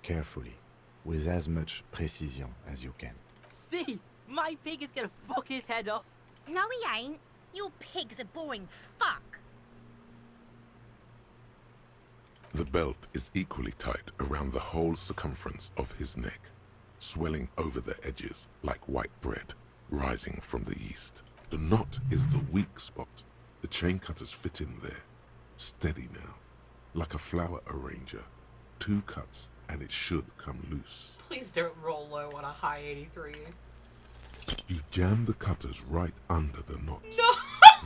Carefully, with as much precision as you can. See? My pig is gonna fuck his head off. No, he ain't. Your pig's a boring fuck. The belt is equally tight around the whole circumference of his neck, swelling over the edges like white bread, rising from the east. The knot is the weak spot. The chain cutters fit in there. Steady now, like a flower arranger. 2 cuts and it should come loose. Please don't roll low on a high 83. You jam the cutters right under the knot. No!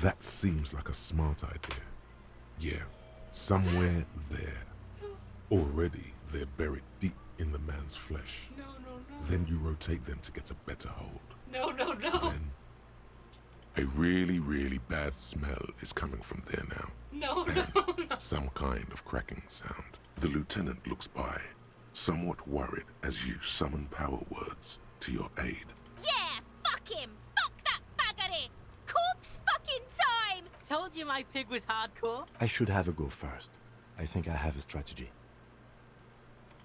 That seems like a smart idea. Yeah, somewhere there. Already they're buried deep in the man's flesh. No, no, no. Then you rotate them to get a better hold. No, no, no. Then a really, really bad smell is coming from there now. No, and no, no. some kind of cracking sound. The lieutenant looks by, somewhat worried as you summon power words to your aid. Yeah, fuck him. Fuck that buggery. Corpse fucking time. Told you my pig was hardcore. I should have a go first. I think I have a strategy.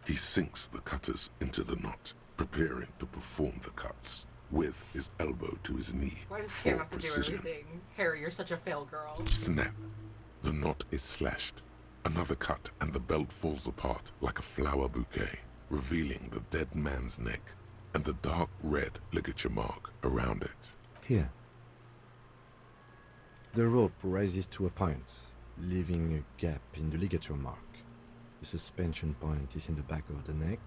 He sinks the cutters into the knot, preparing to perform the cuts, with his elbow to his knee. Why does for Sam have to do precision. everything? Harry, you're such a fail girl. Snap. The knot is slashed. Another cut and the belt falls apart like a flower bouquet, revealing the dead man's neck and the dark red ligature mark around it. Here. The rope rises to a point, leaving a gap in the ligature mark. The suspension point is in the back of the neck,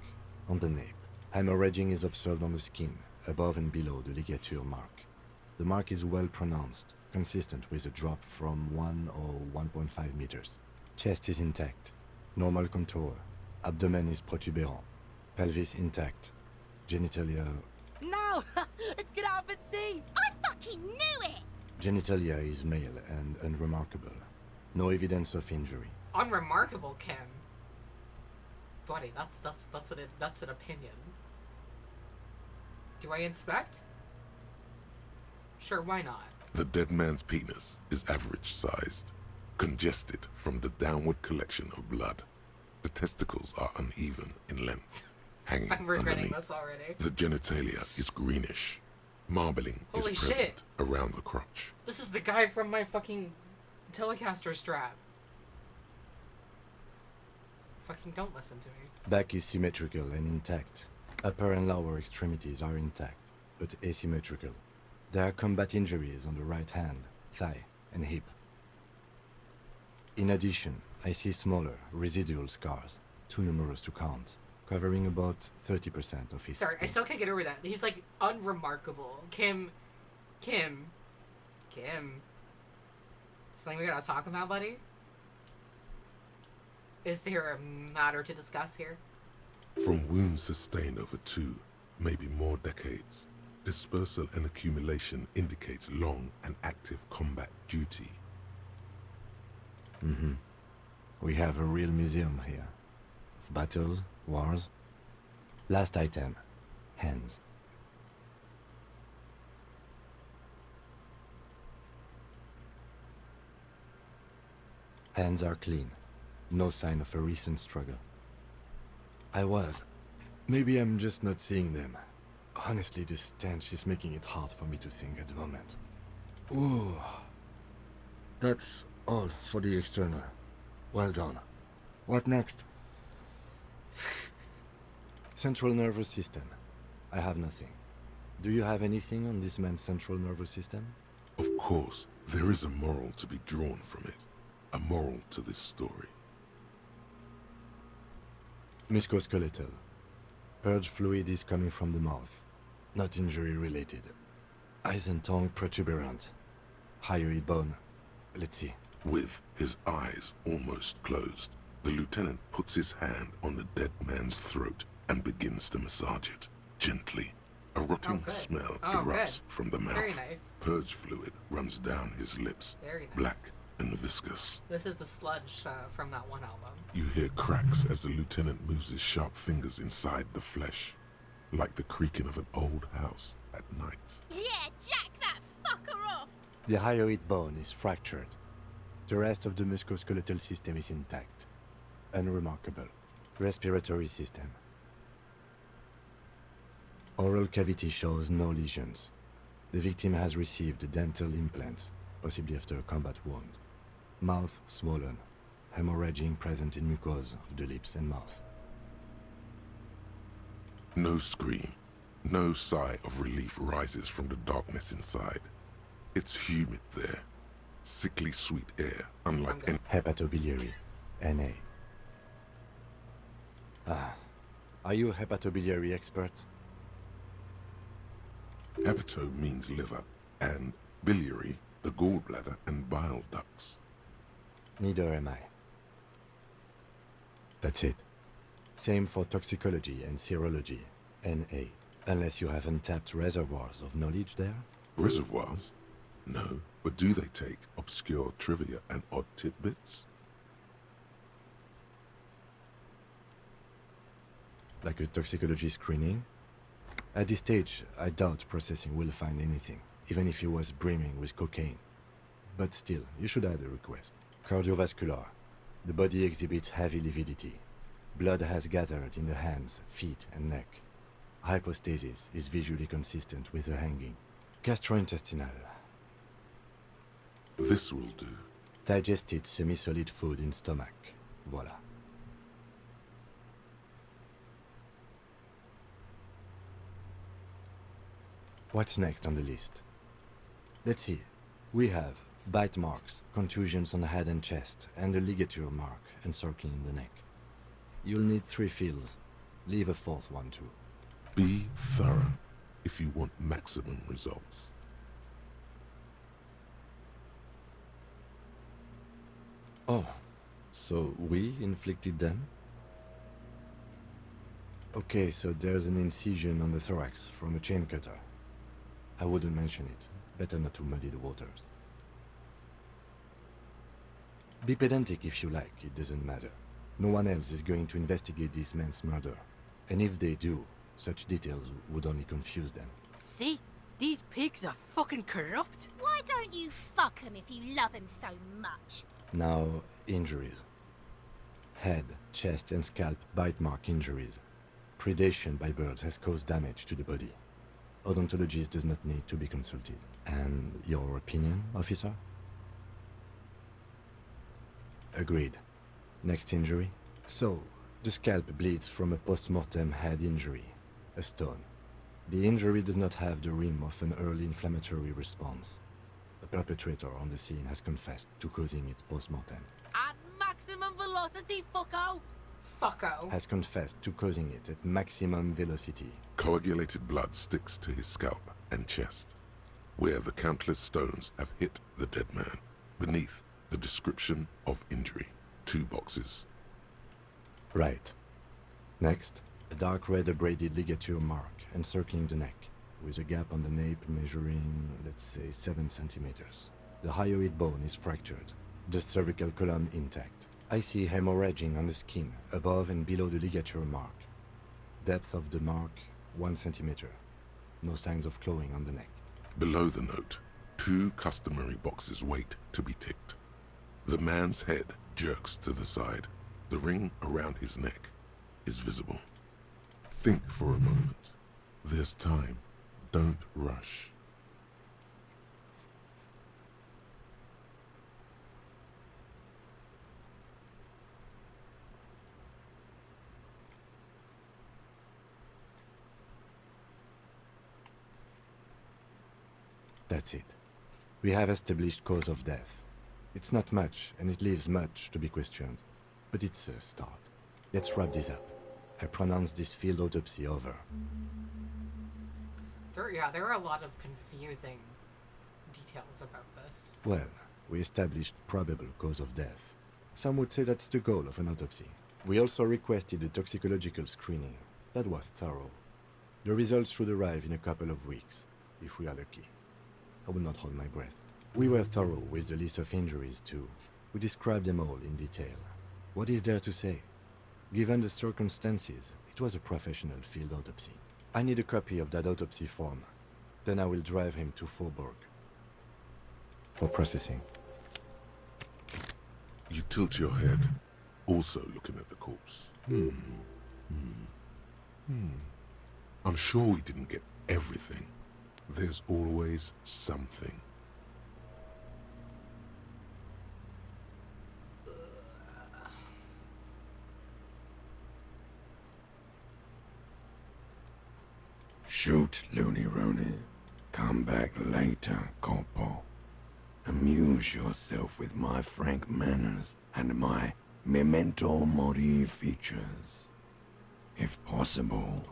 on the nape. Hemorrhaging is observed on the skin, above and below the ligature mark. The mark is well pronounced, consistent with a drop from 1 or 1.5 meters. Chest is intact, normal contour. Abdomen is protuberant, pelvis intact, genitalia... No! Let's get out and see! I fucking knew it. Genitalia is male and unremarkable. No evidence of injury. Unremarkable, Kim. Buddy, that's an opinion. Do I inspect? Sure, why not? The dead man's penis is average-sized, congested from the downward collection of blood. The testicles are uneven in length. hanging I'm regretting underneath. this already. The genitalia is greenish. Marbling Holy is shit. present around the crotch. This is the guy from my fucking Telecaster strap. Fucking don't listen to me. Back is symmetrical and intact. Upper and lower extremities are intact, but asymmetrical. There are combat injuries on the right hand, thigh, and hip. In addition, I see smaller, residual scars, too numerous to count, covering about 30% of his Sorry, I skin. still can't get over that. He's like unremarkable. Kim. Something we gotta talk about, buddy? Is there a matter to discuss here? From wounds sustained over 2, maybe more decades, dispersal and accumulation indicates long and active combat duty. We have a real museum here. Of battles, wars. Last item. Hands. Hands are clean. No sign of a recent struggle. Maybe I'm just not seeing them. Honestly, this stench is making it hard for me to think at the moment. Ooh. That's all for the external. Well done. What next? Central nervous system. I have nothing. Do you have anything on this man's central nervous system? Of course, there is a moral to be drawn from it. A moral to this story. Musculoskeletal. Purge fluid is coming from the mouth. Not injury related. Eyes and tongue protuberant. Hyoid bone. Let's see. With his eyes almost closed, the lieutenant puts his hand on the dead man's throat and begins to massage it, gently. A rotting good. smell Oh, erupts good. from the mouth. Very nice. Purge fluid runs down his lips, Very nice. black and viscous. This is the sludge from that one album. You hear cracks as the lieutenant moves his sharp fingers inside the flesh, like the creaking of an old house at night. Yeah, jack that fucker off! The hyoid bone is fractured. The rest of the musculoskeletal system is intact. Unremarkable. Respiratory system. Oral cavity shows no lesions. The victim has received dental implants, possibly after a combat wound. Mouth swollen. Hemorrhaging present in mucosa of the lips and mouth. No scream, no sigh of relief rises from the darkness inside. It's humid there. Sickly sweet air, unlike any... Hepatobiliary. NA. Are you a hepatobiliary expert? Hepato means liver, and biliary, the gallbladder and bile ducts. Neither am I. That's it. Same for toxicology and serology, NA. Unless you have untapped reservoirs of knowledge there? Reservoirs? No, but do they take obscure trivia and odd tidbits? Like a toxicology screening? At this stage, I doubt processing will find anything, even if he was brimming with cocaine. But still, you should add a request. Cardiovascular. The body exhibits heavy lividity. Blood has gathered in the hands, feet, and neck. Hypostasis is visually consistent with the hanging. Gastrointestinal. This will do. Digested semi-solid food in stomach. Voila. What's next on the list? Let's see. We have bite marks, contusions on the head and chest, and a ligature mark encircling the neck. You'll need 3 fills. Leave a 4th one too. Be thorough if you want maximum results. Oh, so we inflicted them? Okay, so there's an incision on the thorax from a chain cutter. I wouldn't mention it. Better not to muddy the waters. Be pedantic if you like, it doesn't matter. No one else is going to investigate this man's murder. And if they do, such details would only confuse them. See? These pigs are fucking corrupt. Why don't you fuck him if you love him so much? Now, injuries. Head, chest and scalp bite mark injuries. Predation by birds has caused damage to the body. Odontologist does not need to be consulted. And your opinion, officer? Agreed. Next injury? So, the scalp bleeds from a post-mortem head injury, a stone. The injury does not have the rim of an early inflammatory response. The perpetrator on the scene has confessed to causing it post-mortem. At maximum velocity, fucko! Fucko. Has confessed to causing it at maximum velocity. Coagulated blood sticks to his scalp and chest, where the countless stones have hit the dead man. Beneath, the description of injury. 2 boxes. Right. Next, a dark red abraded ligature mark encircling the neck, with a gap on the nape measuring, let's say, 7 centimeters. The hyoid bone is fractured, the cervical column intact. I see hemorrhaging on the skin, above and below the ligature mark. Depth of the mark, 1 centimeter. No signs of clawing on the neck. Below the note, 2 customary boxes wait to be ticked. The man's head jerks to the side. The ring around his neck is visible. Think for a moment. There's time. Don't rush. That's it. We have established cause of death. It's not much, and it leaves much to be questioned. But it's a start. Let's wrap this up. I pronounce this field autopsy over. There are a lot of confusing details about this. Well, we established probable cause of death. Some would say that's the goal of an autopsy. We also requested a toxicological screening. That was thorough. The results should arrive in a couple of weeks, if we are lucky. I will not hold my breath. We were thorough with the list of injuries too. We described them all in detail. What is there to say? Given the circumstances, it was a professional field autopsy. I need a copy of that autopsy form. Then I will drive him to Faubourg for processing. You tilt your head, also looking at the corpse. I'm sure we didn't get everything. There's always something. Shoot, Looney Rooney. Come back later, Corpo. Amuse yourself with my frank manners and my memento mori features. If possible.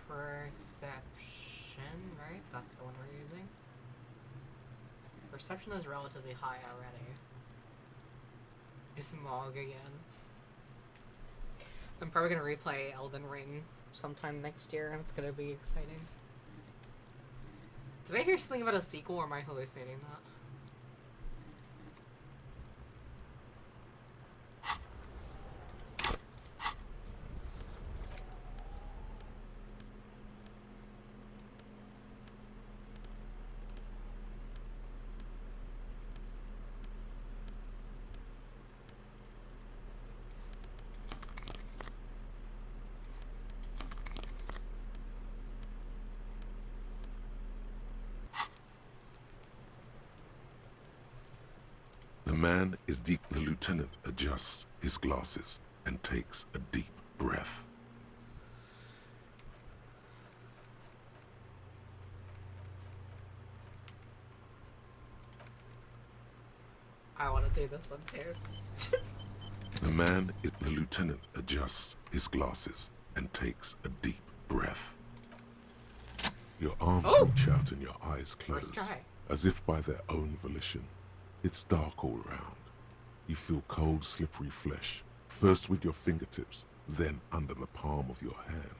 Perception, right? That's the one we're using. Perception is relatively high already. Is Mog again? I'm probably gonna replay Elden Ring sometime next year, and it's gonna be exciting. Did I hear something about a sequel, or am I hallucinating that? The man is deep. The lieutenant adjusts his glasses and takes a deep breath. I want to do this one too. The lieutenant adjusts his glasses and takes a deep breath. Your arms reach out and your eyes close, as if by their own volition. It's dark all around. You feel cold, slippery flesh, first with your fingertips, then under the palm of your hand.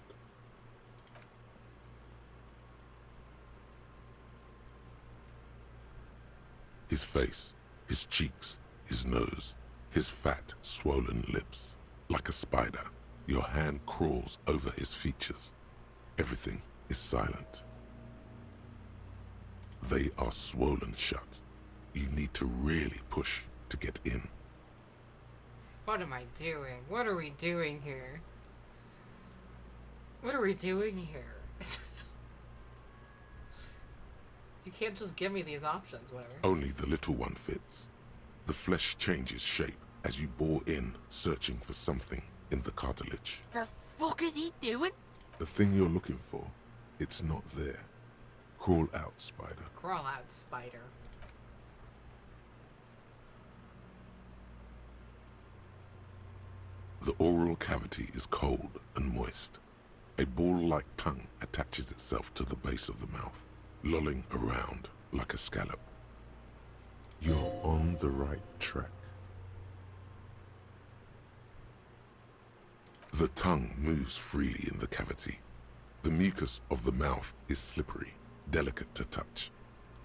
His face, his cheeks, his nose, his fat, swollen lips. Like a spider, your hand crawls over his features. Everything is silent. They are swollen shut. You need to really push to get in. What am I doing? What are we doing here? What are we doing here? You can't just give me these options, whatever. Only the little one fits. The flesh changes shape as you bore in, searching for something in the cartilage. The fuck is he doing? The thing you're looking for, it's not there. Crawl out, spider. Crawl out, spider. The oral cavity is cold and moist. A ball-like tongue attaches itself to the base of the mouth, lolling around like a scallop. You're on the right track. The tongue moves freely in the cavity. The mucus of the mouth is slippery, delicate to touch.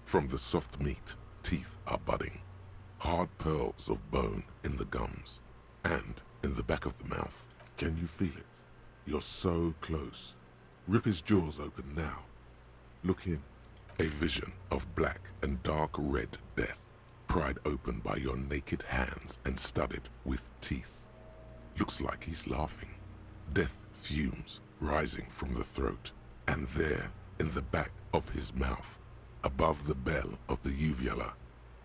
From the soft meat, teeth are budding. Hard pearls of bone in the gums. And in the back of the mouth. Can you feel it? You're so close. Rip his jaws open now. Look in. A vision of black and dark red death, pried open by your naked hands and studded with teeth. Looks like he's laughing. Death fumes rising from the throat, and there, in the back of his mouth, above the bell of the uvula,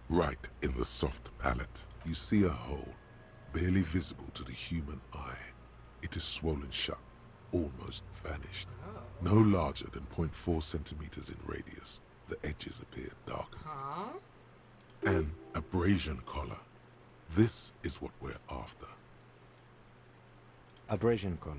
right in the soft palate, you see a hole, barely visible to the human eye. It is swollen shut, almost vanished. No larger than 0.4 centimeters in radius, the edges appear darker. An abrasion collar. This is what we're after. Abrasion collar.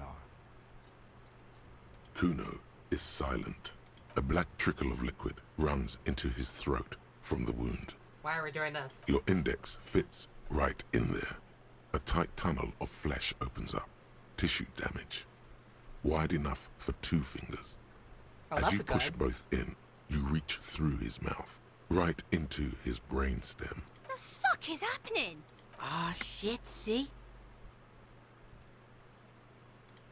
Kuno is silent. A black trickle of liquid runs into his throat from the wound. Why are we doing this? Your index fits right in there. A tight tunnel of flesh opens up. Tissue damage. Wide enough for 2 fingers. Oh, As that's you push good. both in, you reach through his mouth, right into his brainstem. The fuck is happening? Ah, shit, see?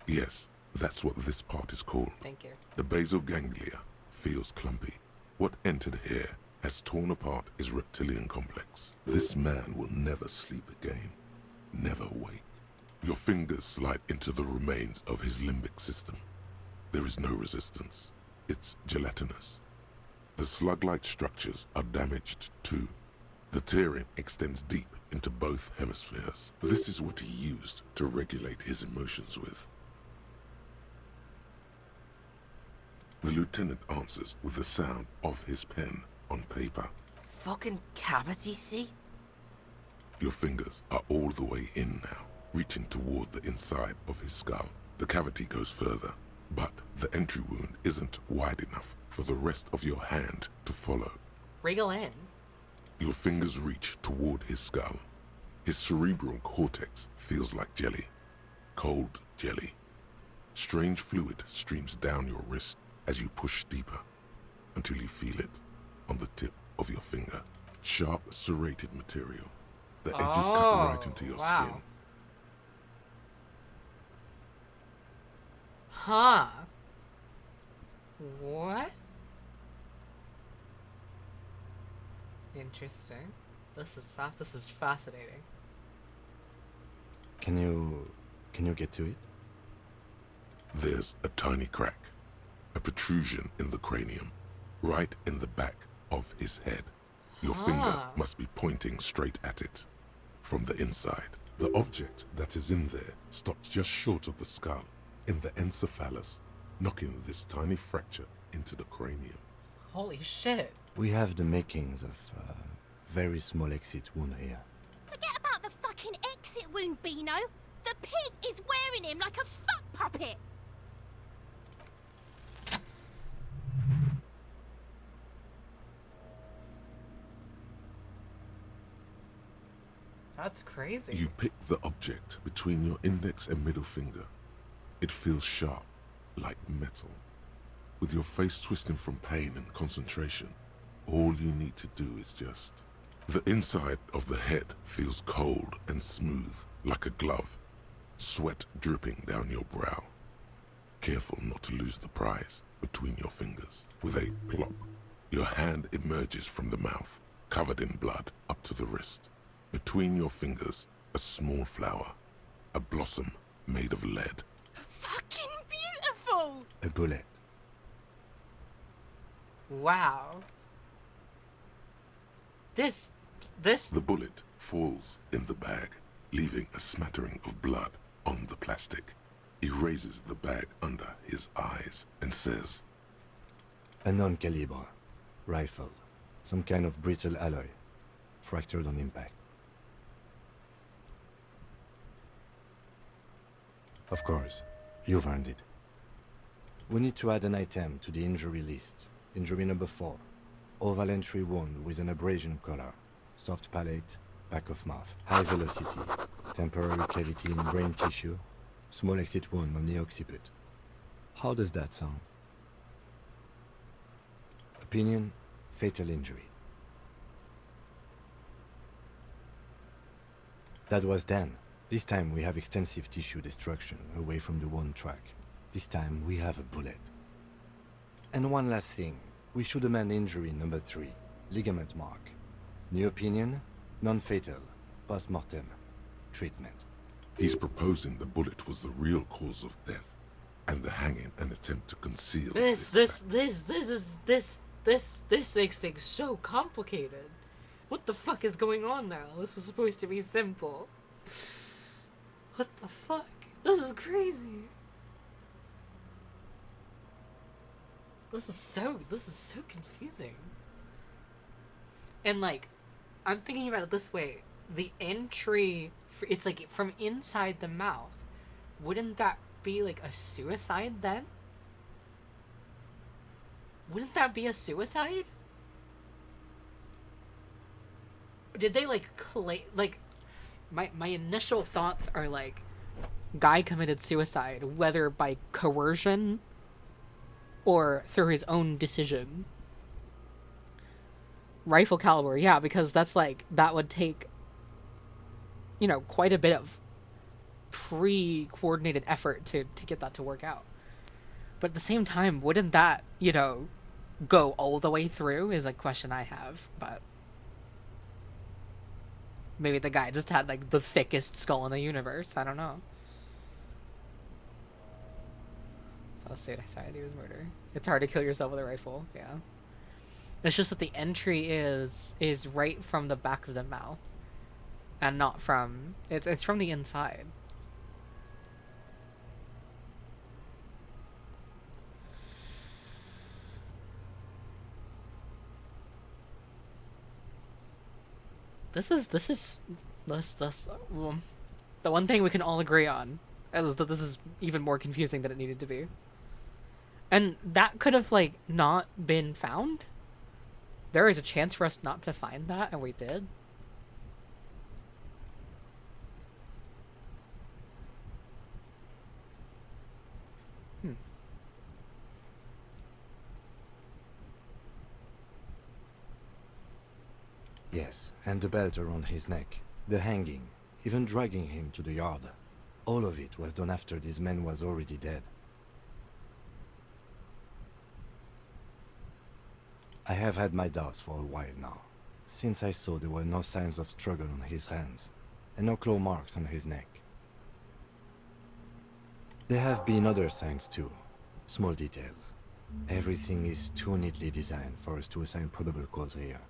Yes, that's what this part is called. Thank you. The basal ganglia feels clumpy. What entered here has torn apart his reptilian complex. This man will never sleep again. Never wake. Your fingers slide into the remains of his limbic system. There is no resistance. It's gelatinous. The slug-like structures are damaged too. The tearing extends deep into both hemispheres. This is what he used to regulate his emotions with. The lieutenant answers with the sound of his pen on paper. Fucking cavity, see? Your fingers are all the way in now, reaching toward the inside of his skull. The cavity goes further, but the entry wound isn't wide enough for the rest of your hand to follow. Wriggle in. Your fingers reach toward his skull. His cerebral cortex feels like jelly. Cold jelly. Strange fluid streams down your wrist as you push deeper, until you feel it on the tip of your finger. Sharp, serrated material. The edges cut right into your skin. Huh. What? Interesting. This is fascinating. Can you get to it? There's a tiny crack. A protrusion in the cranium. Right in the back of his head. Your finger must be pointing straight at it. From the inside. The object that is in there stops just short of the skull, in the encephalus, knocking this tiny fracture into the cranium. Holy shit. We have the makings of a very small exit wound here. Forget about the fucking exit wound, Beano. The pig is wearing him like a fuck puppet. That's crazy. You pick the object between your index and middle finger. It feels sharp, like metal. With your face twisting from pain and concentration, all you need to do is just... The inside of the head feels cold and smooth, like a glove. Sweat dripping down your brow. Careful not to lose the prize between your fingers. With a plop, your hand emerges from the mouth, covered in blood up to the wrist. Between your fingers, A small flower. A blossom made of lead. Fucking beautiful! A bullet. Wow. This... The bullet falls in the bag, leaving a smattering of blood on the plastic. He raises the bag under his eyes and says, A non-caliber. Rifle. Some kind of brittle alloy. Fractured on impact. Of course, you've earned it. We need to add an item to the injury list. Injury number 4. Oval entry wound with an abrasion color. Soft palate, back of mouth. High velocity. Temporary cavity in brain tissue. Small exit wound on the occiput. How does that sound? Opinion, fatal injury. That was then. This time we have extensive tissue destruction away from the wound track. This time we have a bullet. And one last thing. We should amend injury number 3. Ligament mark. New opinion, non-fatal. Post-mortem. Treatment. He's proposing the bullet was the real cause of death, and the hanging an attempt to conceal This makes things so complicated. What the fuck is going on now? This was supposed to be simple. What the fuck? This is crazy. This is so confusing. And like, I'm thinking about it this way. The entry, it's like from inside the mouth. Wouldn't that be like a suicide then? Wouldn't that be a suicide? Did they like my initial thoughts are like, guy committed suicide, whether by coercion or through his own decision. Rifle caliber, yeah, because that's like, that would take, you know, quite a bit of pre-coordinated effort to get that to work out. But at the same time, wouldn't that, you know, go all the way through is a question I have, but maybe the guy just had like the thickest skull in the universe, I don't know. So suicide, he was murder. It's hard to kill yourself with a rifle, yeah. It's just that the entry is right from the back of the mouth. And not from... It's from the inside. This the one thing we can all agree on is that this is even more confusing than it needed to be. And that could have, like, not been found? There is a chance for us not to find that, and we did. Yes, and the belt around his neck, the hanging, even dragging him to the yard. All of it was done after this man was already dead. I have had my doubts for a while now, since I saw there were no signs of struggle on his hands, and no claw marks on his neck. There have been other signs too, small details. Everything is too neatly designed for us to assign probable cause here,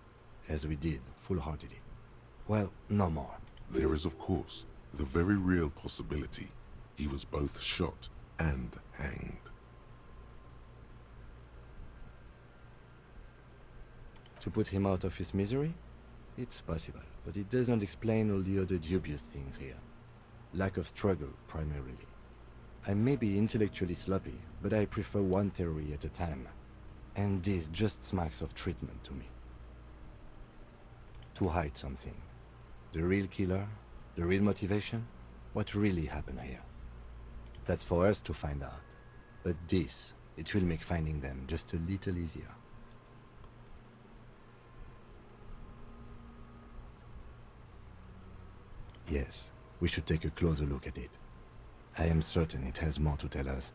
as we did, full-heartedly. Well, no more. There is, of course, the very real possibility he was both shot and hanged. To put him out of his misery? It's possible, but it does not explain all the other dubious things here. Lack of struggle, primarily. I may be intellectually sloppy, but I prefer one theory at a time. And this just smacks of treatment to me. To hide something. The real killer? The real motivation? What really happened here? That's for us to find out. But this, it will make finding them just a little easier. Yes, we should take a closer look at it. I am certain it has more to tell us.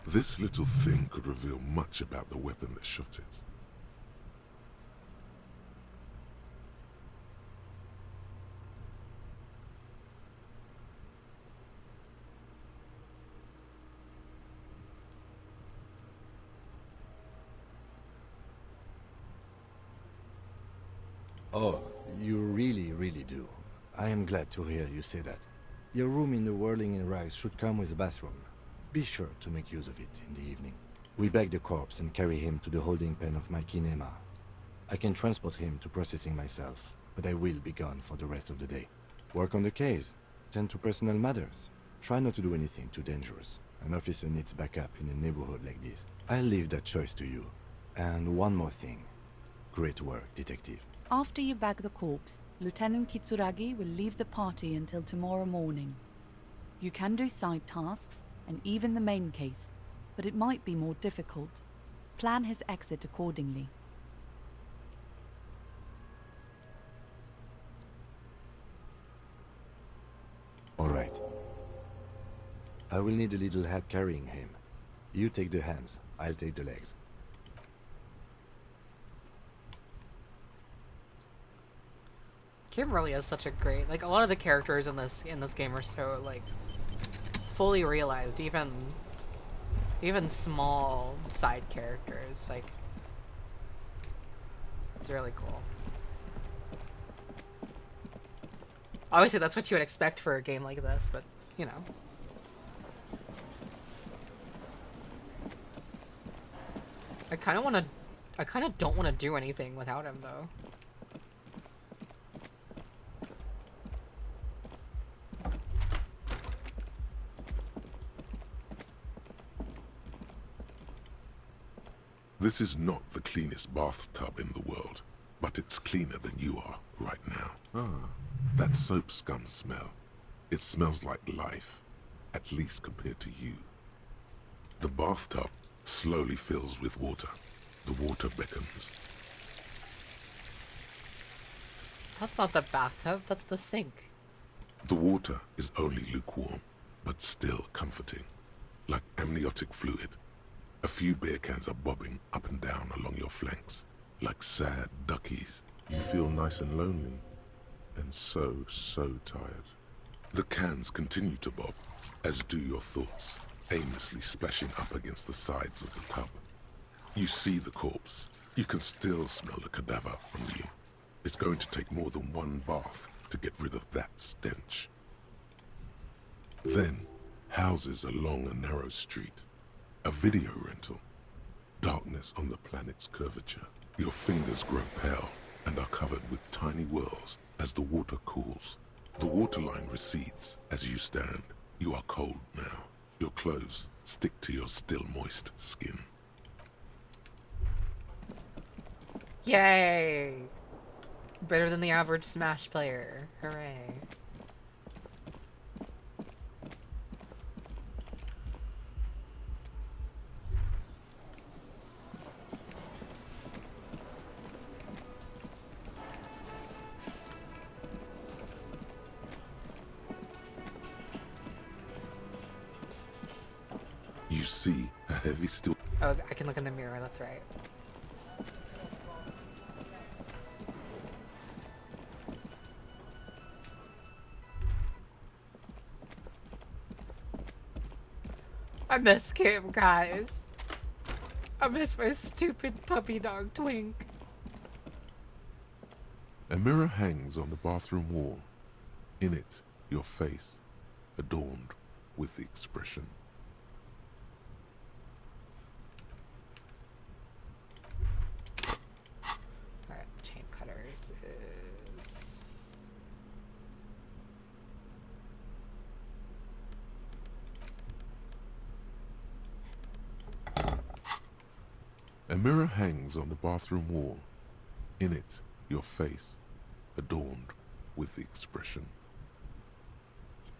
This little thing could reveal much about the weapon that shot it. Oh, you really do. I am glad to hear you say that. Your room in the Whirling in Rags should come with a bathroom. Be sure to make use of it in the evening. We bag the corpse and carry him to the holding pen of my kinema. I can transport him to processing myself, but I will be gone for the rest of the day. Work on the case. Tend to personal matters. Try not to do anything too dangerous. An officer needs backup in a neighborhood like this. I'll leave that choice to you. And one more thing. Great work, detective. After you bag the corpse, Lieutenant Kitsuragi will leave the party until tomorrow morning. You can do side tasks, and even the main case, but it might be more difficult. Plan his exit accordingly. Alright. I will need a little help carrying him. You take the hands, I'll take the legs. Kim really is such a great, like, a lot of the characters in this game are so, like, fully realized, even small side characters, like, it's really cool. Obviously that's what you would expect for a game like this, but, you know. I kind of don't want to do anything without him, though. This is not the cleanest bathtub in the world, but it's cleaner than you are right now. That soap scum smell. It smells like life, at least compared to you. The bathtub slowly fills with water. The water beckons. That's not the bathtub, that's the sink. The water is only lukewarm, but still comforting, like amniotic fluid. A few beer cans are bobbing up and down along your flanks, like sad duckies. You feel nice and lonely, and so tired. The cans continue to bob, as do your thoughts, aimlessly splashing up against the sides of the tub. You see the corpse. You can still smell the cadaver on you. It's going to take more than one bath to get rid of that stench. Then, houses along a narrow street. A video rental. Darkness on the planet's curvature. Your fingers grow pale and are covered with tiny whirls as the water cools. The waterline recedes as you stand. You are cold now. Your clothes stick to your still moist skin. Yay! Better than the average Smash player. Hooray. You see a heavy steel. Oh, I can look in the mirror, that's right. I miss Kim, guys. I miss my stupid puppy dog Twink. A mirror hangs on the bathroom wall. In it, your face, adorned with the expression. Alright, the chain cutters is... A mirror hangs on the bathroom wall. In it, your face, adorned with the expression.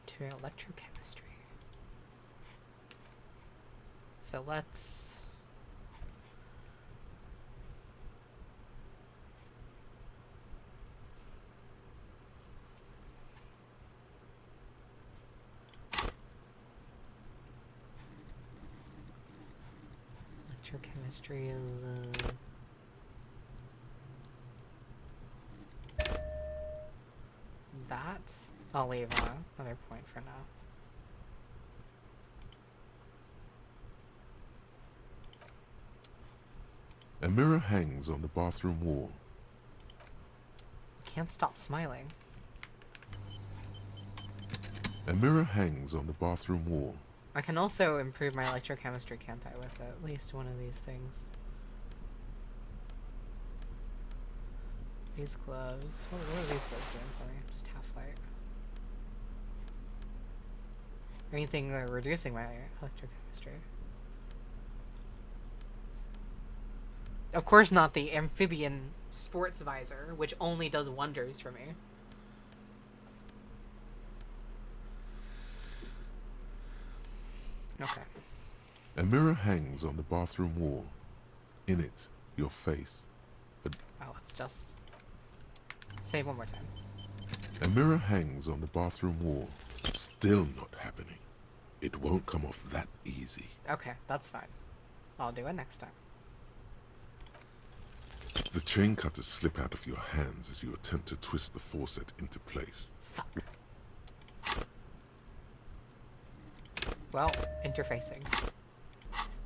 To electrochemistry. So let's... Electrochemistry is... that? I'll leave another point for now. A mirror hangs on the bathroom wall. can't stop smiling. A mirror hangs on the bathroom wall. I can also improve my electrochemistry, can't I, with at least one of these things? These gloves. What are these gloves doing for me? Just half light. Anything reducing my electrochemistry. Of course not the amphibian sports visor, which only does wonders for me. Okay. A mirror hangs on the bathroom wall. In it, your face. Oh, let's just save one more time. A mirror hangs on the bathroom wall. Still not happening. It won't come off that easy. Okay, that's fine. I'll do it next time. The chain cutters slip out of your hands as you attempt to twist the faucet into place. Fuck. Well, interfacing.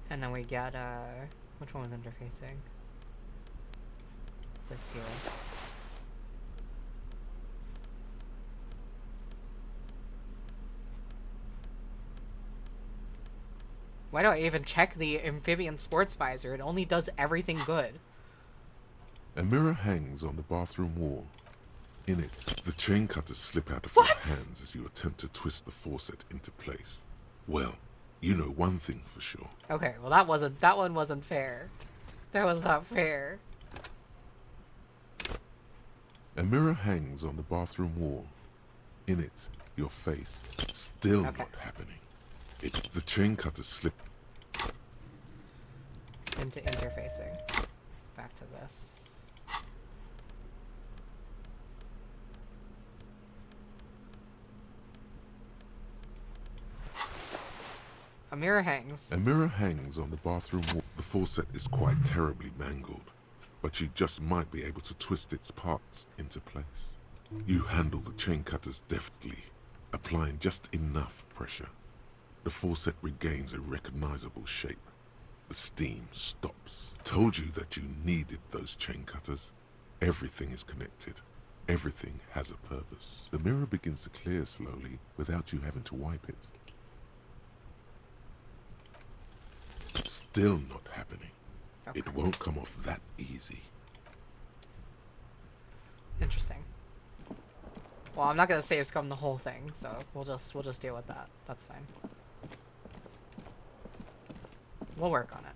And then we get, which one was interfacing? This here. Why do I even check the amphibian sports visor? It only does everything good. A mirror hangs on the bathroom wall. In it, the chain cutters slip out of your hands as you attempt to twist the faucet into place. Well, you know one thing for sure. Okay, well that one wasn't fair. That was not fair. A mirror hangs on the bathroom wall. In it, your face. Still not happening. The chain cutters slip into interfacing. Back to this. A mirror hangs. A mirror hangs on the bathroom wall. The faucet is quite terribly mangled, but you just might be able to twist its parts into place. You handle the chain cutters deftly, applying just enough pressure. The faucet regains a recognizable shape. The steam stops. Told you that you needed those chain cutters. Everything is connected. Everything has a purpose. The mirror begins to clear slowly without you having to wipe it. Still not happening. Okay. It won't come off that easy. Interesting. Well, I'm not gonna save scum the whole thing, so we'll just deal with that. That's fine. We'll work on it.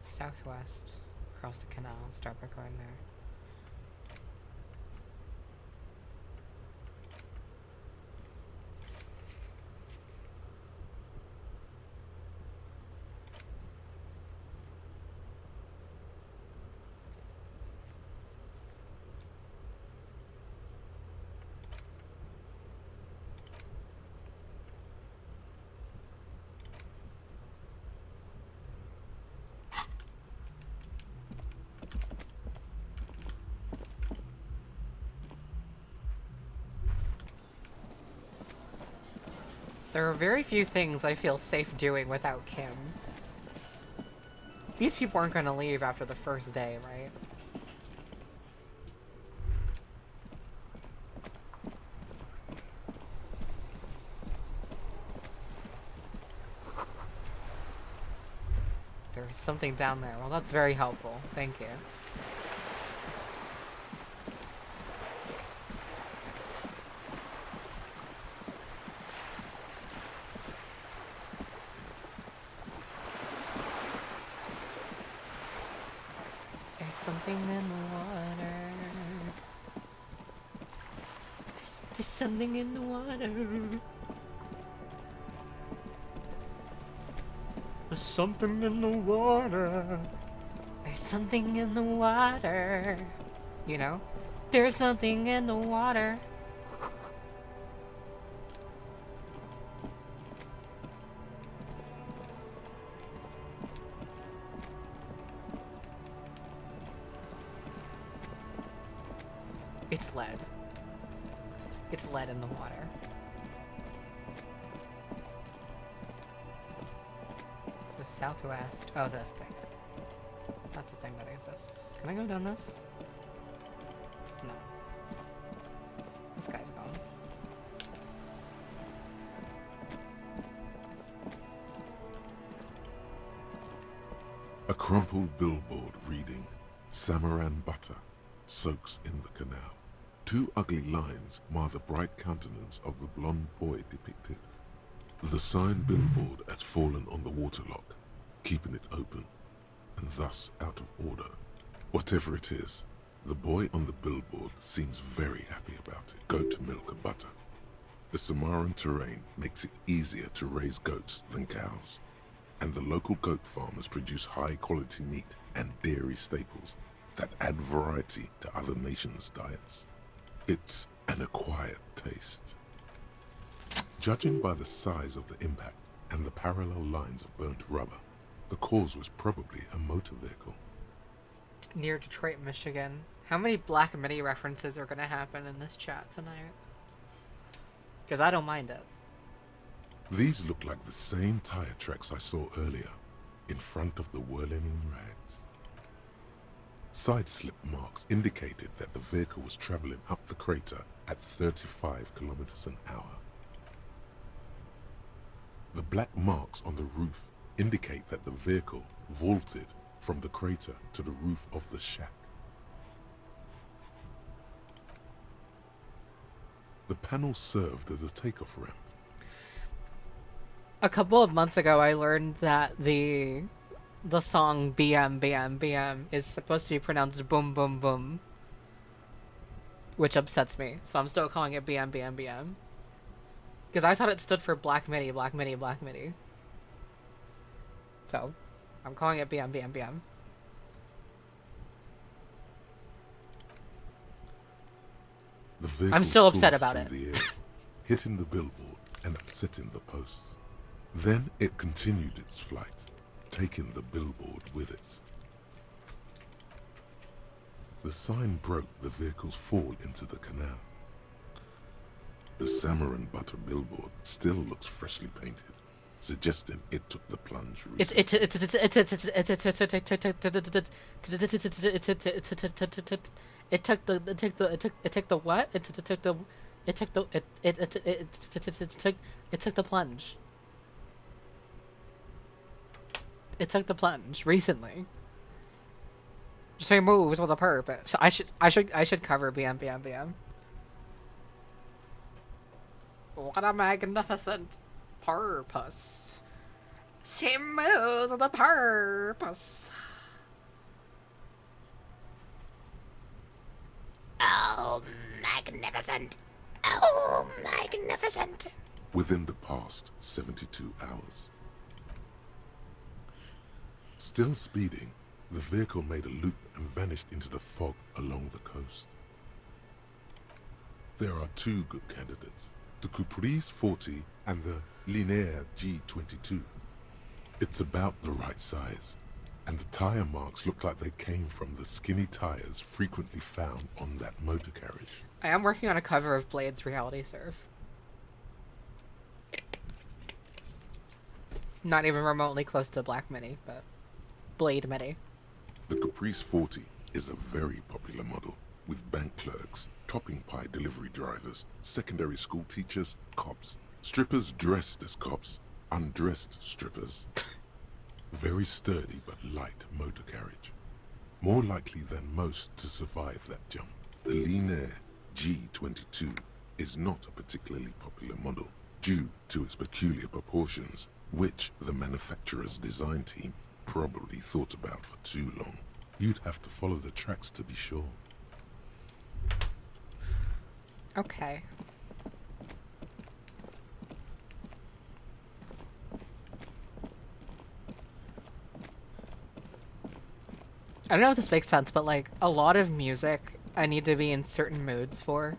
Southwest, across the canal, start by going there. There are very few things I feel safe doing without Kim. These people aren't gonna leave after the first day, right? There's something down there. Well, that's very helpful. Thank you. Something in the water. There's something in the water. something in the water. There's something in the water. You know? There's something in the water. It's lead. It's lead in the water. So southwest. Oh, this thing. That's a thing that exists. Can I go down this? No. This guy's gone. A crumpled billboard reading, Samaran butter soaks in the canal. Two ugly lines mar the bright countenance of the blonde boy depicted. The sign billboard had fallen on the waterlock, keeping it open, and thus out of order. Whatever it is, the boy on the billboard seems very happy about it. Goat milk and butter. The Samaran terrain makes it easier to raise goats than cows, and the local goat farmers produce high-quality meat and dairy staples that add variety to other nations' diets. It's an acquired taste. Judging by the size of the impact and the parallel lines of burnt rubber, the cause was probably a motor vehicle. Near Detroit, Michigan. How many Black Midi references are going to happen in this chat tonight? Because I don't mind it. These look like the same tire tracks I saw earlier, in front of the whirling rags. Side slip marks indicated that the vehicle was traveling up the crater at 35 kilometers an hour. The black marks on the roof indicate that the vehicle vaulted from the crater to the roof of the shack. The panel served as a takeoff ramp. A couple of months ago, I learned that the song BM BM BM is supposed to be pronounced boom boom boom, which upsets me. So I'm still calling it BM BM BM. Because I thought it stood for Black Midi, Black Midi, Black Midi. So I'm calling it BM BM BM. The vehicle I'm still upset soared about through it. the air, hitting the billboard and upsetting the posts. Then it continued its flight, taking the billboard with it. The sign broke the vehicle's fall into the canal. The Samaran butter billboard still looks freshly painted, suggesting it took the plunge recently. It took the plunge. It took the plunge recently. Just say moves with a purpose. I should cover BM BM BM. What a magnificent purpose. She moves with a purpose. Oh, magnificent. Oh, magnificent. Within the past 72 hours. Still speeding, the vehicle made a loop and vanished into the fog along the coast. There are two good candidates, the Caprice 40 and the Linéaire G22. It's about the right size, and the tire marks look like they came from the skinny tires frequently found on that motor carriage. I am working on a cover of Blade's Reality Surf. Not even remotely close to Black Midi, but Blade Midi. The Caprice 40 is a very popular model, with bank clerks, topping pie delivery drivers, secondary school teachers, cops, strippers dressed as cops, undressed strippers. Very sturdy but light motor carriage. More likely than most to survive that jump. The Linéaire G22 is not a particularly popular model due to its peculiar proportions, which the manufacturer's design team probably thought about for too long. You'd have to follow the tracks to be sure. Okay. I don't know if this makes sense, but like a lot of music I need to be in certain moods for.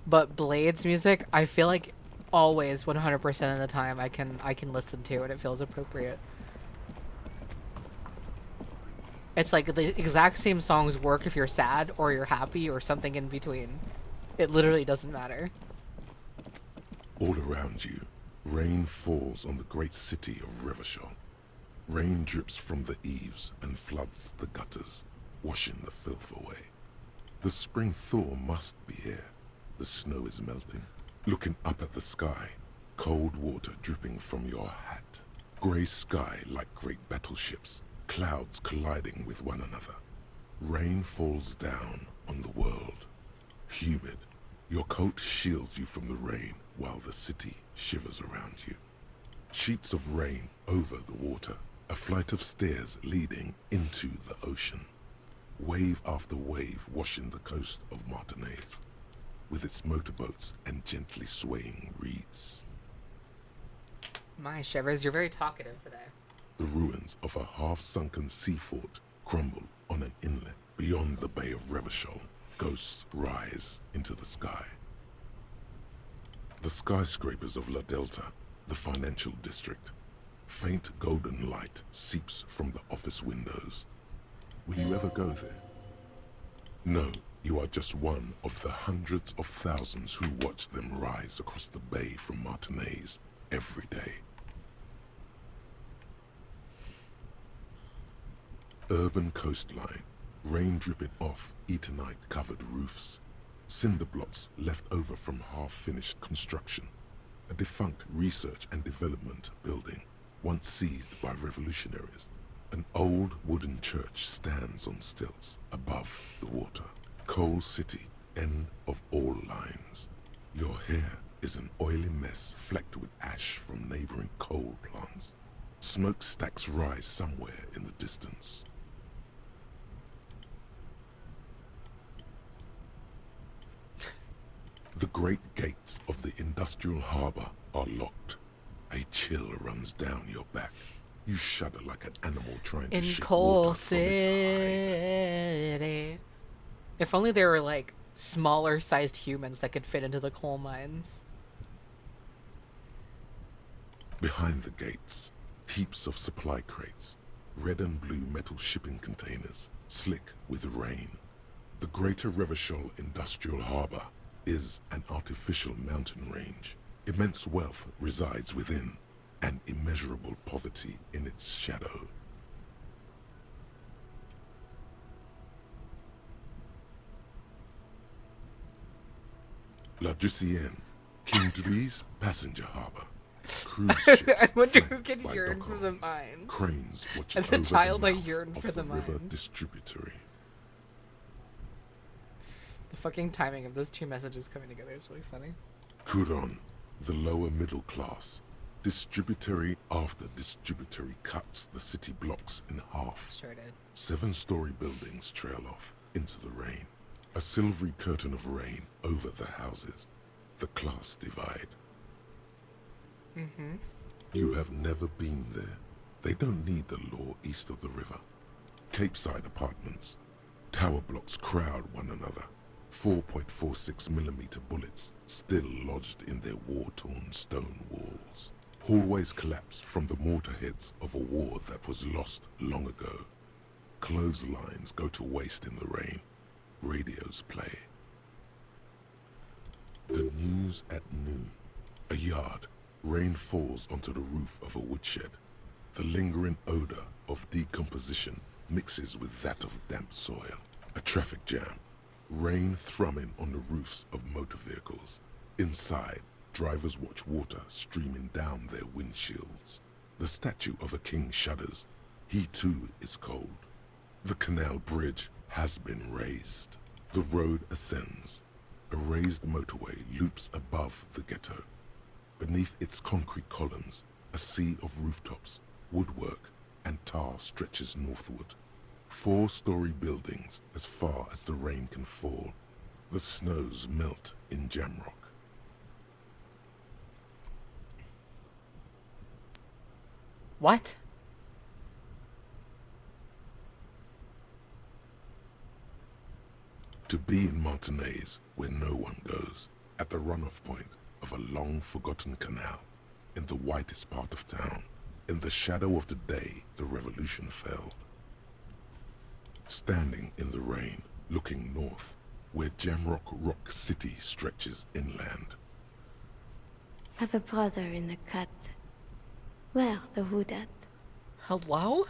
But Blade's music, I feel like always 100% of the time I can listen to and it feels appropriate. It's like the exact same songs work if you're sad or you're happy or something in between. It literally doesn't matter. All around you, rain falls on the great city of Revachol. Rain drips from the eaves and floods the gutters, washing the filth away. The spring thaw must be here. The snow is melting. Looking up at the sky, cold water dripping from your hat. Grey sky like great battleships, clouds colliding with one another. Rain falls down on the world. Humid, your coat shields you from the rain while the city shivers around you. Sheets of rain over the water, a flight of stairs leading into the ocean. Wave after wave washing the coast of Martinaise, with its motorboats and gently swaying reeds. My shivers, you're very talkative today. The ruins of a half-sunken sea fort crumble on an inlet beyond the Bay of Revachol. Ghosts rise into the sky. The skyscrapers of La Delta, the financial district. Faint golden light seeps from the office windows. Will you ever go there? No, you are just one of the hundreds of thousands who watch them rise across the bay from Martinaise every day. Urban coastline, rain dripping off Eternite-covered roofs. Cinder blocks left over from half-finished construction. A defunct research and development building, once seized by revolutionaries. An old wooden church stands on stilts above the water. Coal City, end of all lines. Your hair is an oily mess flecked with ash from neighboring coal plants. Smokestacks rise somewhere in the distance. The great gates of the industrial harbor are locked. A chill runs down your back. You shudder like an animal trying to shake water from its hide. If only there were like smaller sized humans that could fit into the coal mines. Behind the gates, heaps of supply crates, red and blue metal shipping containers, slick with rain. The Greater Revachol Industrial Harbor is an artificial mountain range. Immense wealth resides within, and immeasurable poverty in its shadow. La Ducienne, King Drui's passenger harbor. Cruise ships I wonder who flanked can by yearn for the dockhorns. mines. Cranes watch As a over child, the I mouth yearned of for the river mines. distributary. The fucking timing of those two messages coming together is really funny. Couron, the lower middle class. Distributary after distributary cuts the city blocks in half. Sure did. 7-story buildings trail off into the rain. A silvery curtain of rain over the houses. The class divide. Mm-hmm. You have never been there. They don't need the law east of the river. Capeside apartments. Tower blocks crowd one another. 4.46mm bullets still lodged in their war-torn stone walls. Hallways collapse from the mortar heads of a war that was lost long ago. Clotheslines go to waste in the rain. Radios play. The news at noon. A yard. Rain falls onto the roof of a woodshed. The lingering odor of decomposition mixes with that of damp soil. A traffic jam. Rain thrumming on the roofs of motor vehicles. Inside, drivers watch water streaming down their windshields. The statue of a king shudders. He too is cold. The canal bridge has been raised. The road ascends. A raised motorway loops above the ghetto. Beneath its concrete columns, a sea of rooftops, woodwork, and tar stretches northward. 4-story buildings as far as the rain can fall. The snows melt in Jamrock. What? To be in Martinaise, where no one goes, at the runoff point of a long-forgotten canal, in the whitest part of town, in the shadow of the day the revolution fell. Standing in the rain, looking north, where Jamrock Rock City stretches inland. Have a brother in the cut. Where the hood at? Hello?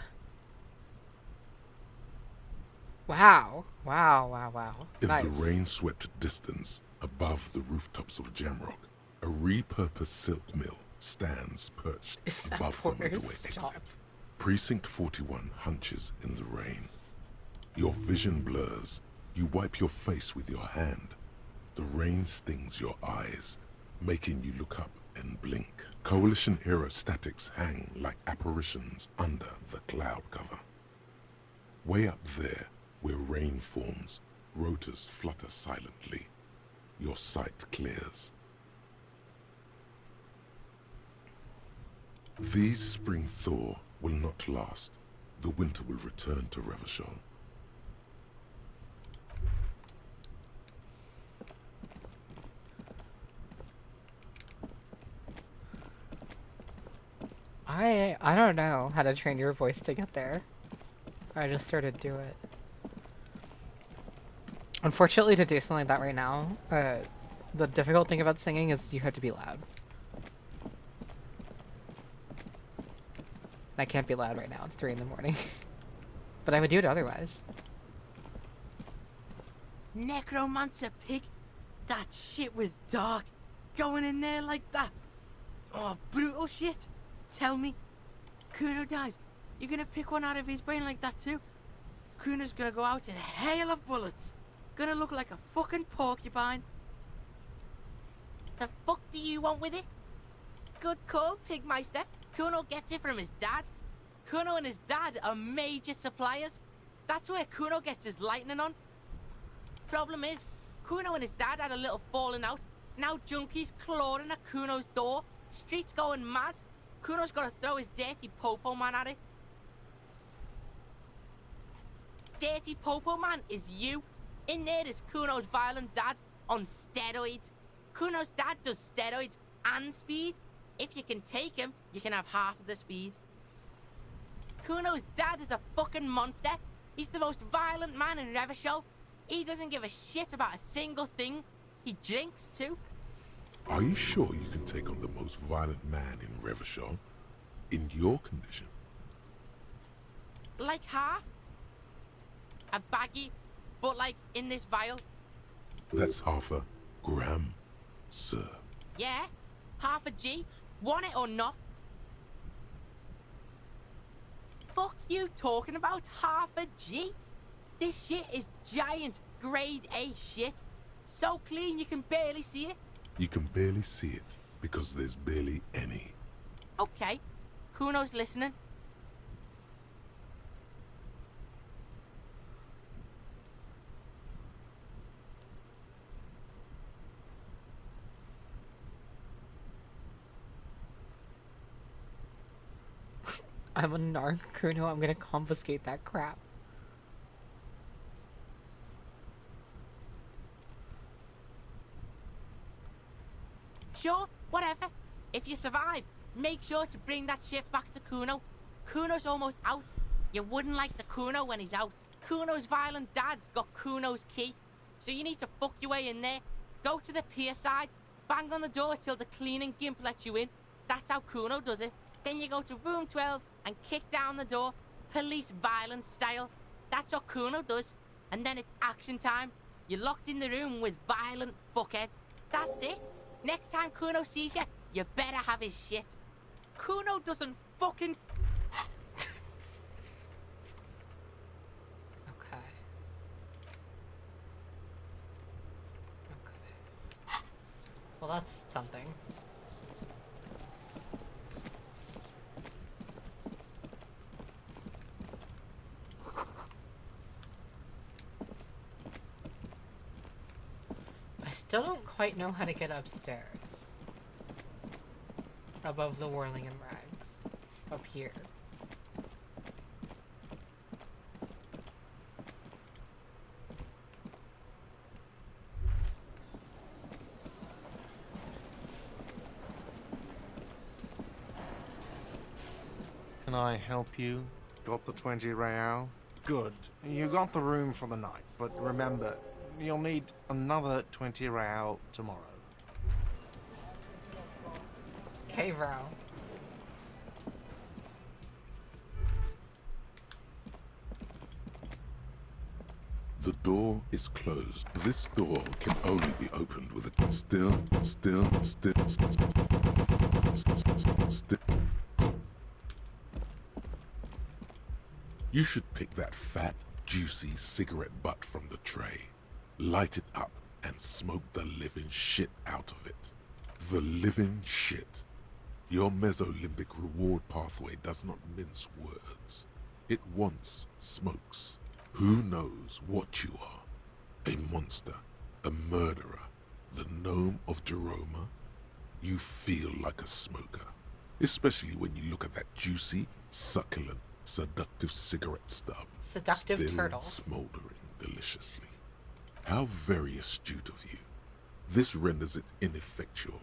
Wow. Wow. In Nice. the rain-swept distance, above the rooftops of Jamrock, a repurposed silk mill stands perched above the motorway exit. Precinct 41 hunches in the rain. Your vision blurs. You wipe your face with your hand. The rain stings your eyes, making you look up and blink. Coalition-era statics hang like apparitions under the cloud cover. Way up there, where rain forms, rotors flutter silently. Your sight clears. These spring thaw will not last. The winter will return to Revachol. I don't know how to train your voice to get there. I just started to do it. Unfortunately, to do something like that right now, the difficult thing about singing is you have to be loud. I can't be loud right now, it's 3 in the morning. But I would do it otherwise. Necromancer pig? That shit was dark. Going in there like that. Oh, brutal shit. Tell me, Kuno dies. You're gonna pick one out of his brain like that too? Kuno's gonna go out in a hail of bullets. Gonna look like a fucking porcupine. The fuck do you want with it? Good call, Pigmeister. Kuno gets it from his dad. Kuno and his dad are major suppliers. That's where Kuno gets his lightning on. Problem is, Kuno and his dad had a little falling out. Now junkies clawing at Kuno's door. Streets going mad. Kuno's gotta throw his dirty popo man at it. Dirty popo man is you. In there is Kuno's violent dad on steroids. Kuno's dad does steroids and speed. If you can take him, you can have half of the speed. Kuno's dad is a fucking monster. He's the most violent man in Revachol. He doesn't give a shit about a single thing. He drinks too. Are you sure you can take on the most violent man in Revachol? In your condition? Like half. A baggie, but like in this vial. That's half a gram, sir. Yeah, half a G. Want it or not? Fuck you talking about half a G? This shit is giant grade A shit. So clean you can barely see it. You can barely see it because there's barely any. Okay, Kuno's listening. I'm a narc, Kuno. I'm gonna confiscate that crap. Sure, whatever. If you survive, make sure to bring that shit back to Kuno. Kuno's almost out. You wouldn't like the Kuno when he's out. Kuno's violent dad's got Kuno's key. So you need to fuck your way in there. Go to the pier side, bang on the door till the cleaning gimp lets you in. That's how Kuno does it. Then you go to room 12 and kick down the door, police violence style. That's what Kuno does. And then it's action time. You're locked in the room with violent fuckhead. That's it. Next time Kuno sees you, you better have his shit. Kuno doesn't fucking... Okay. Well, that's something. I still don't quite know how to get upstairs. Above the whirling and rags. Up here. Can I help you? Got the 20 real? Good. You got the room for the night, but remember, you'll need another 20 real tomorrow. Okay, bro. The door is closed. This door can only be opened with a still. You should pick that fat, juicy cigarette butt from the tray, light it up, and smoke the living shit out of it. The living shit. Your mesolimbic reward pathway does not mince words. It wants smokes. Who knows what you are? A monster, a murderer, the gnome of Jeroma? You feel like a smoker, especially when you look at that juicy, succulent, seductive cigarette stub. Seductive still turtle. smoldering deliciously. How very astute of you. This renders it ineffectual.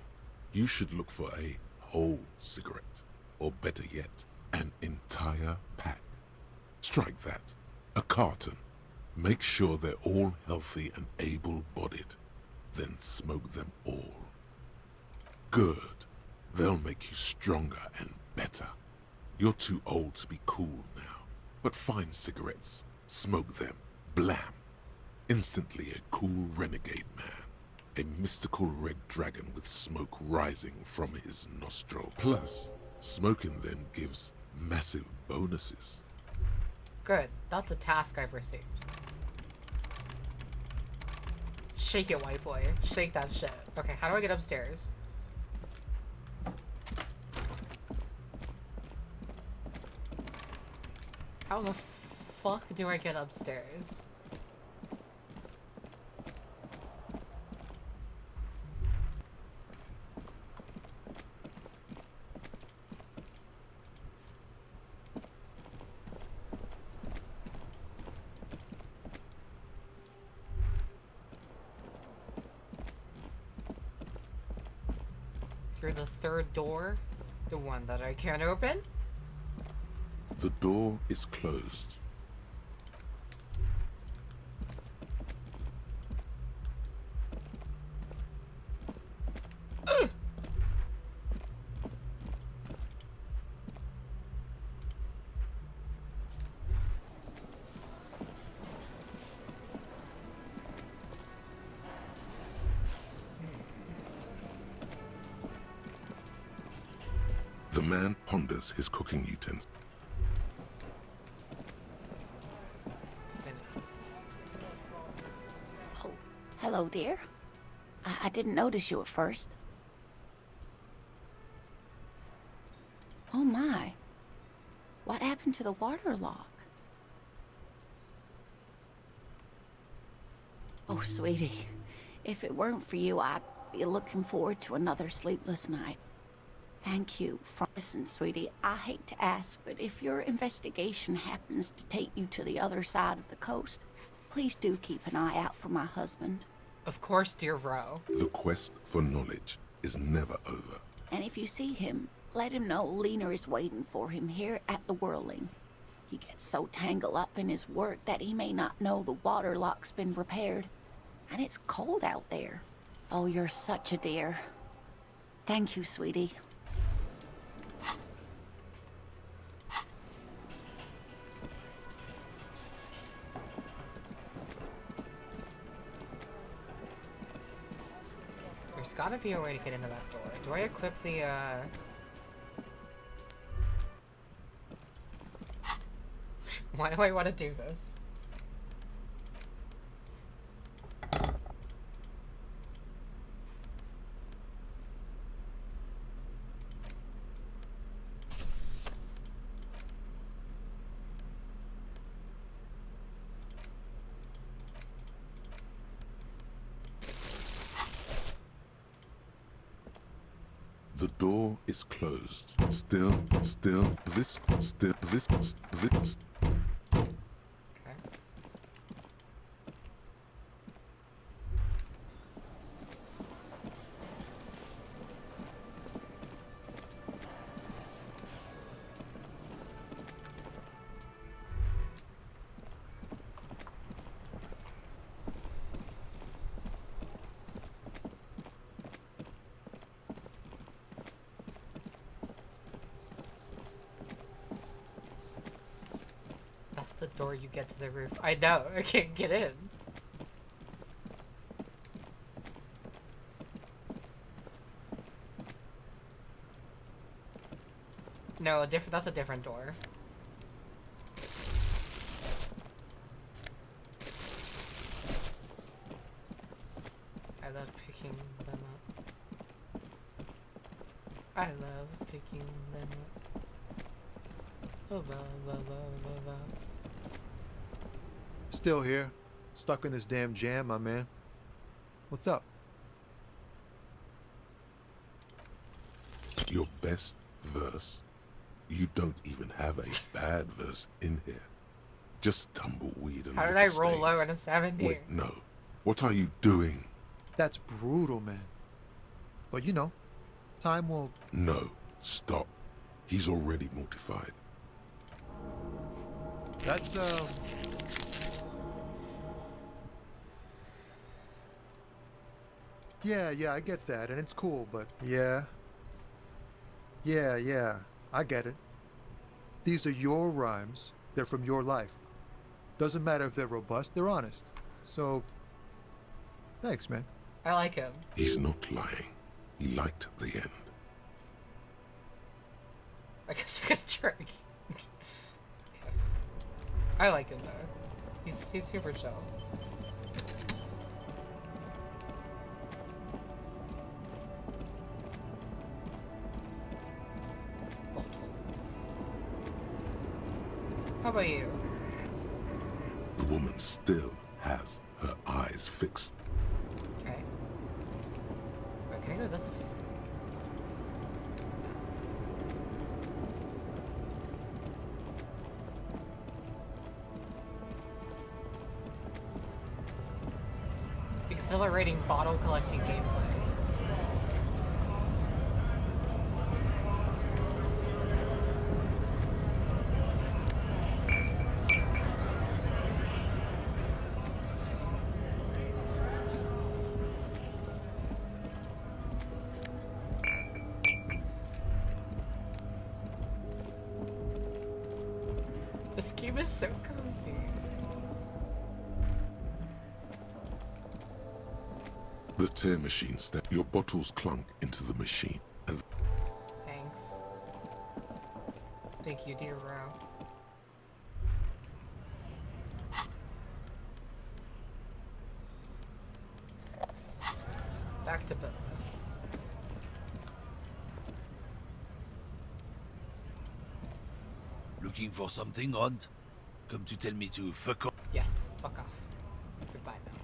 You should look for a whole cigarette, or better yet, an entire pack. Strike that. A carton. Make sure they're all healthy and able-bodied. Then smoke them all. Good. They'll make you stronger and better. You're too old to be cool now. But find cigarettes. Smoke them. Blam. Instantly a cool renegade man. A mystical red dragon with smoke rising from his nostril. Plus, smoking them gives massive bonuses. Good. That's a task I've received. Shake it, white boy. Shake that shit. Okay, how do I get upstairs? How the fuck do I get upstairs? Through the third door? The one that I can't open? The door is closed. The man ponders his cooking utensils. Oh, hello, dear. I didn't notice you at first. Oh my. What happened to the water lock? Oh, sweetie. If it weren't for you, I'd be looking forward to another sleepless night. Thank you for listening, sweetie. I hate to ask, but if your investigation happens to take you to the other side of the coast, please do keep an eye out for my husband. Of course, dear Ro. The quest for knowledge is never over. And if you see him, let him know Lena is waiting for him here at the Whirling. He gets so tangled up in his work that he may not know the water lock's been repaired. And it's cold out there. Oh, you're such a dear. Thank you, sweetie. There's gotta be a way to get into that door. Do I equip the, Why do I want to do this? The door is closed. Still, this. Okay. door you get to the roof. I know, I can't get in. No, that's a different door. I love picking them up. I love picking them up. Oh, blah, blah, blah, blah, blah. Still here, stuck in this damn jam, my man. What's up? Your best verse? You don't even have a bad verse in here. Just tumbleweed and How did I liquor roll low stains. in a 70? Wait, no. What are you doing? That's brutal, man. But you know, time will... No, stop. He's already mortified. That's, Yeah, I get that, and it's cool, but... Yeah, I get it. These are your rhymes. They're from your life. Doesn't matter if they're robust, they're honest. So, thanks, man. I like him. He's not lying. He liked the end. I guess I could trick. Okay. I like him though. He's super chill. How about you? The woman still has her eyes fixed. Okay. Wait, can I go this way? Exhilarating bottle collecting gameplay. This game is so cozy. The tear machine step. Your bottles clunk into the machine, and Thanks. Thank you, dear Ro. Back to business. Looking for something, Rond? Come to tell me to fuck off. Yes, fuck off. Goodbye now.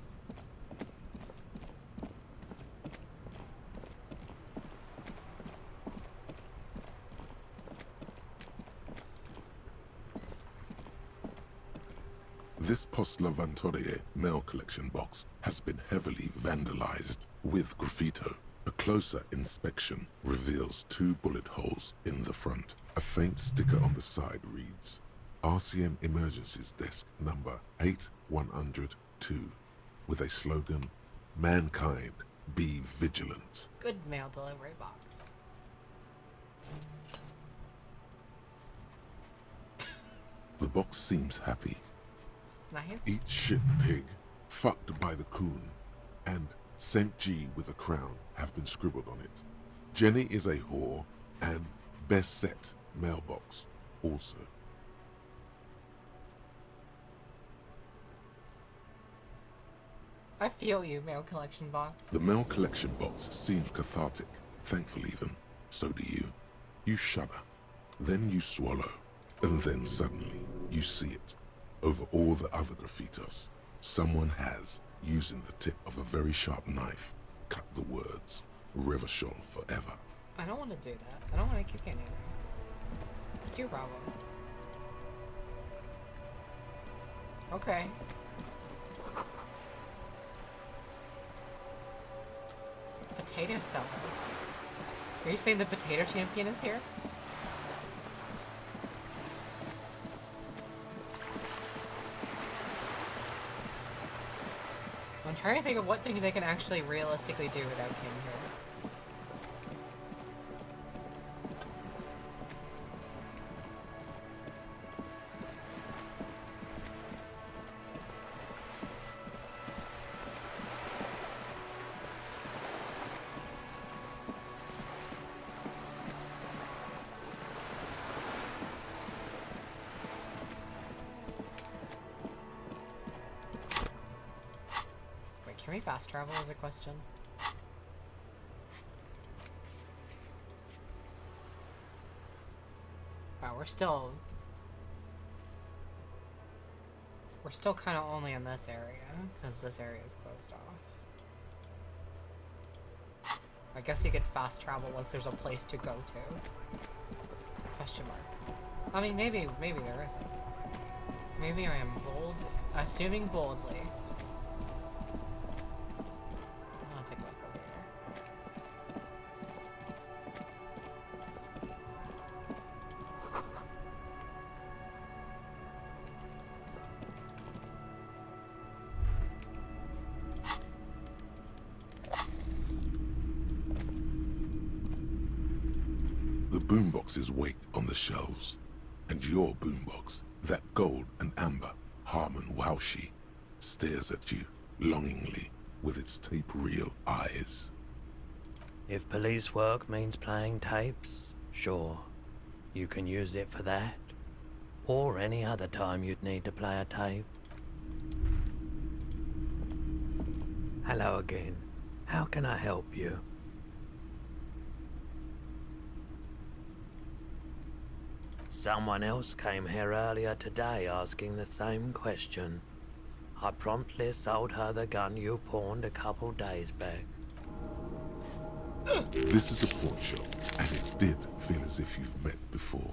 this Post Lavantorie mail collection box has been heavily vandalized with graffito. A closer inspection reveals 2 bullet holes in the front. A faint sticker on the side reads, RCM Emergencies Desk number 8102, with a slogan, Mankind, be vigilant. Good mail delivery box. The box seems happy. Nice. Eat shit pig, fucked by the coon, and St. G with a crown have been scribbled on it. Jenny is a whore, and best set mailbox also. I feel you, mail collection box. The mail collection box seems cathartic, thankful even. So do you. You shudder, then you swallow, and then suddenly you see it. Over all the other graffitos, someone has, using the tip of a very sharp knife, cut the words, Revachol forever. I don't want to do that. I don't want to kick anything. What's your problem? Okay. Potato seller. Are you saying the potato champion is here? I'm trying to think of what things they can actually realistically do without him here. Can we fast travel is a question? Wow, we're still kind of only in this area, because this area is closed off. I guess you could fast travel once there's a place to go to. Question mark. I mean, maybe there isn't. Maybe I am assuming boldly. I'll take a look over here. The boomboxes wait on the shelves, and your boombox, that gold and amber Harmon Waushi, stares at you longingly with its tape reel eyes. If police work means playing tapes, sure, you can use it for that. Or any other time you'd need to play a tape. Hello again. How can I help you? Someone else came here earlier today asking the same question. I promptly sold her the gun you pawned a couple days back. This is a pawn shop, and it did feel as if you've met before.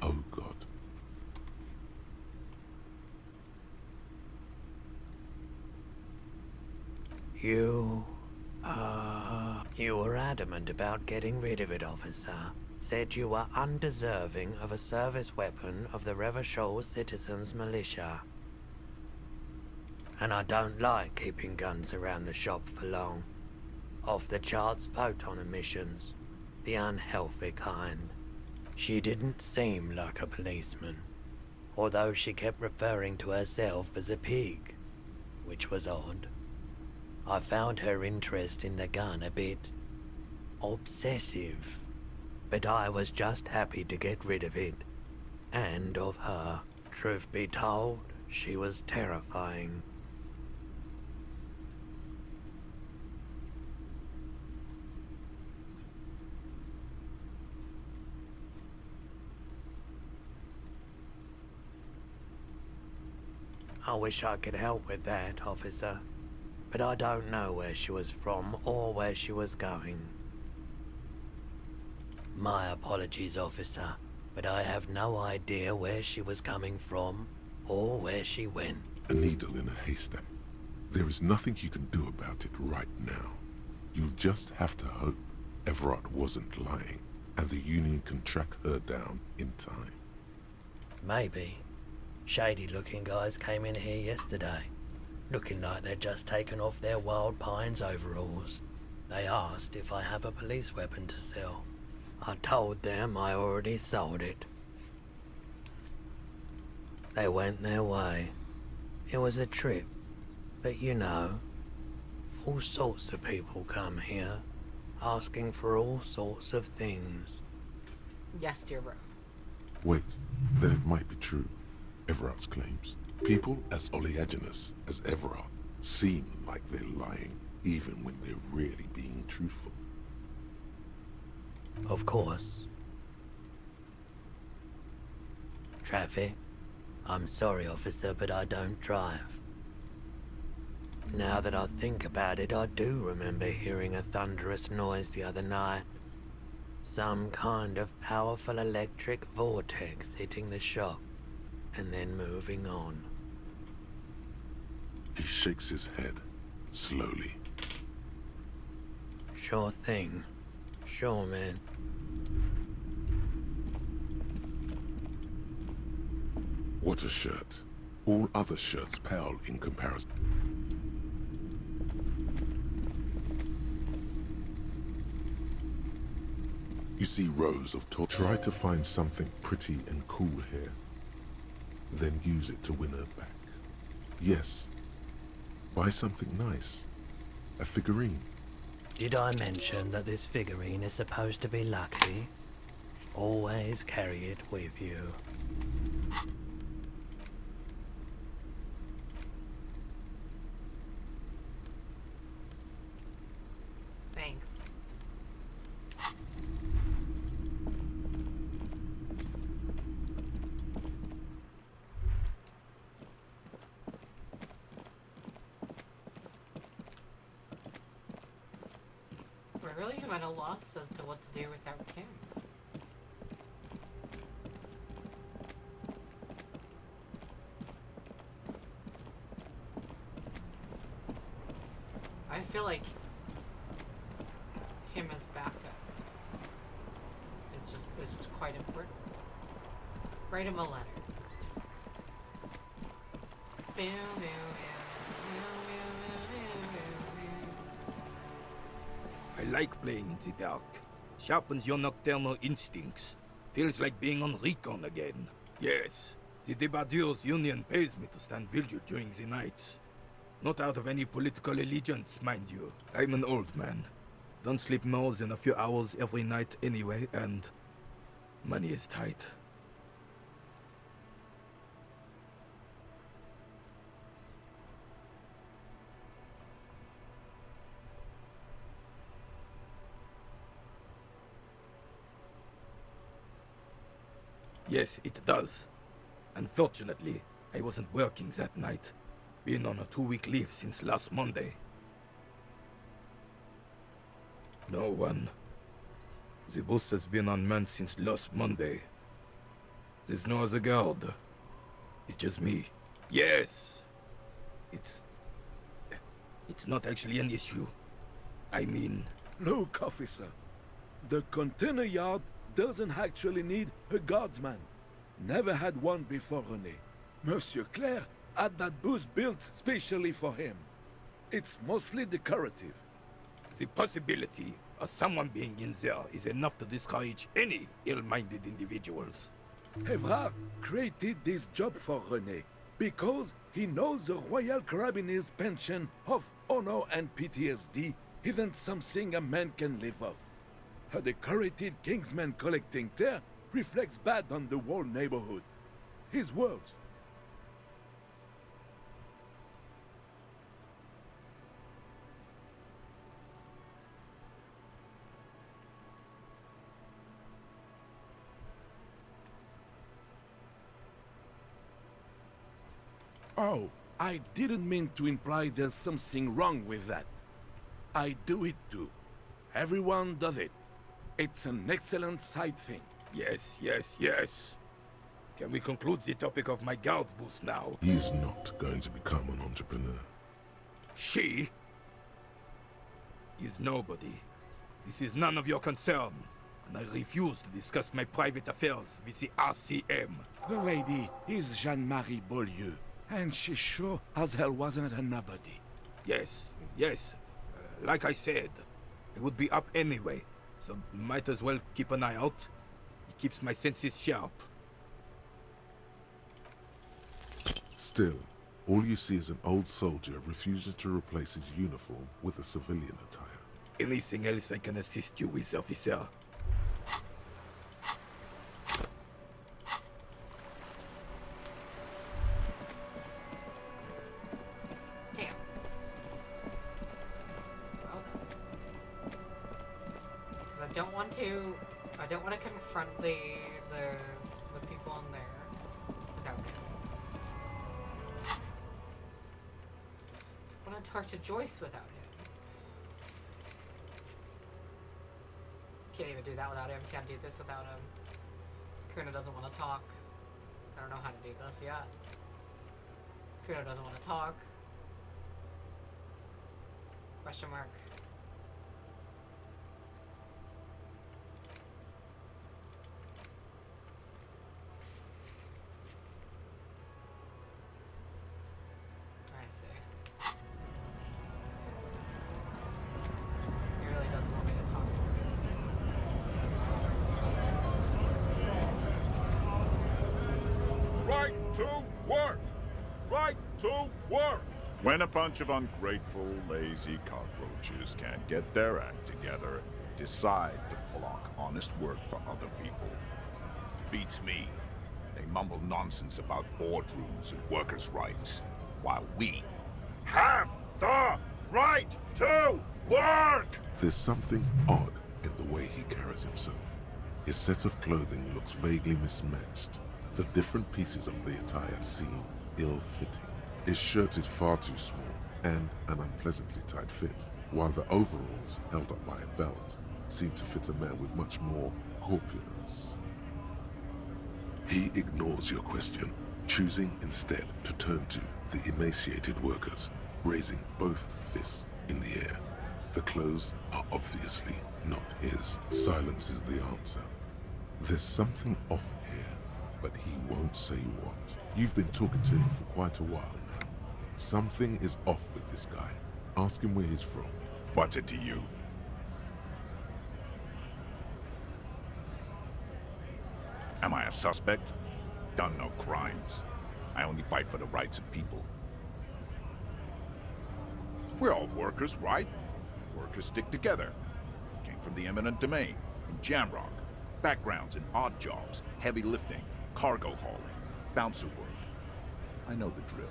Oh God. You were adamant about getting rid of it, officer. Said you were undeserving of a service weapon of the Revachol Citizens Militia. And I don't like keeping guns around the shop for long. Off-the-charts photon emissions. The unhealthy kind. She didn't seem like a policeman. Although she kept referring to herself as a pig. Which was odd. I found her interest in the gun a bit obsessive. But I was just happy to get rid of it. And of her. Truth be told, she was terrifying. I wish I could help with that, officer. But I don't know where she was from or where she was going. My apologies, officer, but I have no idea where she was coming from or where she went. A needle in a haystack. There is nothing you can do about it right now. You'll just have to hope Everard wasn't lying, and the Union can track her down in time. Maybe. Shady-looking guys came in here yesterday, looking like they'd just taken off their Wild Pines overalls. They asked if I have a police weapon to sell. I told them I already sold it. They went their way. It was a trip, but you know, all sorts of people come here, asking for all sorts of things. Yes, dear bro. Wait, then it might be true. Everard's claims. People as oleaginous as Everard seem like they're lying, even when they're really being truthful. Of course. Traffic? I'm sorry, officer, but I don't drive. Now that I think about it, I do remember hearing a thunderous noise the other night. Some kind of powerful electric vortex hitting the shop, and then moving on. He shakes his head, slowly. Sure thing. Sure, man. What a shirt. All other shirts pale in comparison. You see rows of tall. Try to find something pretty and cool here. Then use it to win her back. Yes. Buy something nice. A figurine. Did I mention that this figurine is supposed to be lucky? Always carry it with you. Thanks. We're really at a loss as to what to do without Kim. I feel like him as backup is just quite important. Write him a letter. I like playing in the dark. Sharpens your nocturnal instincts. Feels like being on recon again. Yes, the Debardeurs Union pays me to stand vigil during the nights. Not out of any political allegiance, mind you. I'm an old man. Don't sleep more than a few hours every night anyway, and money is tight. Yes, it does. Unfortunately, I wasn't working that night. Been on a 2-week leave since last Monday. No one. The bus has been unmanned since last Monday. There's no other guard. It's just me. Yes! It's not actually an issue. I mean... Look, officer. The container yard doesn't actually need a guardsman. Never had one before, René. Monsieur Claire had that booth built specially for him. It's mostly decorative. The possibility of someone being in there is enough to discourage any ill-minded individuals. Evrard created this job for René because he knows the Royal Carabiniers' pension of honor and PTSD isn't something a man can live off. A decorated Kingsman collecting tear reflects bad on the whole neighborhood. His words. Oh, I didn't mean to imply there's something wrong with that. I do it too. Everyone does it. It's an excellent side thing. Yes, yes, yes. Can we conclude the topic of my guard booth now? He is not going to become an entrepreneur. She is nobody. This is none of your concern. And I refuse to discuss my private affairs with the RCM. The lady is Jeanne-Marie Beaulieu, and she sure as hell wasn't a nobody. Yes, yes. Like I said, it would be up anyway, so might as well keep an eye out. It keeps my senses sharp. Still, all you see is an old soldier refusing to replace his uniform with a civilian attire. Anything else I can assist you with, officer? Damn. Well done. Because I don't want to confront the people in there without him. I want to talk to Joyce without him. Can't even do that without him. Can't do this without him. Kuno doesn't want to talk. I don't know how to do this yet. Kuno doesn't want to talk. Question mark. I see. He really doesn't want me to talk. Right to work! Right to work! When a bunch of ungrateful, lazy cockroaches can't get their act together, decide to block honest work for other people. Beats me. They mumble nonsense about boardrooms and workers' rights, while we have the Right to work! There's something odd in the way he carries himself. His set of clothing looks vaguely mismatched. The different pieces of the attire seem ill-fitting. His shirt is far too small and an unpleasantly tight fit, while the overalls, held up by a belt, seem to fit a man with much more corpulence. He ignores your question, choosing instead to turn to the emaciated workers, raising both fists in the air. The clothes are obviously not his. Silence is the answer. There's something off here, but he won't say what. You've been talking to him for quite a while now. Something is off with this guy. Ask him where he's from. What's it to you? Am I a suspect? Done no crimes. I only fight for the rights of people. We're all workers, right? Workers stick together. Came from the eminent domain, in Jamrock. Backgrounds in odd jobs, heavy lifting, cargo hauling, bouncer work. I know the drill.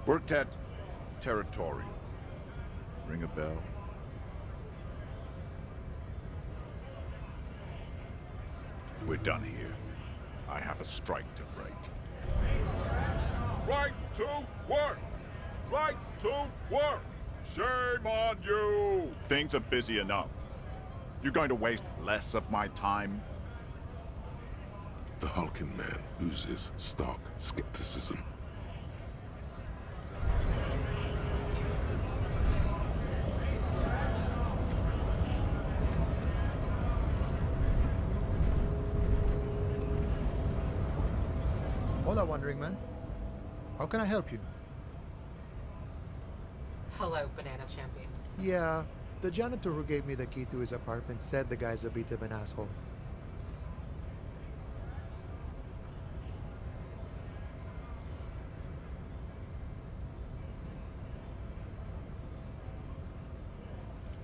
Worked at Territorial. Ring a bell? We're done here. I have a strike to break. Right to work! Right to work! Shame on you! Things are busy enough. You're going to waste less of my time? The hulking man oozes stark skepticism. Hola, Wandering Man. How can I help you? Hello, Banana Champion. Yeah, the janitor who gave me the key to his apartment said the guy's a bit of an asshole.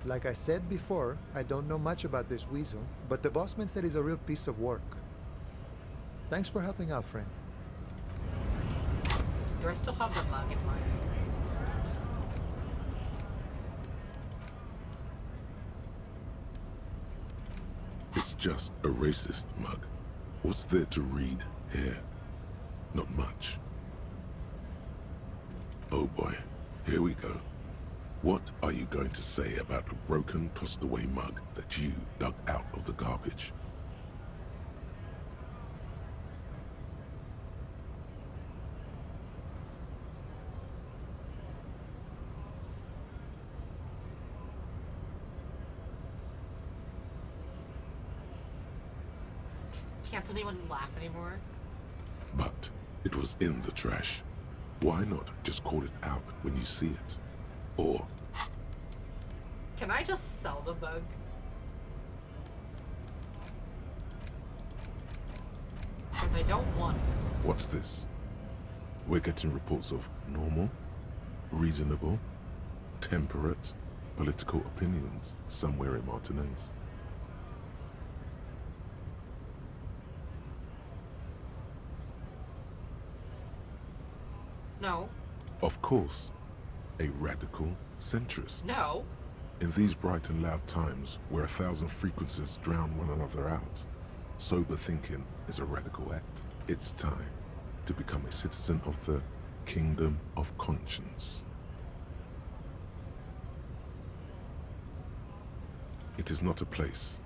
Like I said before, I don't know much about this weasel, but the bossman said he's a real piece of work. Thanks for helping out, friend. Do I still have the mug in mind? It's just a racist mug. What's there to read here? Not much. Oh boy, here we go. What are you going to say about a broken, tossed-away mug that you dug out of the garbage? Can't anyone laugh anymore? But it was in the trash. Why not just call it out when you see it? Or... Can I just sell the bug? Because I don't want it. What's this? We're getting reports of normal, reasonable, temperate, political opinions somewhere in Martinez. No. Of course. A radical centrist. No. In these bright and loud times, where 1,000 frequencies drown one another out, sober thinking is a radical act. It's time to become a citizen of the kingdom of conscience. It is not a place.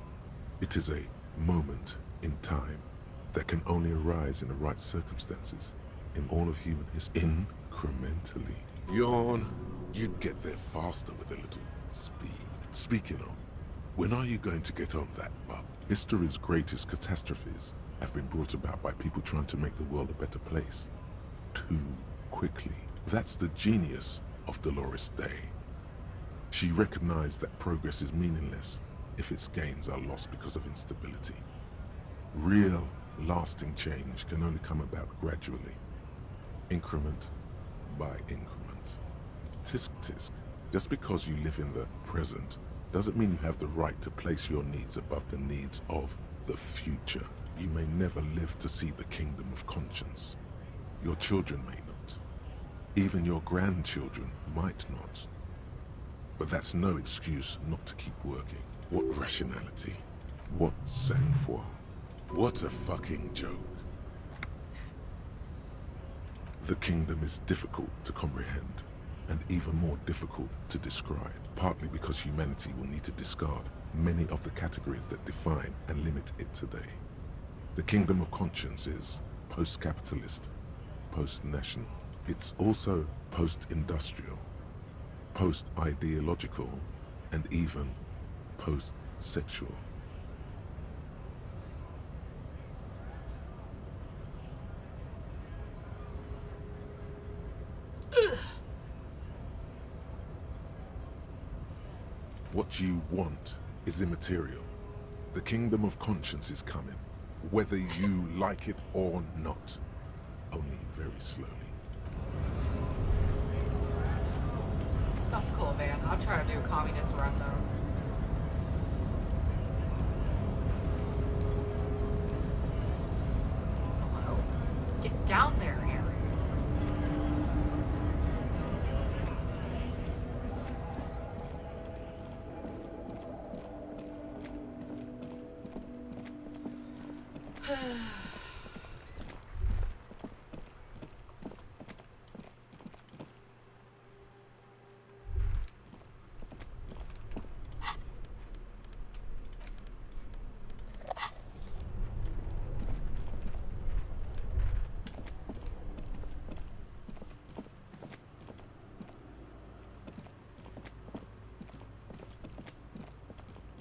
It is a moment in time that can only arise in the right circumstances in all of human history. Incrementally. Yawn. You'd get there faster with a little speed. Speaking of, when are you going to get on that, bub? History's greatest catastrophes have been brought about by people trying to make the world a better place. Too quickly. That's the genius of Dolores Day. She recognized that progress is meaningless if its gains are lost because of instability. Real, lasting change can only come about gradually. Increment by increment. Tisk tisk. Just because you live in the present doesn't mean you have the right to place your needs above the needs of the future. You may never live to see the kingdom of conscience. Your children may not. Even your grandchildren might not. But that's no excuse not to keep working. What rationality? What sang-froid? What a fucking joke. The kingdom is difficult to comprehend, and even more difficult to describe, partly because humanity will need to discard many of the categories that define and limit it today. The kingdom of conscience is post-capitalist, post-national. It's also post-industrial, post-ideological, and even post-sexual. What you want is immaterial. The kingdom of conscience is coming, whether you like it or not. Only very slowly. That's cool, man. I'll try to do a communist run, though. Hello? Get down there, Harry.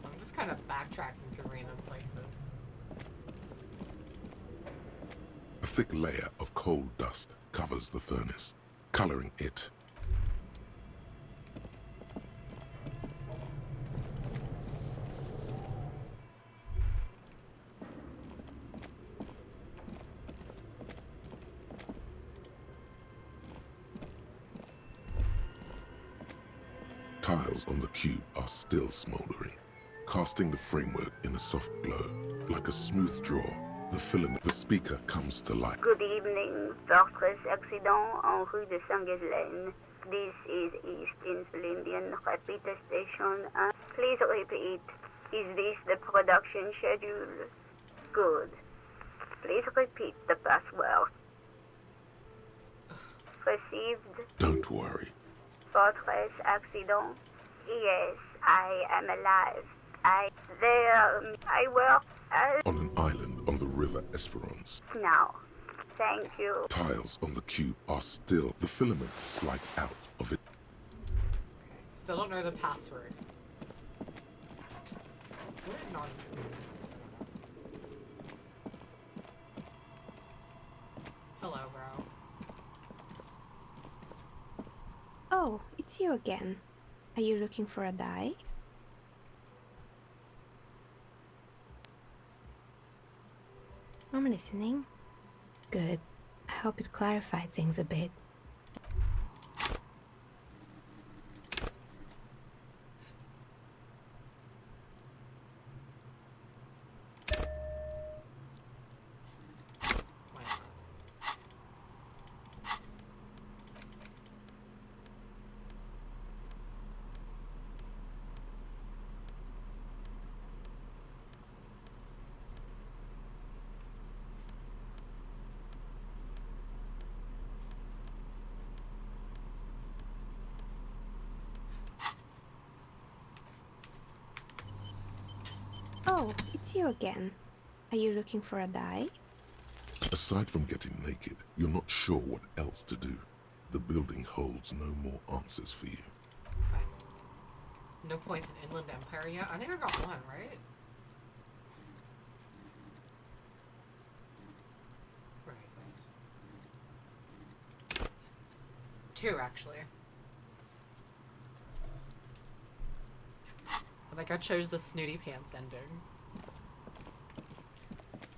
I'm just kind of backtracking through random places. A thick layer of coal dust covers the furnace, coloring it. Tiles on the cube are still smoldering, casting the framework in a soft glow. Like a smooth draw, the filament, the speaker comes to life. Good evening. Fortress accident en rue de Saint-Ghislaine. This is East Insulindian Repeater Station. Please repeat. Is this the production schedule? Good. Please repeat the password. Received. Don't worry. Fortress accident. Yes, I am alive. I work as... On an island on the river Esperance. Now. Thank you. Tiles on the cube are still. The filament slides out of it. Still don't know the password. Hello, bro. Oh, it's you again. Are you looking for a dye? I'm listening. Good. I hope it clarified things a bit. Oh, it's you again. Are you looking for a dye? Aside from getting naked, you're not sure what else to do. The building holds no more answers for you. No points in Inland Empire yet? I think I got one, right? Where is it? 2, actually. I think I chose the snooty pants ending.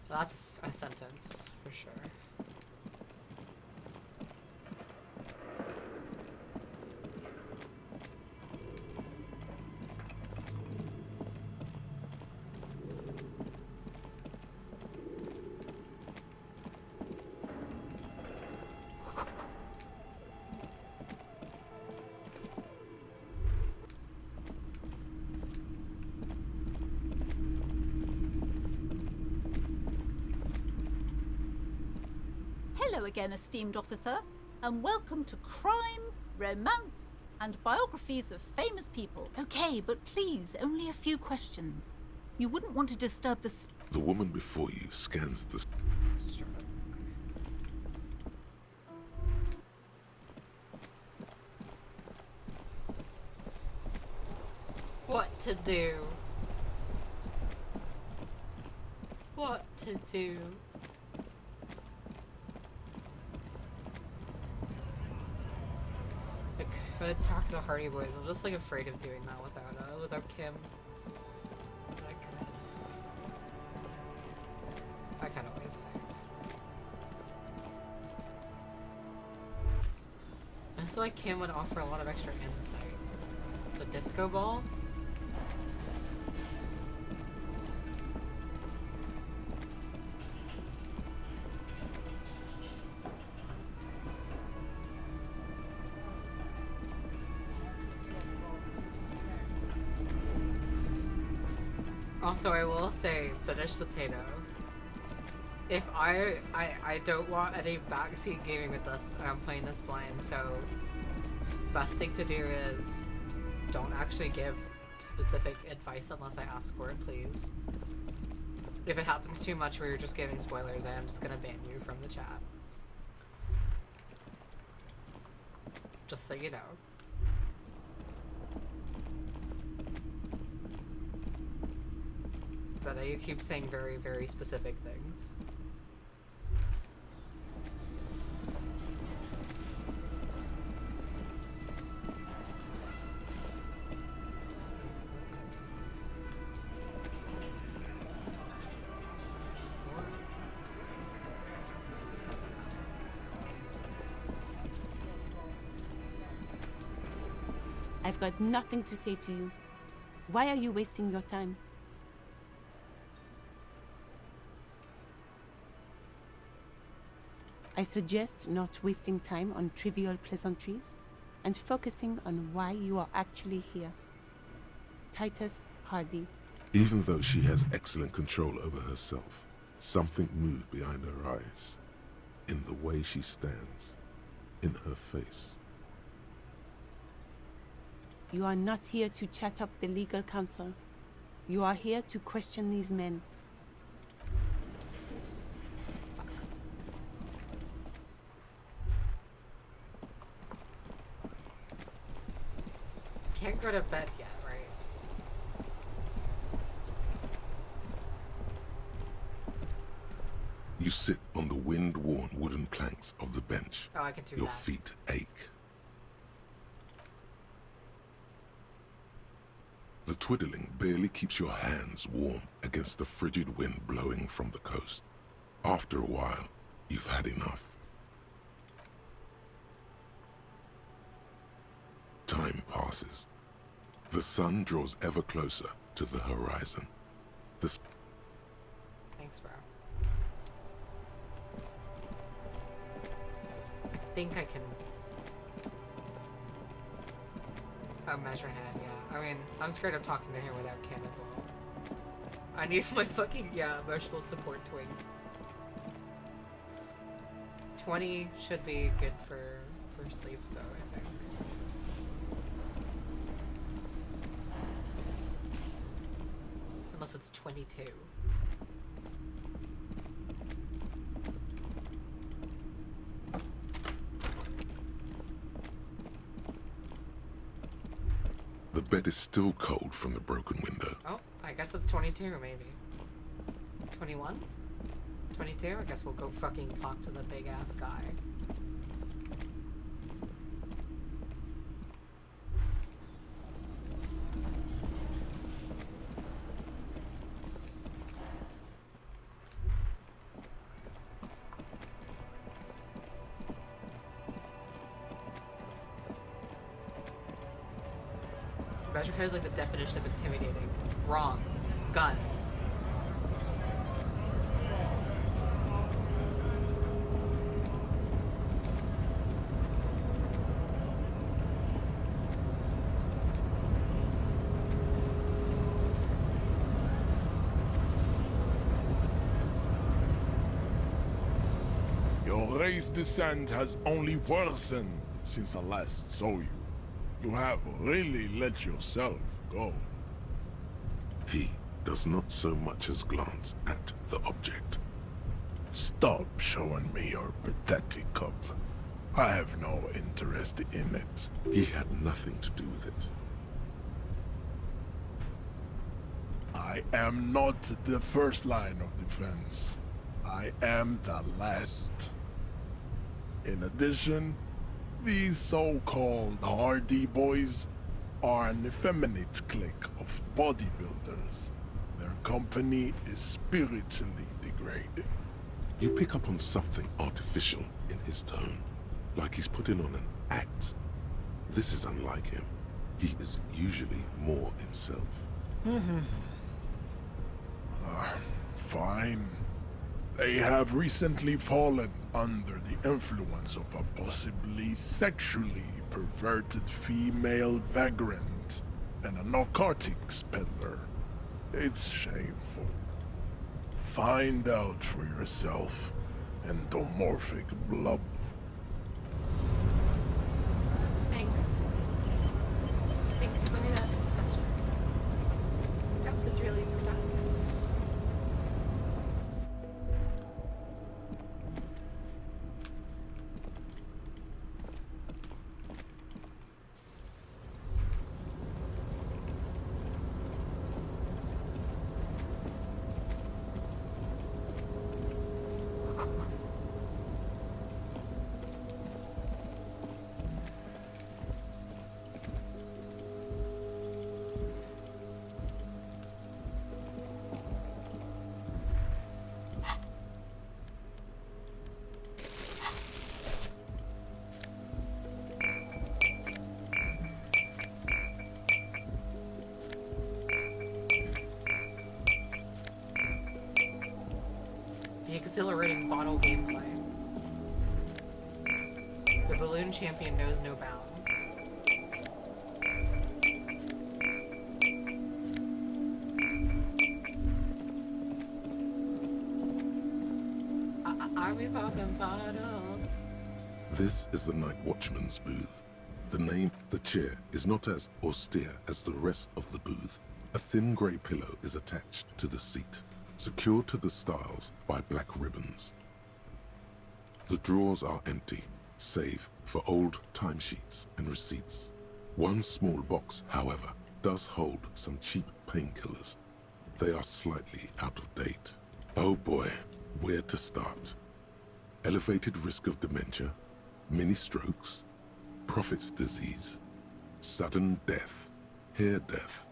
That's a sentence, for sure. Hello again, esteemed officer, and welcome to crime, romance, and biographies of famous people. Okay, but please, only a few questions. You wouldn't want to disturb the... The woman before you scans the... What to do? What to do? I could talk to the Hardy Boys. I'm just like afraid of doing that without Kim. But I could always save. I just feel like Kim would offer a lot of extra insight. The disco ball? Also, I will say, finished potato. If I don't want any backseat gaming with us, I'm playing this blind, so best thing to do is don't actually give specific advice unless I ask for it, please. If it happens too much where you're just giving spoilers, I am just gonna ban you from the chat. Just so you know. But you keep saying very, very specific things. I've got nothing to say to you. Why are you wasting your time? I suggest not wasting time on trivial pleasantries and focusing on why you are actually here. Titus Hardy. Even though she has excellent control over herself, something moved behind her eyes. In the way she stands. In her face. You are not here to chat up the legal counsel. You are here to question these men. Can't go to bed yet, right? You sit on the wind-worn wooden planks of the bench. Oh, I can do Your that. feet ache. The twiddling barely keeps your hands warm against the frigid wind blowing from the coast. After a while, you've had enough. Time passes. The sun draws ever closer to the horizon. Thanks, bro. I think I can... Oh, measure hand, yeah. I mean, I'm scared of talking to him without Kim as well. I need my fucking, emotional support twin. 20 should be good for sleep, though, I think. Unless it's 22. The bed is still cold from the broken window. Oh, I guess it's 22, maybe. 21? 22? I guess we'll go fucking talk to the big-ass guy. Measure head is like the definition of intimidating. Wrong. Gun. Your race descent has only worsened since I last saw you. You have really let yourself go. He does not so much as glance at the object. Stop showing me your pathetic cup. I have no interest in it. He had nothing to do with it. I am not the first line of defense. I am the last. In addition, these so-called Hardy Boys are an effeminate clique of bodybuilders. Their company is spiritually degrading. You pick up on something artificial in his tone, like he's putting on an act. This is unlike him. He is usually more himself. Fine. They have recently fallen under the influence of a possibly sexually perverted female vagrant and a narcotics peddler. It's shameful. Find out for yourself, endomorphic blub. Thanks. Thanks for that discussion. That was really productive. The exhilarating bottle gameplay. The balloon champion knows no bounds. Army popping bottles. This is the Night Watchman's booth. The name, the chair, is not as austere as the rest of the booth. A thin grey pillow is attached to the seat, secured to the stiles by black ribbons. The drawers are empty, save for old timesheets and receipts. One small box, however, does hold some cheap painkillers. They are slightly out of date. Oh boy, where to start? Elevated risk of dementia, mini-strokes, prophet's disease, sudden death, hair death,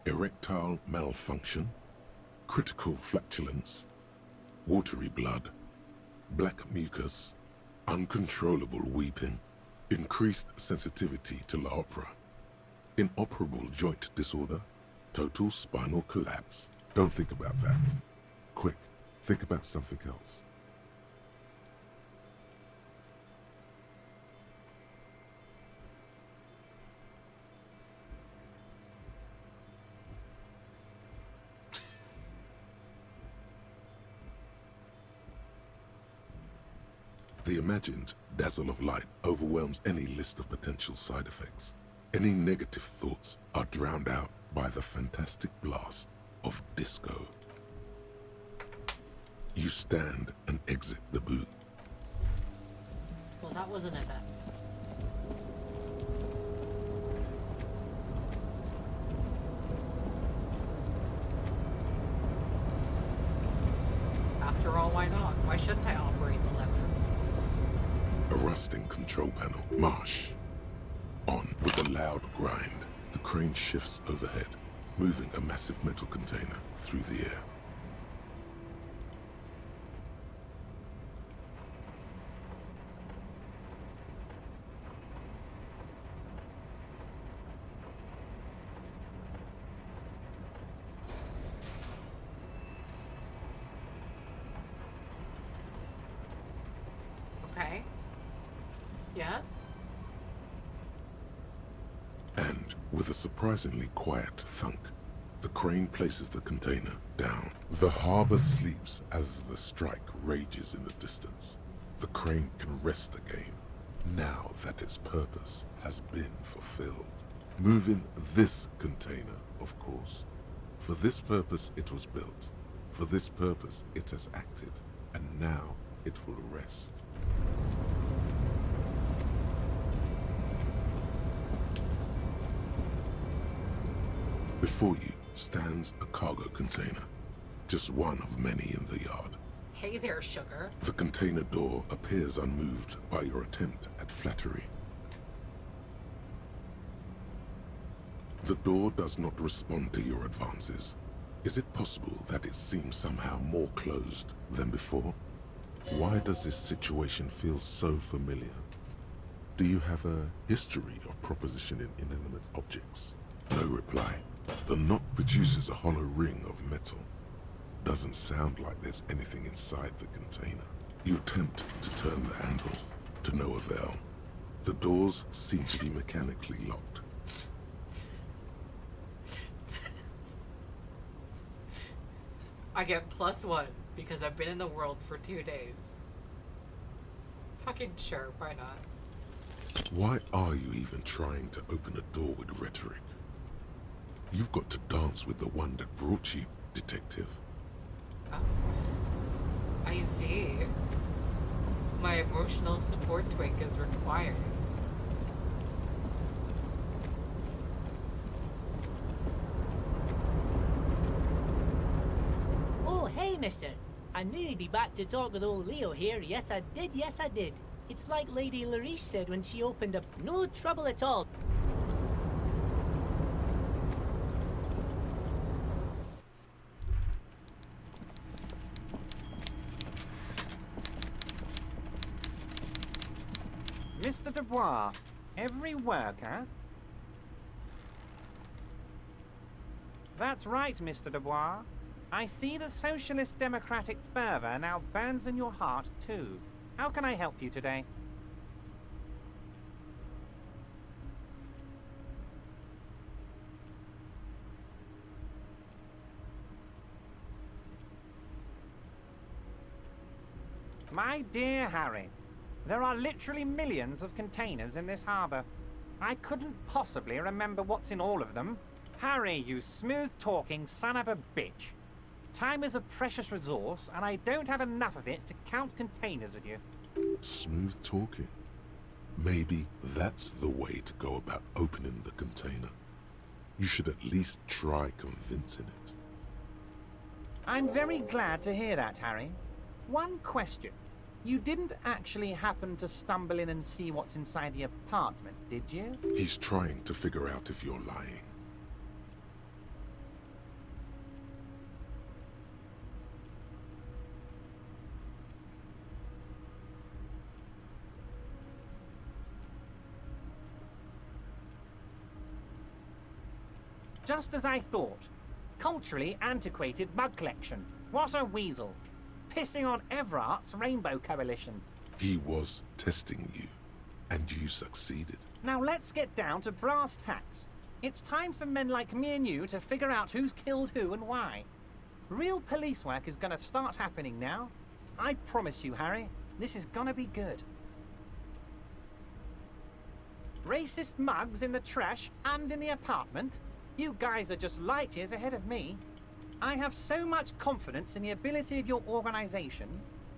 erectile malfunction, critical flatulence, watery blood, black mucus, uncontrollable weeping, increased sensitivity to la opera, inoperable joint disorder, total spinal collapse. Don't think about that. Quick, think about something else. The imagined dazzle of light overwhelms any list of potential side effects. Any negative thoughts are drowned out by the fantastic blast of disco. You stand and exit the booth. Well, that was an event. After all, why not? Why shouldn't I operate the lever? A rusting control panel. Marsh. On with a loud grind, the crane shifts overhead, moving a massive metal container through the air. Okay. Yes? And with a surprisingly quiet thunk, the crane places the container down. The harbor sleeps as the strike rages in the distance. The crane can rest again, now that its purpose has been fulfilled. Moving this container, of course. For this purpose it was built. For this purpose it has acted. And now it will rest. Before you stands a cargo container. Just one of many in the yard. Hey there, sugar. The container door appears unmoved by your attempt at flattery. The door does not respond to your advances. Is it possible that it seems somehow more closed than before? Why does this situation feel so familiar? Do you have a history of propositioning inanimate objects? No reply. The knock produces a hollow ring of metal. Doesn't sound like there's anything inside the container. You attempt to turn the handle, to no avail. The doors seem to be mechanically locked. I get +1 because I've been in the world for 2 days. Fucking sure, why not? Why are you even trying to open a door with rhetoric? You've got to dance with the one that brought you, detective. Oh. I see. My emotional support twink is required. Oh, hey, mister. I knew you'd be back to talk with old Leo here. Yes, I did. Yes, I did. It's like Lady Larice said when she opened up. No trouble at all. Mr. Dubois, every worker? That's right, Mr. Dubois. I see the socialist democratic fervor now burns in your heart, too. How can I help you today? My dear Harry, there are literally millions of containers in this harbor. I couldn't possibly remember what's in all of them. Harry, you smooth-talking son of a bitch. Time is a precious resource, and I don't have enough of it to count containers with you. Smooth talking. Maybe that's the way to go about opening the container. You should at least try convincing it. I'm very glad to hear that, Harry. One question. You didn't actually happen to stumble in and see what's inside the apartment, did you? He's trying to figure out if you're lying. Just as I thought. Culturally antiquated mug collection. What a weasel. Pissing on Everart's Rainbow Coalition. He was testing you, and you succeeded. Now let's get down to brass tacks. It's time for men like me and you to figure out who's killed who and why. Real police work is gonna start happening now. I promise you, Harry, this is gonna be good. Racist mugs in the trash and in the apartment? You guys are just light years ahead of me. I have so much confidence in the ability of your organization.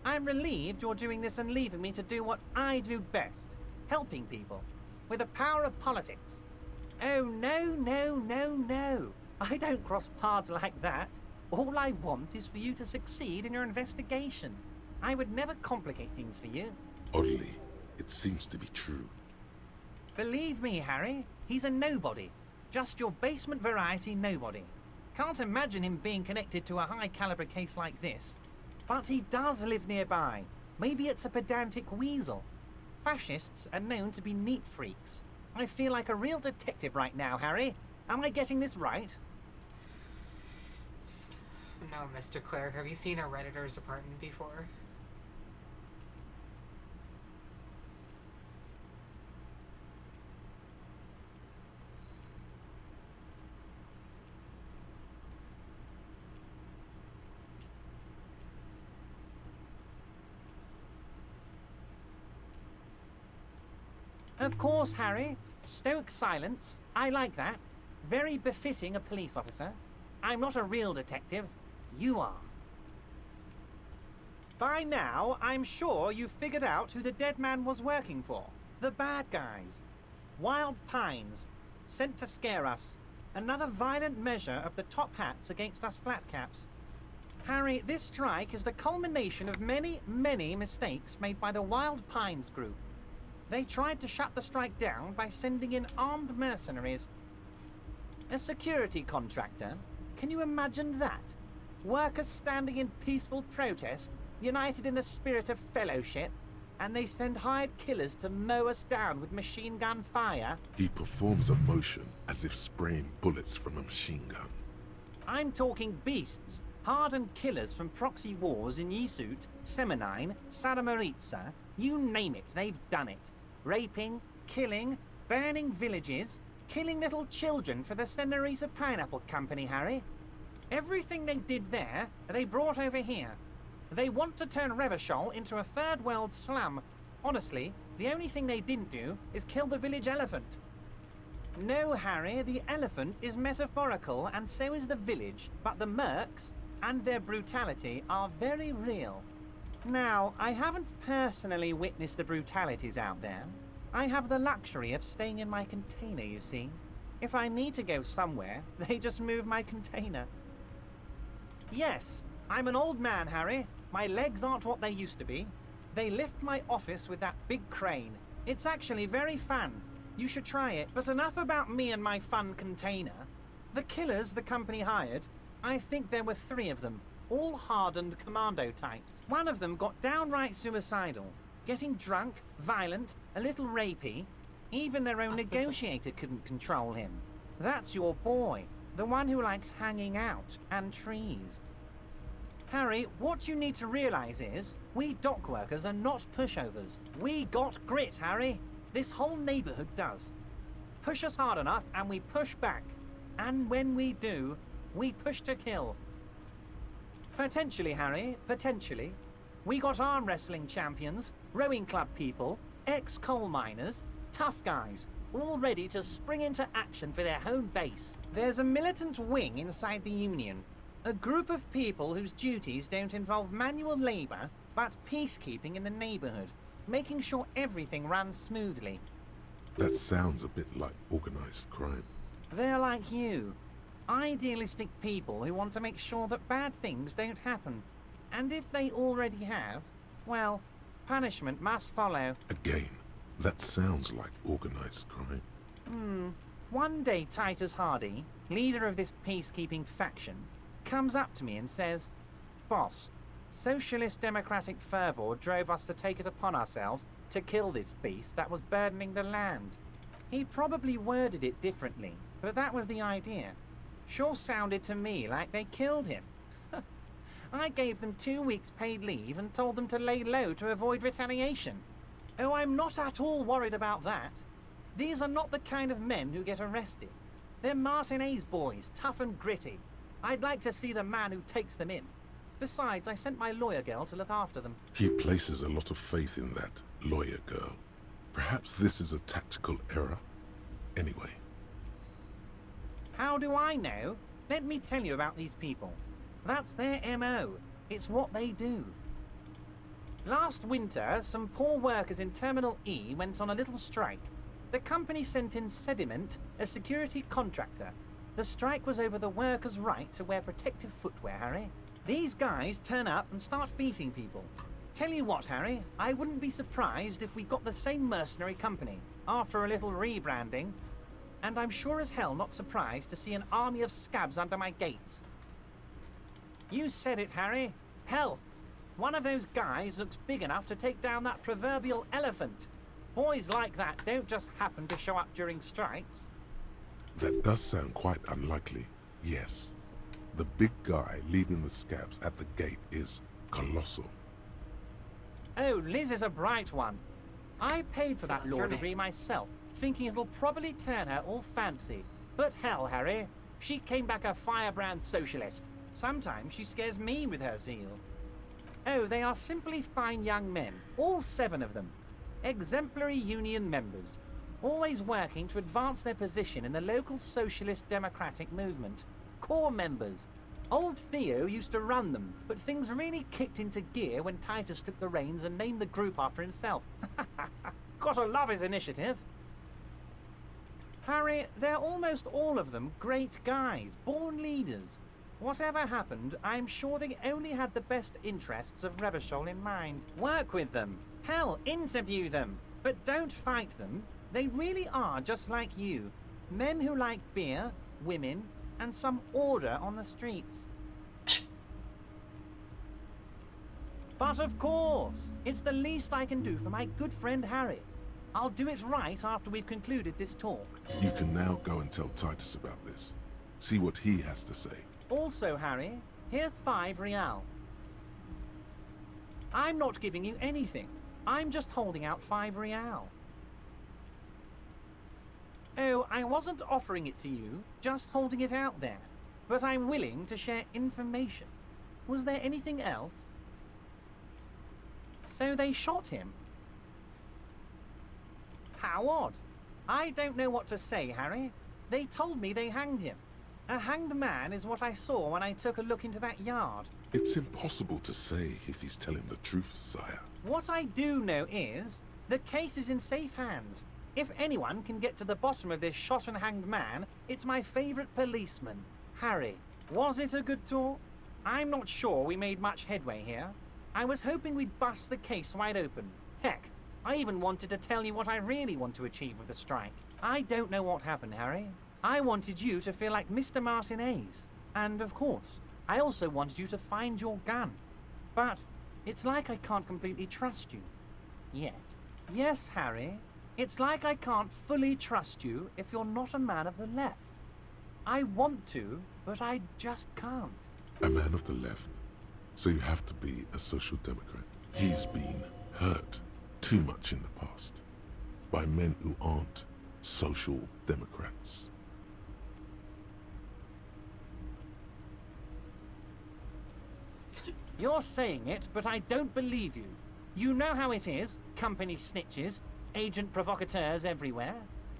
I'm relieved you're doing this and leaving me to do what I do best. Helping people. With the power of politics. Oh, no, no, no, no. I don't cross paths like that. All I want is for you to succeed in your investigation. I would never complicate things for you. Oddly, it seems to be true. Believe me, Harry, he's a nobody. Just your basement variety nobody. Can't imagine him being connected to a high-caliber case like this. But he does live nearby. Maybe it's a pedantic weasel. Fascists are known to be neat freaks. I feel like a real detective right now, Harry. Am I getting this right? No, Mr. Clare, have you seen a Redditor's apartment before? Of course, Harry. Stoic silence. I like that. Very befitting a police officer. I'm not a real detective. You are. By now, I'm sure you've figured out who the dead man was working for. The bad guys. Wild Pines. Sent to scare us. Another violent measure of the top hats against us flatcaps. Harry, this strike is the culmination of many, many mistakes made by the Wild Pines group. They tried to shut the strike down by sending in armed mercenaries. A security contractor? Can you imagine that? Workers standing in peaceful protest, united in the spirit of fellowship, and they send hired killers to mow us down with machine gun fire? He performs a motion as if spraying bullets from a machine gun. I'm talking beasts. Hardened killers from proxy wars in Yisut, Semenine, Saramoritsa, you name it, they've done it. Raping, killing, burning villages, killing little children for the Senorita Pineapple Company, Harry. Everything they did there, they brought over here. They want to turn Revachol into a third world slum. Honestly, the only thing they didn't do is kill the village elephant. No, Harry, the elephant is metaphorical and so is the village, but the mercs and their brutality are very real. Now, I haven't personally witnessed the brutalities out there. I have the luxury of staying in my container, you see. If I need to go somewhere, they just move my container. Yes, I'm an old man, Harry. My legs aren't what they used to be. They lift my office with that big crane. It's actually very fun. You should try it. But enough about me and my fun container. The killers the company hired, I think there were 3 of them, all hardened commando types. One of them got downright suicidal, getting drunk, violent, a little rapey. Even their own negotiator couldn't control him. That's your boy, the one who likes hanging out and trees. Harry, what you need to realize is, we dock workers are not pushovers. We got grit, Harry. This whole neighborhood does. Push us hard enough and we push back. And when we do, we push to kill. Potentially, Harry, potentially. We got arm wrestling champions, rowing club people, ex-coal miners, tough guys, all ready to spring into action for their home base. There's a militant wing inside the Union. A group of people whose duties don't involve manual labor, but peacekeeping in the neighborhood, making sure everything runs smoothly. That sounds a bit like organized crime. They're like you. Idealistic people who want to make sure that bad things don't happen. And if they already have, well, punishment must follow. Again, that sounds like organized crime. One day Titus Hardy, leader of this peacekeeping faction, comes up to me and says, "Boss, socialist democratic fervor drove us to take it upon ourselves to kill this beast that was burdening the land." He probably worded it differently, but that was the idea. Sure sounded to me like they killed him. I gave them 2 weeks paid leave and told them to lay low to avoid retaliation. Oh, I'm not at all worried about that. These are not the kind of men who get arrested. They're Martinez boys, tough and gritty. I'd like to see the man who takes them in. Besides, I sent my lawyer girl to look after them. He places a lot of faith in that lawyer girl. Perhaps this is a tactical error. Anyway. How do I know? Let me tell you about these people. That's their MO. It's what they do. Last winter, some poor workers in Terminal E went on a little strike. The company sent in Sediment, a security contractor. The strike was over the workers' right to wear protective footwear, Harry. These guys turn up and start beating people. Tell you what, Harry, I wouldn't be surprised if we got the same mercenary company after a little rebranding. And I'm sure as hell not surprised to see an army of scabs under my gates. You said it, Harry. Hell, one of those guys looks big enough to take down that proverbial elephant. Boys like that don't just happen to show up during strikes. That does sound quite unlikely, yes. The big guy leading the scabs at the gate is colossal. Oh, Liz is a bright one. I paid for that That's law her name. degree myself, thinking it'll probably turn her all fancy. But hell, Harry, she came back a firebrand socialist. Sometimes she scares me with her zeal. Oh, they are simply fine young men, all 7 of them. Exemplary union members, always working to advance their position in the local socialist democratic movement. Core members. Old Theo used to run them, but things really kicked into gear when Titus took the reins and named the group after himself. Gotta love his initiative. Harry, they're almost all of them great guys, born leaders. Whatever happened, I'm sure they only had the best interests of Revachol in mind. Work with them. Hell, interview them. But don't fight them. They really are just like you. Men who like beer, women, and some order on the streets. But of course, it's the least I can do for my good friend Harry. I'll do it right after we've concluded this talk. You can now go and tell Titus about this. See what he has to say. Also, Harry, here's 5 real. I'm not giving you anything. I'm just holding out 5 real. Oh, I wasn't offering it to you, just holding it out there. But I'm willing to share information. Was there anything else? So they shot him. How odd. I don't know what to say, Harry. They told me they hanged him. A hanged man is what I saw when I took a look into that yard. It's impossible to say if he's telling the truth, sire. What I do know is, the case is in safe hands. If anyone can get to the bottom of this shot and hanged man, it's my favorite policeman, Harry. Was it a good talk? I'm not sure we made much headway here. I was hoping we'd bust the case wide open. Heck, I even wanted to tell you what I really want to achieve with the strike. I don't know what happened, Harry. I wanted you to feel like Mr. Martinez. And of course, I also wanted you to find your gun. But it's like I can't completely trust you. Yet. Yes, Harry. It's like I can't fully trust you if you're not a man of the left. I want to, but I just can't. A man of the left? So you have to be a social democrat. He's been hurt too much in the past by men who aren't social democrats. You're saying it, but I don't believe you. You know how it is, company snitches, agent provocateurs everywhere.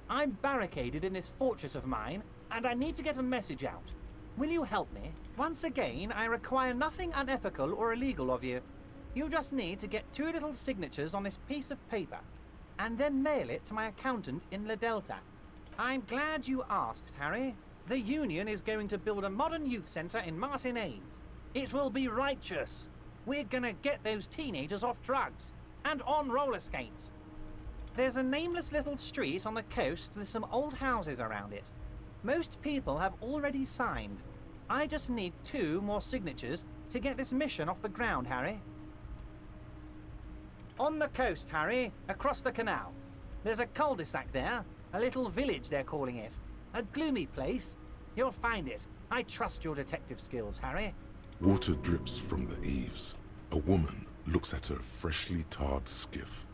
I'm barricaded in this fortress of mine, and I need to get a message out. Will you help me? Once again, I require nothing unethical or illegal of you. You just need to get 2 little signatures on this piece of paper, and then mail it to my accountant in La Delta. I'm glad you asked, Harry. The Union is going to build a modern youth centre in Martinez. It will be righteous. We're gonna get those teenagers off drugs, and on roller skates. There's a nameless little street on the coast with some old houses around it. Most people have already signed. I just need 2 more signatures to get this mission off the ground, Harry. On the coast, Harry, across the canal. There's a cul-de-sac there, a little village they're calling it. A gloomy place. You'll find it. I trust your detective skills, Harry. Water drips from the eaves. A woman looks at her freshly tarred skiff.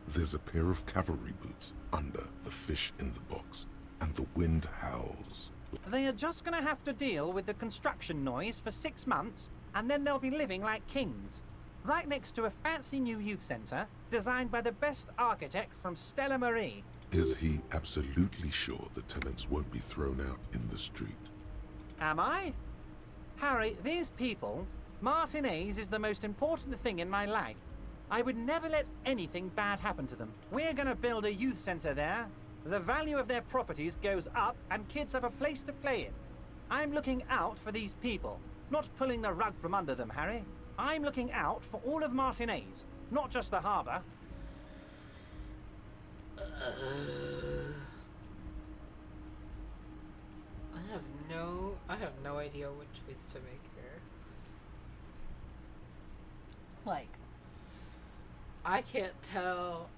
There's a pair of cavalry boots under the fish in the box, and the wind howls. They are just gonna have to deal with the construction noise for 6 months, and then they'll be living like kings. Right next to a fancy new youth centre, designed by the best architects from Stella Marie. Is he absolutely sure the tenants won't be thrown out in the street? Am I? Harry, these people, Martinez is the most important thing in my life. I would never let anything bad happen to them. We're gonna build a youth centre there. The value of their properties goes up and kids have a place to play in. I'm looking out for these people, not pulling the rug from under them, Harry. I'm looking out for all of Martinez, not just the harbour. I have no idea what choice to make here. Like, I can't tell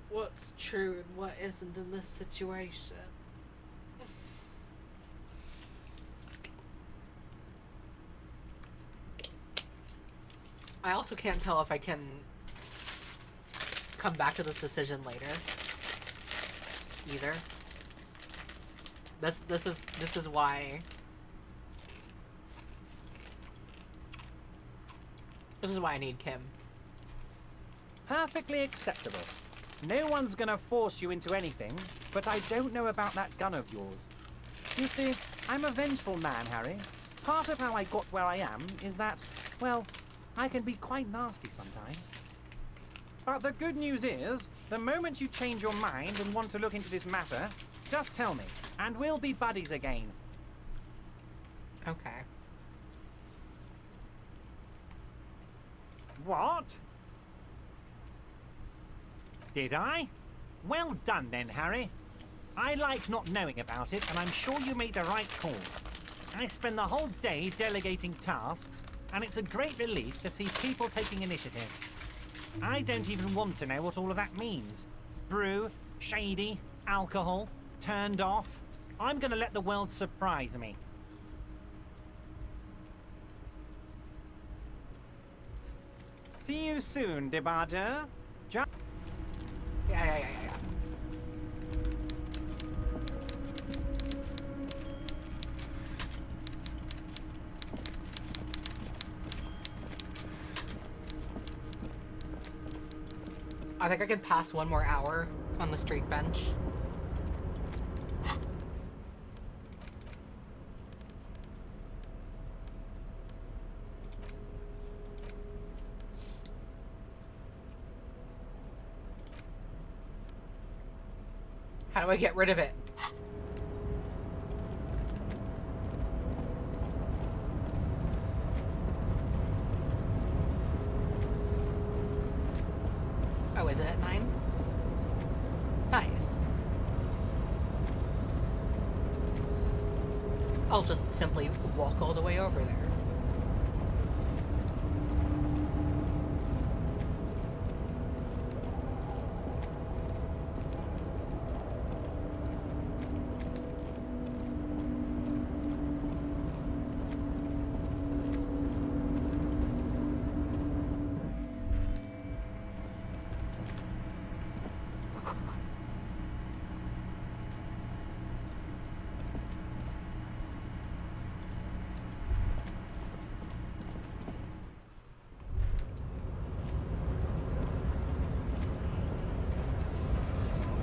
what's true and what isn't in this situation. I also can't tell if I can come back to this decision later. Either. This is why. This is why I need Kim. Perfectly acceptable. No one's gonna force you into anything, but I don't know about that gun of yours. You see, I'm a vengeful man, Harry. Part of how I got where I am is that, well, I can be quite nasty sometimes. But the good news is, the moment you change your mind and want to look into this matter, just tell me, and we'll be buddies again. Okay. What? Did I? Well done then, Harry. I like not knowing about it, and I'm sure you made the right call. I spend the whole day delegating tasks, and it's a great relief to see people taking initiative. I don't even want to know what all of that means. Brew, shady, alcohol, turned off. I'm gonna let the world surprise me. See you soon, Debardeur. Yeah. I think I could pass one more hour on the street bench. How do I get rid of it? Oh, is it at 9? Nice. I'll just simply walk all the way over there.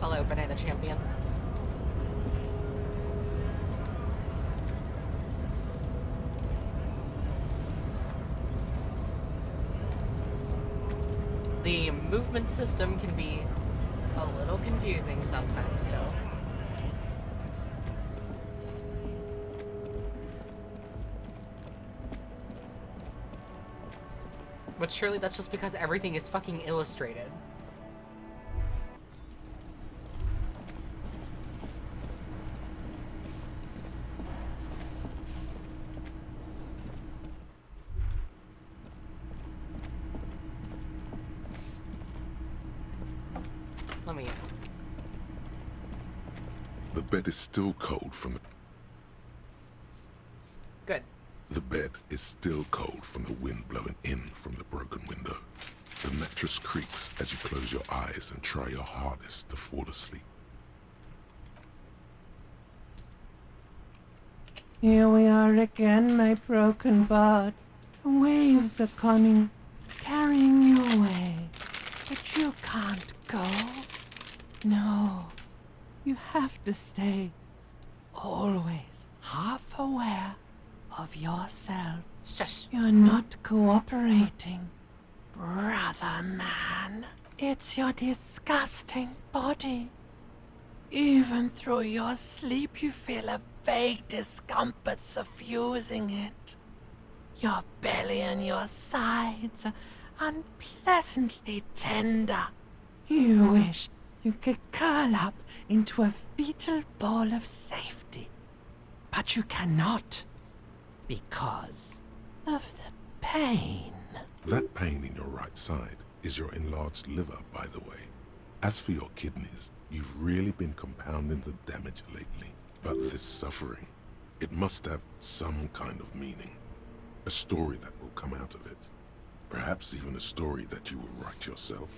Hello, Banana Champion. The movement system can be a little confusing sometimes, so. But surely that's just because everything is fucking illustrated. Let me in. The bed is still cold from the... Good. The bed is still cold from the wind blowing in from the broken window. The mattress creaks as you close your eyes and try your hardest to fall asleep. Here we are again, my broken bud. The waves are coming, carrying you away. But you can't go. No, you have to stay. Always half aware of yourself. Shush. You're not cooperating, brother man. It's your disgusting body. Even through your sleep, you feel a vague discomfort suffusing it. Your belly and your sides are unpleasantly tender. You wish you could curl up into a fetal ball of safety. But you cannot, because of the pain. That pain in your right side is your enlarged liver, by the way. As for your kidneys, you've really been compounding the damage lately. But this suffering, it must have some kind of meaning. A story that will come out of it. Perhaps even a story that you will write yourself.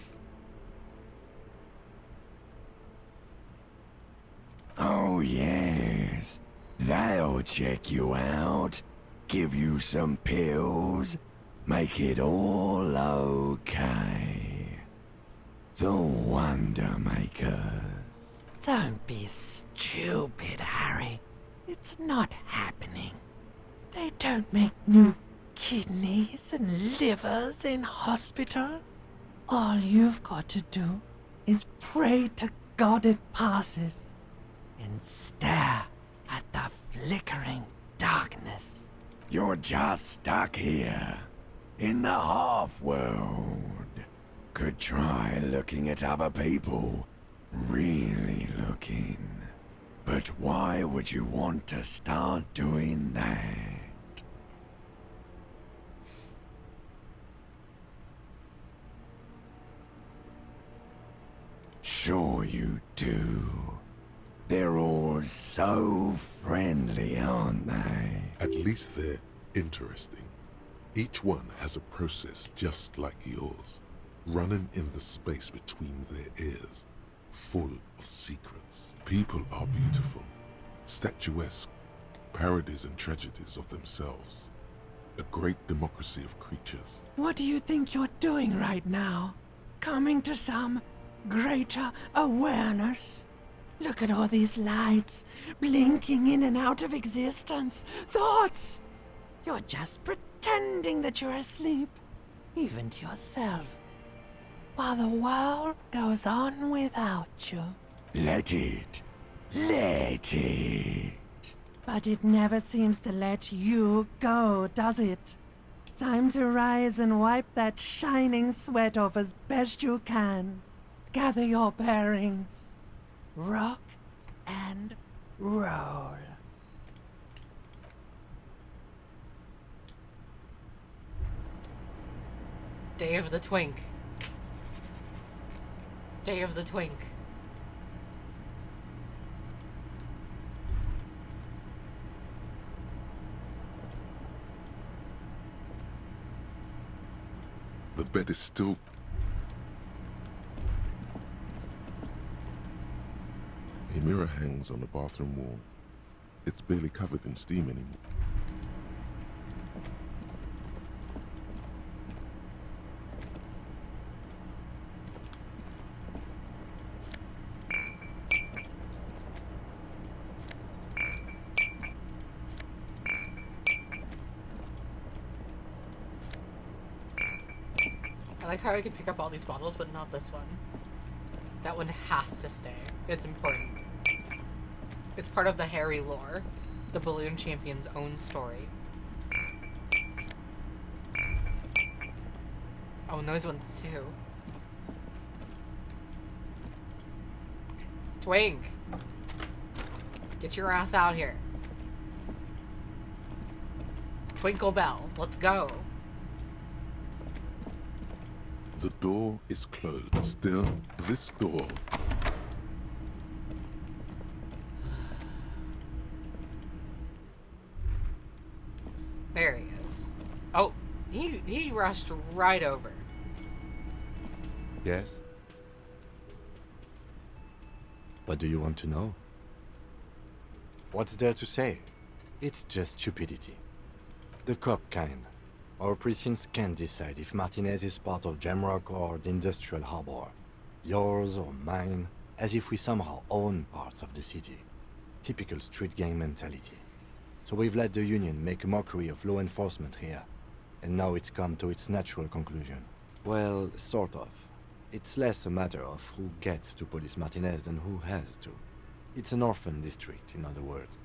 Oh, yes. They'll check you out, give you some pills, make it all okay. The Wonder Makers. Don't be stupid, Harry. It's not happening. They don't make new kidneys and livers in hospital. All you've got to do is pray to God it passes and stare at the flickering darkness. You're just stuck here, in the half-world. Could try looking at other people, really looking. But why would you want to start doing that? Sure you do. They're all so friendly, aren't they? At least they're interesting. Each one has a process just like yours, running in the space between their ears, full of secrets. People are beautiful, statuesque, parodies and tragedies of themselves. A great democracy of creatures. What do you think you're doing right now? Coming to some greater awareness? Look at all these lights, blinking in and out of existence. Thoughts! You're just pretending that you're asleep, even to yourself, while the world goes on without you. Let it. Let it. But it never seems to let you go, does it? Time to rise and wipe that shining sweat off as best you can. Gather your bearings. Rock and roll. Day of the Twink. Day of the Twink. The bed is still... A mirror hangs on the bathroom wall. It's barely covered in steam anymore. I like how I can pick up all these bottles, but not this one. That one has to stay. It's important. It's part of the Harry lore. The Balloon Champion's own story. Oh, and those ones too. Twink! Get your ass out here. Twinkle Bell, let's go. The door is closed. Still, this door... There he is. Oh, he rushed right over. Yes? What do you want to know? What's there to say? It's just stupidity. The cop kind. Our precincts can't decide if Martinez is part of Jamrock or the Industrial Harbor. Yours or mine, as if we somehow own parts of the city. Typical street gang mentality. So we've let the Union make a mockery of law enforcement here. And now it's come to its natural conclusion. Well, sort of. It's less a matter of who gets to police Martinez than who has to. It's an orphan district, in other words.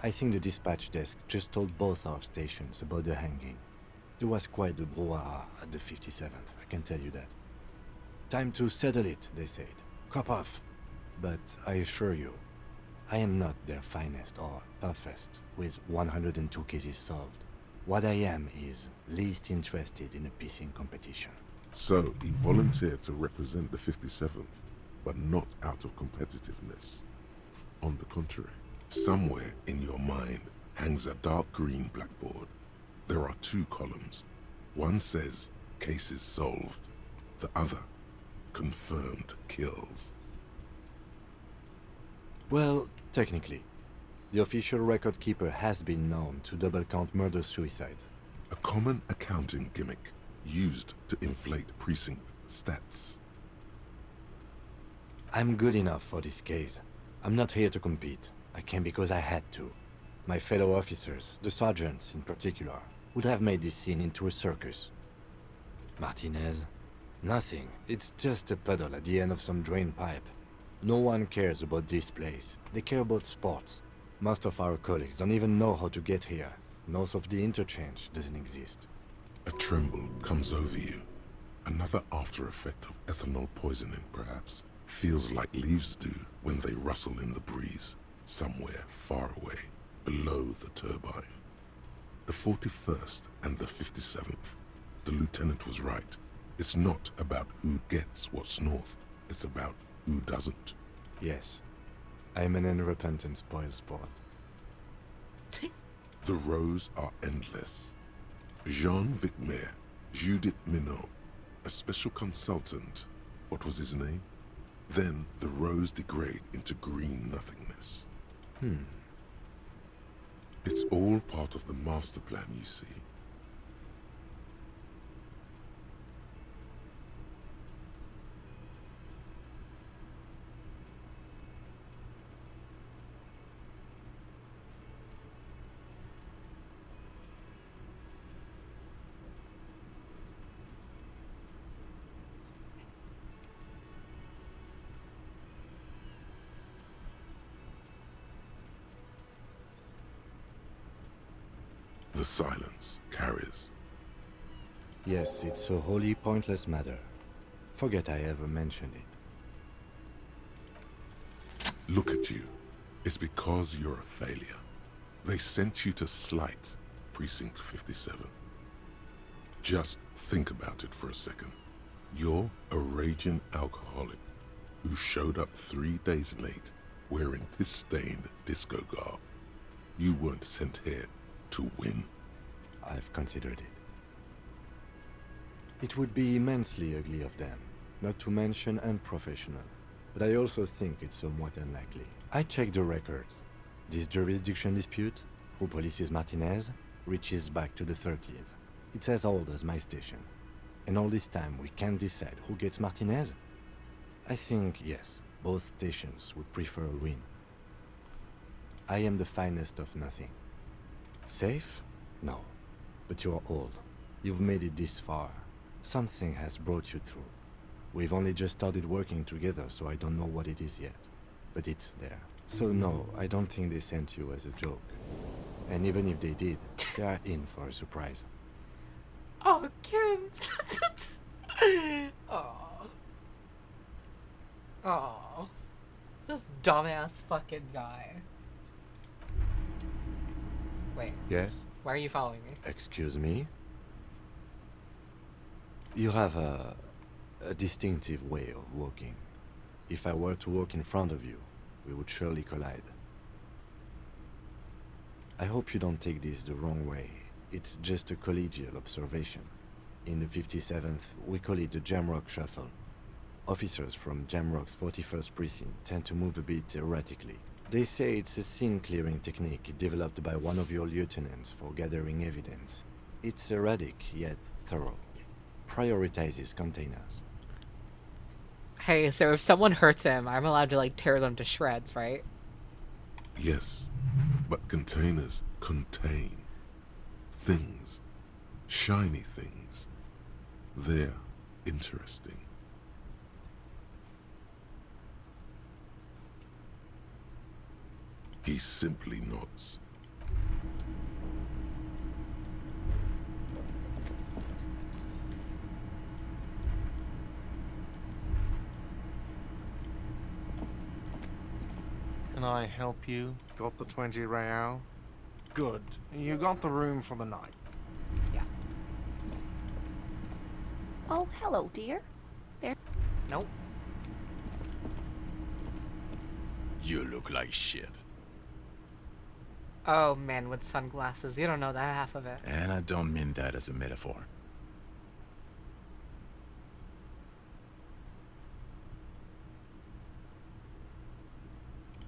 I think the dispatch desk just told both our stations about the hanging. There was quite the brouhaha at the 57th, I can tell you that. Time to settle it, they said. Cop off. But I assure you, I am not their finest or toughest with 102 cases solved. What I am is least interested in a pissing competition. So, he volunteered to represent the 57th, but not out of competitiveness. On the contrary, somewhere in your mind hangs a dark green blackboard. There are two columns. One says, cases solved. The other, confirmed kills. Well, technically, the official record keeper has been known to double count murder-suicides. A common accounting gimmick used to inflate precinct stats. I'm good enough for this case. I'm not here to compete. I came because I had to. My fellow officers, the sergeants in particular, would have made this scene into a circus. Martinez? Nothing. It's just a puddle at the end of some drain pipe. No one cares about this place. They care about sports. Most of our colleagues don't even know how to get here. North of the interchange doesn't exist. A tremble comes over you. Another after effect of ethanol poisoning, perhaps. Feels like leaves do when they rustle in the breeze, somewhere far away, below the turbine. The 41st and the 57th. The lieutenant was right. It's not about who gets what's north. It's about who doesn't. Yes. I'm an unrepentant spoilsport. The rows are endless. Jean Vicmer, Judith Minot, a special consultant. What was his name? Then the rows degrade into green nothingness. It's all part of the master plan, you see. The silence carries. Yes, it's a wholly pointless matter. Forget I ever mentioned it. Look at you. It's because you're a failure. They sent you to Slight, Precinct 57. Just think about it for a second. You're a raging alcoholic who showed up 3 days late wearing piss-stained disco garb. You weren't sent here to win. I've considered it. It would be immensely ugly of them, not to mention unprofessional, but I also think it's somewhat unlikely. I checked the records. This jurisdiction dispute, who polices Martinez, reaches back to the 30s. It's as old as my station. And all this time we can't decide who gets Martinez? I think, yes, both stations would prefer a win. I am the finest of nothing. Safe? No. But you're old. You've made it this far. Something has brought you through. We've only just started working together, so I don't know what it is yet. But it's there. So no, I don't think they sent you as a joke. And even if they did, they are in for a surprise. Oh, Kim! Oh. Oh. This dumbass fucking guy. Wait. Yes? Why are you following me? Excuse me? You have a distinctive way of walking. If I were to walk in front of you, we would surely collide. I hope you don't take this the wrong way. It's just a collegial observation. In the 57th, we call it the Jamrock Shuffle. Officers from Jamrock's 41st Precinct tend to move a bit erratically. They say it's a scene-clearing technique developed by one of your lieutenants for gathering evidence. It's erratic, yet thorough. Prioritizes containers. Hey, so if someone hurts him, I'm allowed to, like, tear them to shreds, right? Yes, but containers contain things. Shiny things. They're interesting. He simply nods. Can I help you? Got the 20 real? Good. You got the room for the night. Yeah. Oh, hello, dear. There. Nope. You look like shit. Oh, man with sunglasses. You don't know that half of it. And I don't mean that as a metaphor.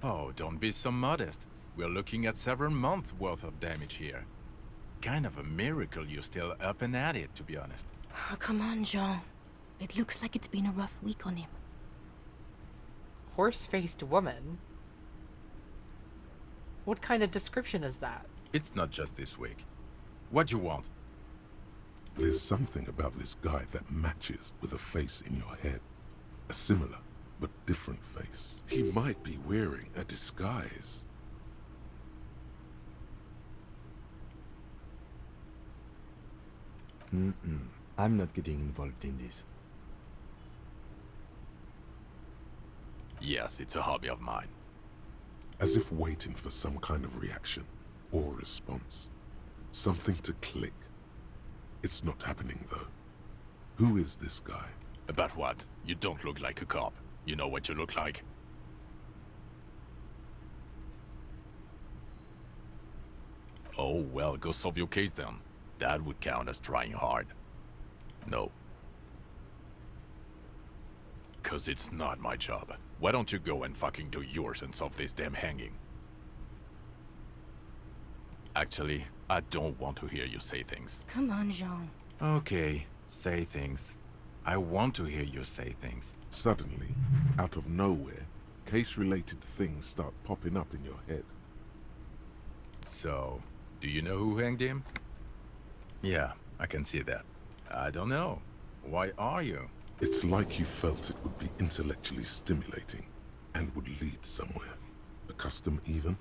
Oh, don't be so modest. We're looking at several months worth of damage here. Kind of a miracle you're still up and at it, to be honest. Oh, come on, Jean. It looks like it's been a rough week on him. Horse-faced woman? What kind of description is that? It's not just this week. What you want? There's something about this guy that matches with a face in your head. A similar, but different face. He might be wearing a disguise. I'm not getting involved in this. Yes, it's a hobby of mine. As if waiting for some kind of reaction or response. Something to click. It's not happening, though. Who is this guy? About what? You don't look like a cop. You know what you look like? Oh, well, go solve your case then. That would count as trying hard. No. 'Cause it's not my job. Why don't you go and fucking do yours and solve this damn hanging? Actually, I don't want to hear you say things. Come on, Jean. Okay, say things. I want to hear you say things. Suddenly, out of nowhere, case-related things start popping up in your head. So, do you know who hanged him? Yeah, I can see that. I don't know. Why are you? It's like you felt it would be intellectually stimulating and would lead somewhere. A custom even?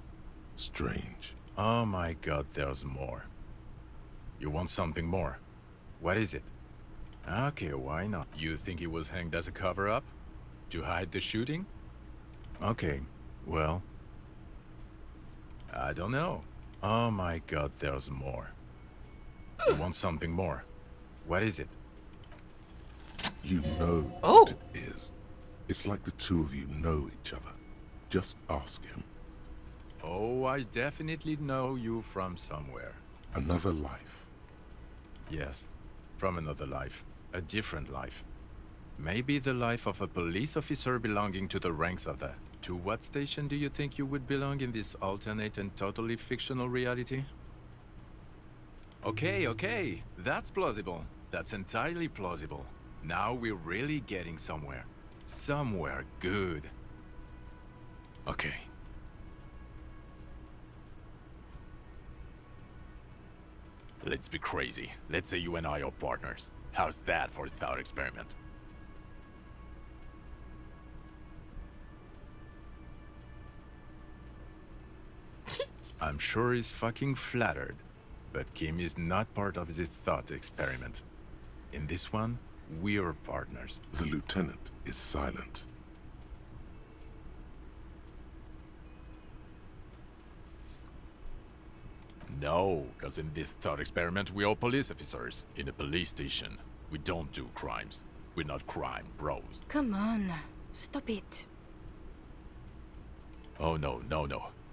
Strange. Oh my god, there's more. You want something more? What is it? Okay, why not? You think he was hanged as a cover-up? To hide the shooting? Okay, well... I don't know. Oh my god, there's more. You want something more? What is it? You know Oh. what it is. It's like the two of you know each other. Just ask him. Oh, I definitely know you from somewhere. Another life. Yes, from another life. A different life. Maybe the life of a police officer belonging to the ranks of the... To what station do you think you would belong in this alternate and totally fictional reality? Okay, that's plausible. That's entirely plausible. Now we're really getting somewhere. Somewhere good. Okay. Let's be crazy. Let's say you and I are partners. How's that for a thought experiment? I'm sure he's fucking flattered, but Kim is not part of this thought experiment. In this one, we're partners. The lieutenant is silent. No, because in this thought experiment, we are police officers in a police station. We don't do crimes. We're not crime bros. Come on. Stop it. Oh no.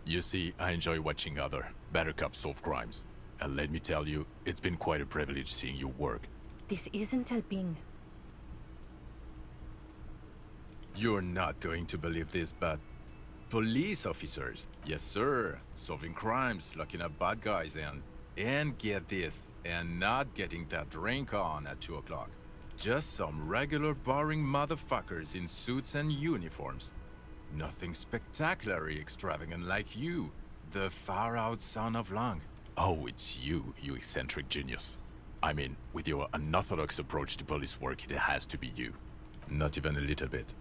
You see, I enjoy watching other better cops solve crimes. And let me tell you, it's been quite a privilege seeing you work. This isn't helping. You're not going to believe this, but... Police officers, yes sir, solving crimes, locking up bad guys, and get this, and not getting that drink on at 2 o'clock. Just some regular boring motherfuckers in suits and uniforms. Nothing spectacularly extravagant like you, the far-out son of Lang. Oh, it's you, you eccentric genius. I mean, with your unorthodox approach to police work, it has to be you. Not even a little bit.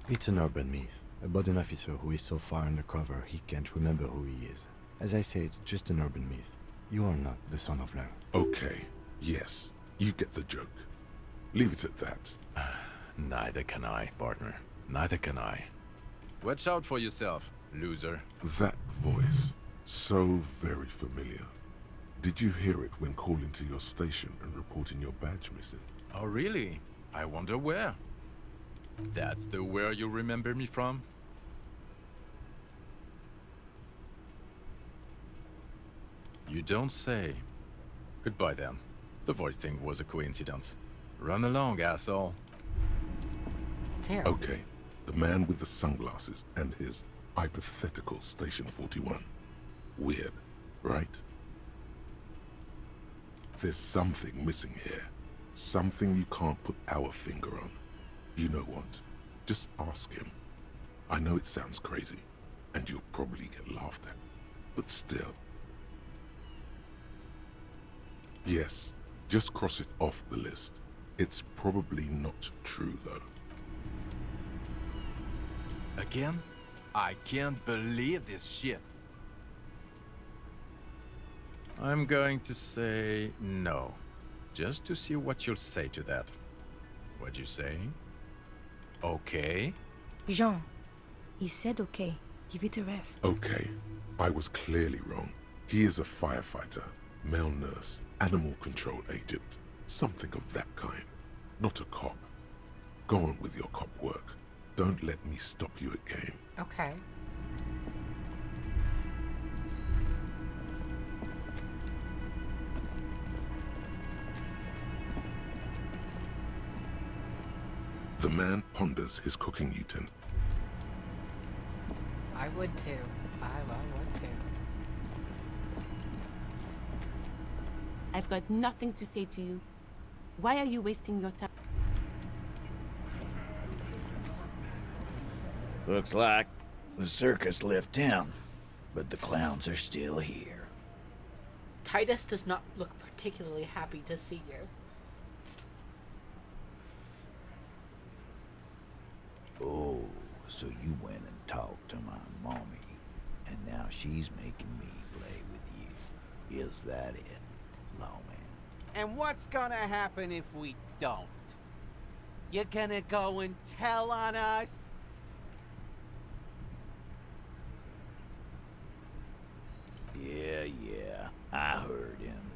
It's an urban myth about an officer who is so far undercover he can't remember who he is. As I said, just an urban myth. You are not the son of Lang. Okay, yes, you get the joke. Leave it at that. Neither can I, partner. Neither can I. Watch out for yourself, loser. That voice, so very familiar. Did you hear it when calling to your station and reporting your badge missing? Oh, really? I wonder where. That's the where you remember me from? You don't say. Goodbye then. The voice thing was a coincidence. Run along, asshole. Damn. Okay, the man with the sunglasses and his hypothetical Station 41. Weird, right? There's something missing here. Something you can't put our finger on. You know what? Just ask him. I know it sounds crazy, and you'll probably get laughed at, but still. Yes, just cross it off the list. It's probably not true, though. Again? I can't believe this shit. I'm going to say no, just to see what you'll say to that. What'd you say? Okay? Jean, he said okay. Give it a rest. Okay, I was clearly wrong. He is a firefighter, male nurse, animal control agent, something of that kind. Not a cop. Go on with your cop work. Don't let me stop you again. Okay. The man ponders his cooking utensil. I would too. I would too. I've got nothing to say to you. Why are you wasting your time? Looks like the circus left town, but the clowns are still here. Titus does not look particularly happy to see you. Oh, so you went and talked to my mommy, and now she's making me play with you. Is that it, lawman? And what's gonna happen if we don't? You gonna go and tell on us? Yeah, I heard him.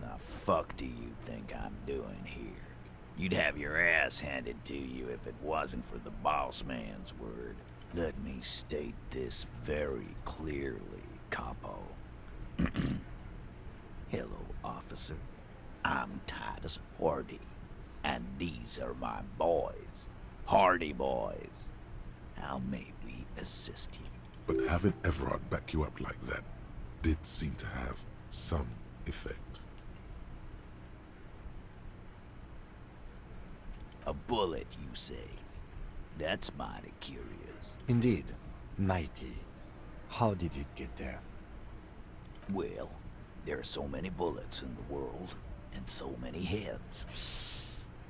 Now fuck do you think I'm doing here? You'd have your ass handed to you if it wasn't for the boss man's word. Let me state this very clearly, capo. Hello, officer. I'm Titus Hardy, and these are my boys. Hardy boys. How may we assist you? But having Everard back you up like that did seem to have some effect. A bullet, you say? That's mighty curious. Indeed, mighty. How did it get there? Well, there are so many bullets in the world, and so many heads.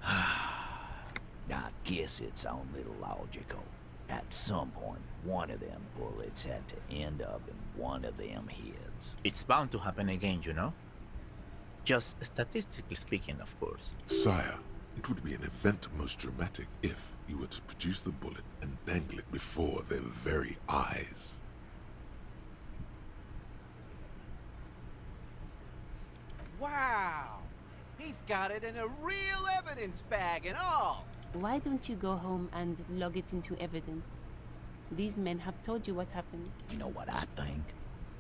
I guess it's only logical. At some point, one of them bullets had to end up in one of them heads. It's bound to happen again, you know? Just statistically speaking, of course. Sire, it would be an event most dramatic if you were to produce the bullet and dangle it before their very eyes. Wow! He's got it in a real evidence bag and all! Why don't you go home and log it into evidence? These men have told you what happened. You know what I think?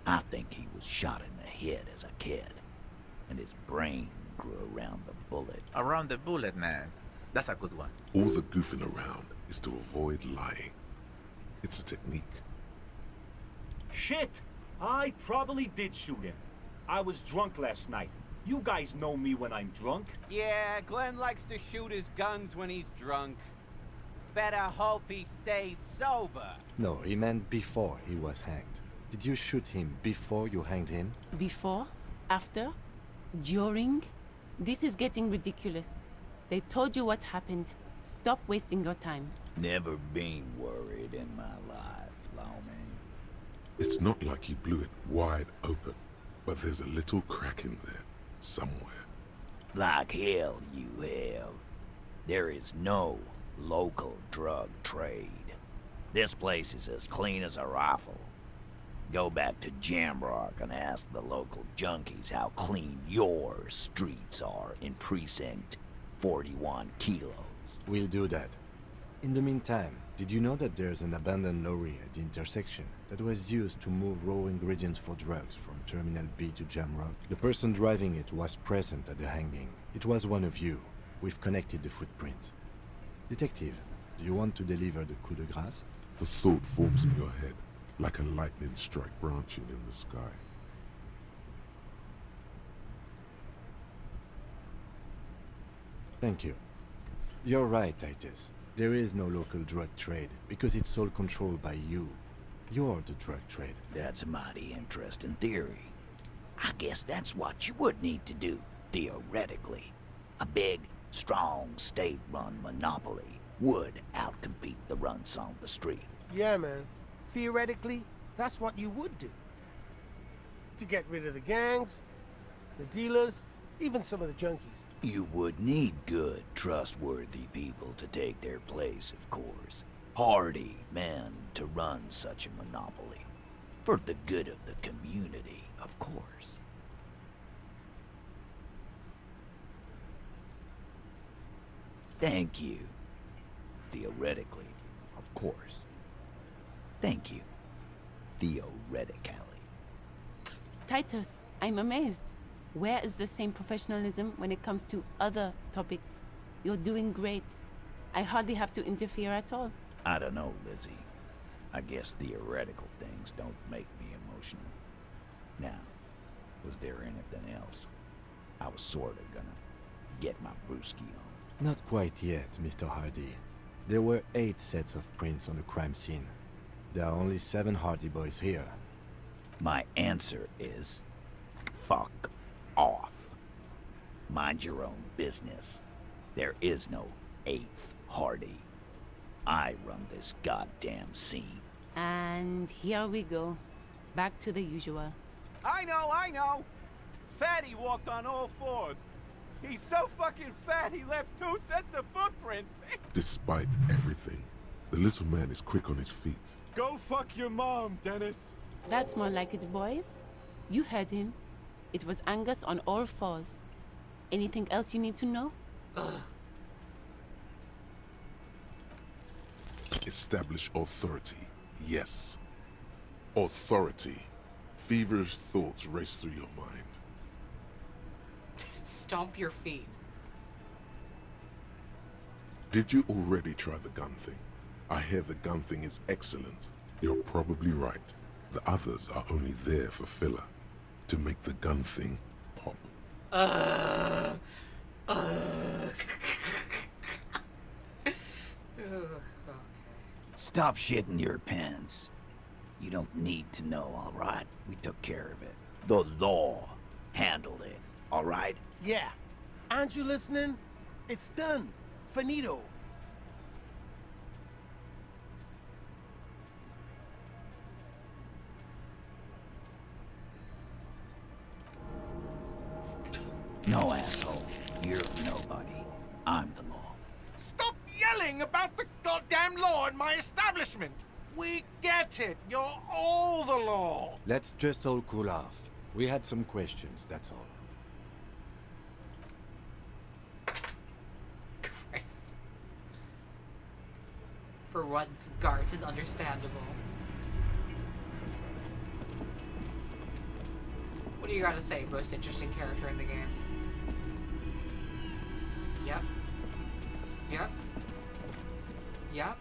I think he was shot in the head as a kid, and his brain grew around the bullet. Around the bullet, man. That's a good one. All the goofing around is to avoid lying. It's a technique. Shit! I probably did shoot him. I was drunk last night. You guys know me when I'm drunk. Yeah, Glenn likes to shoot his guns when he's drunk. Better hope he stays sober. No, he meant before he was hanged. Did you shoot him before you hanged him? Before? After? During? This is getting ridiculous. They told you what happened. Stop wasting your time. Never been worried in my life, lawman. It's not like you blew it wide open, but there's a little crack in there, somewhere. Like hell you have. There is no local drug trade. This place is as clean as a rifle. Go back to Jamrock and ask the local junkies how clean your streets are in Precinct 41 Kilos. We'll do that. In the meantime, did you know that there's an abandoned lorry at the intersection that was used to move raw ingredients for drugs from Terminal B to Jamrock? The person driving it was present at the hanging. It was one of you. We've connected the footprint. Detective, do you want to deliver the coup de grâce? The thought forms in your head, like a lightning strike branching in the sky. Thank you. You're right, Titus. There is no local drug trade because it's all controlled by you. You're the drug trade. That's a mighty interesting theory. I guess that's what you would need to do, theoretically. A big, strong, state-run monopoly would outcompete the runs on the street. Yeah, man. Theoretically, that's what you would do. To get rid of the gangs, the dealers, even some of the junkies. You would need good, trustworthy people to take their place, of course. Hardy men to run such a monopoly. For the good of the community, of course. Thank you. Theoretically, of course. Thank you. Theoretically. Titus, I'm amazed. Where is the same professionalism when it comes to other topics? You're doing great. I hardly have to interfere at all. I don't know, Lizzie. I guess theoretical things don't make me emotional. Now, was there anything else? I was sorta gonna get my brewski on. Not quite yet, Mr. Hardy. There were 8 sets of prints on the crime scene. There are only 7 Hardy boys here. My answer is... fuck off. Mind your own business. There is no 8th Hardy. I run this goddamn scene. And here we go. Back to the usual. I know! Fatty walked on all 4s. He's so fucking fat he left 2 sets of footprints. Despite everything, the little man is quick on his feet. Go fuck your mom, Dennis. That's more like it, boys. You heard him. It was Angus on all 4s. Anything else you need to know? Establish authority. Yes. Authority. Feverish thoughts race through your mind. Stomp your feet. Did you already try the gun thing? I hear the gun thing is excellent. You're probably right. The others are only there for filler. To make the gun thing pop. Stop shitting your pants. You don't need to know, all right? We took care of it. The law handled it, all right? Yeah. Aren't you listening? It's done. Finito. No, asshole. You're nobody. I'm the law. Stop yelling about the goddamn law in my establishment! We get it. You're all the law. Let's just all cool off. We had some questions, that's all. Christ. For once, Gart is understandable. What do you gotta say, most interesting character in the game? Yep. Yep. Yep.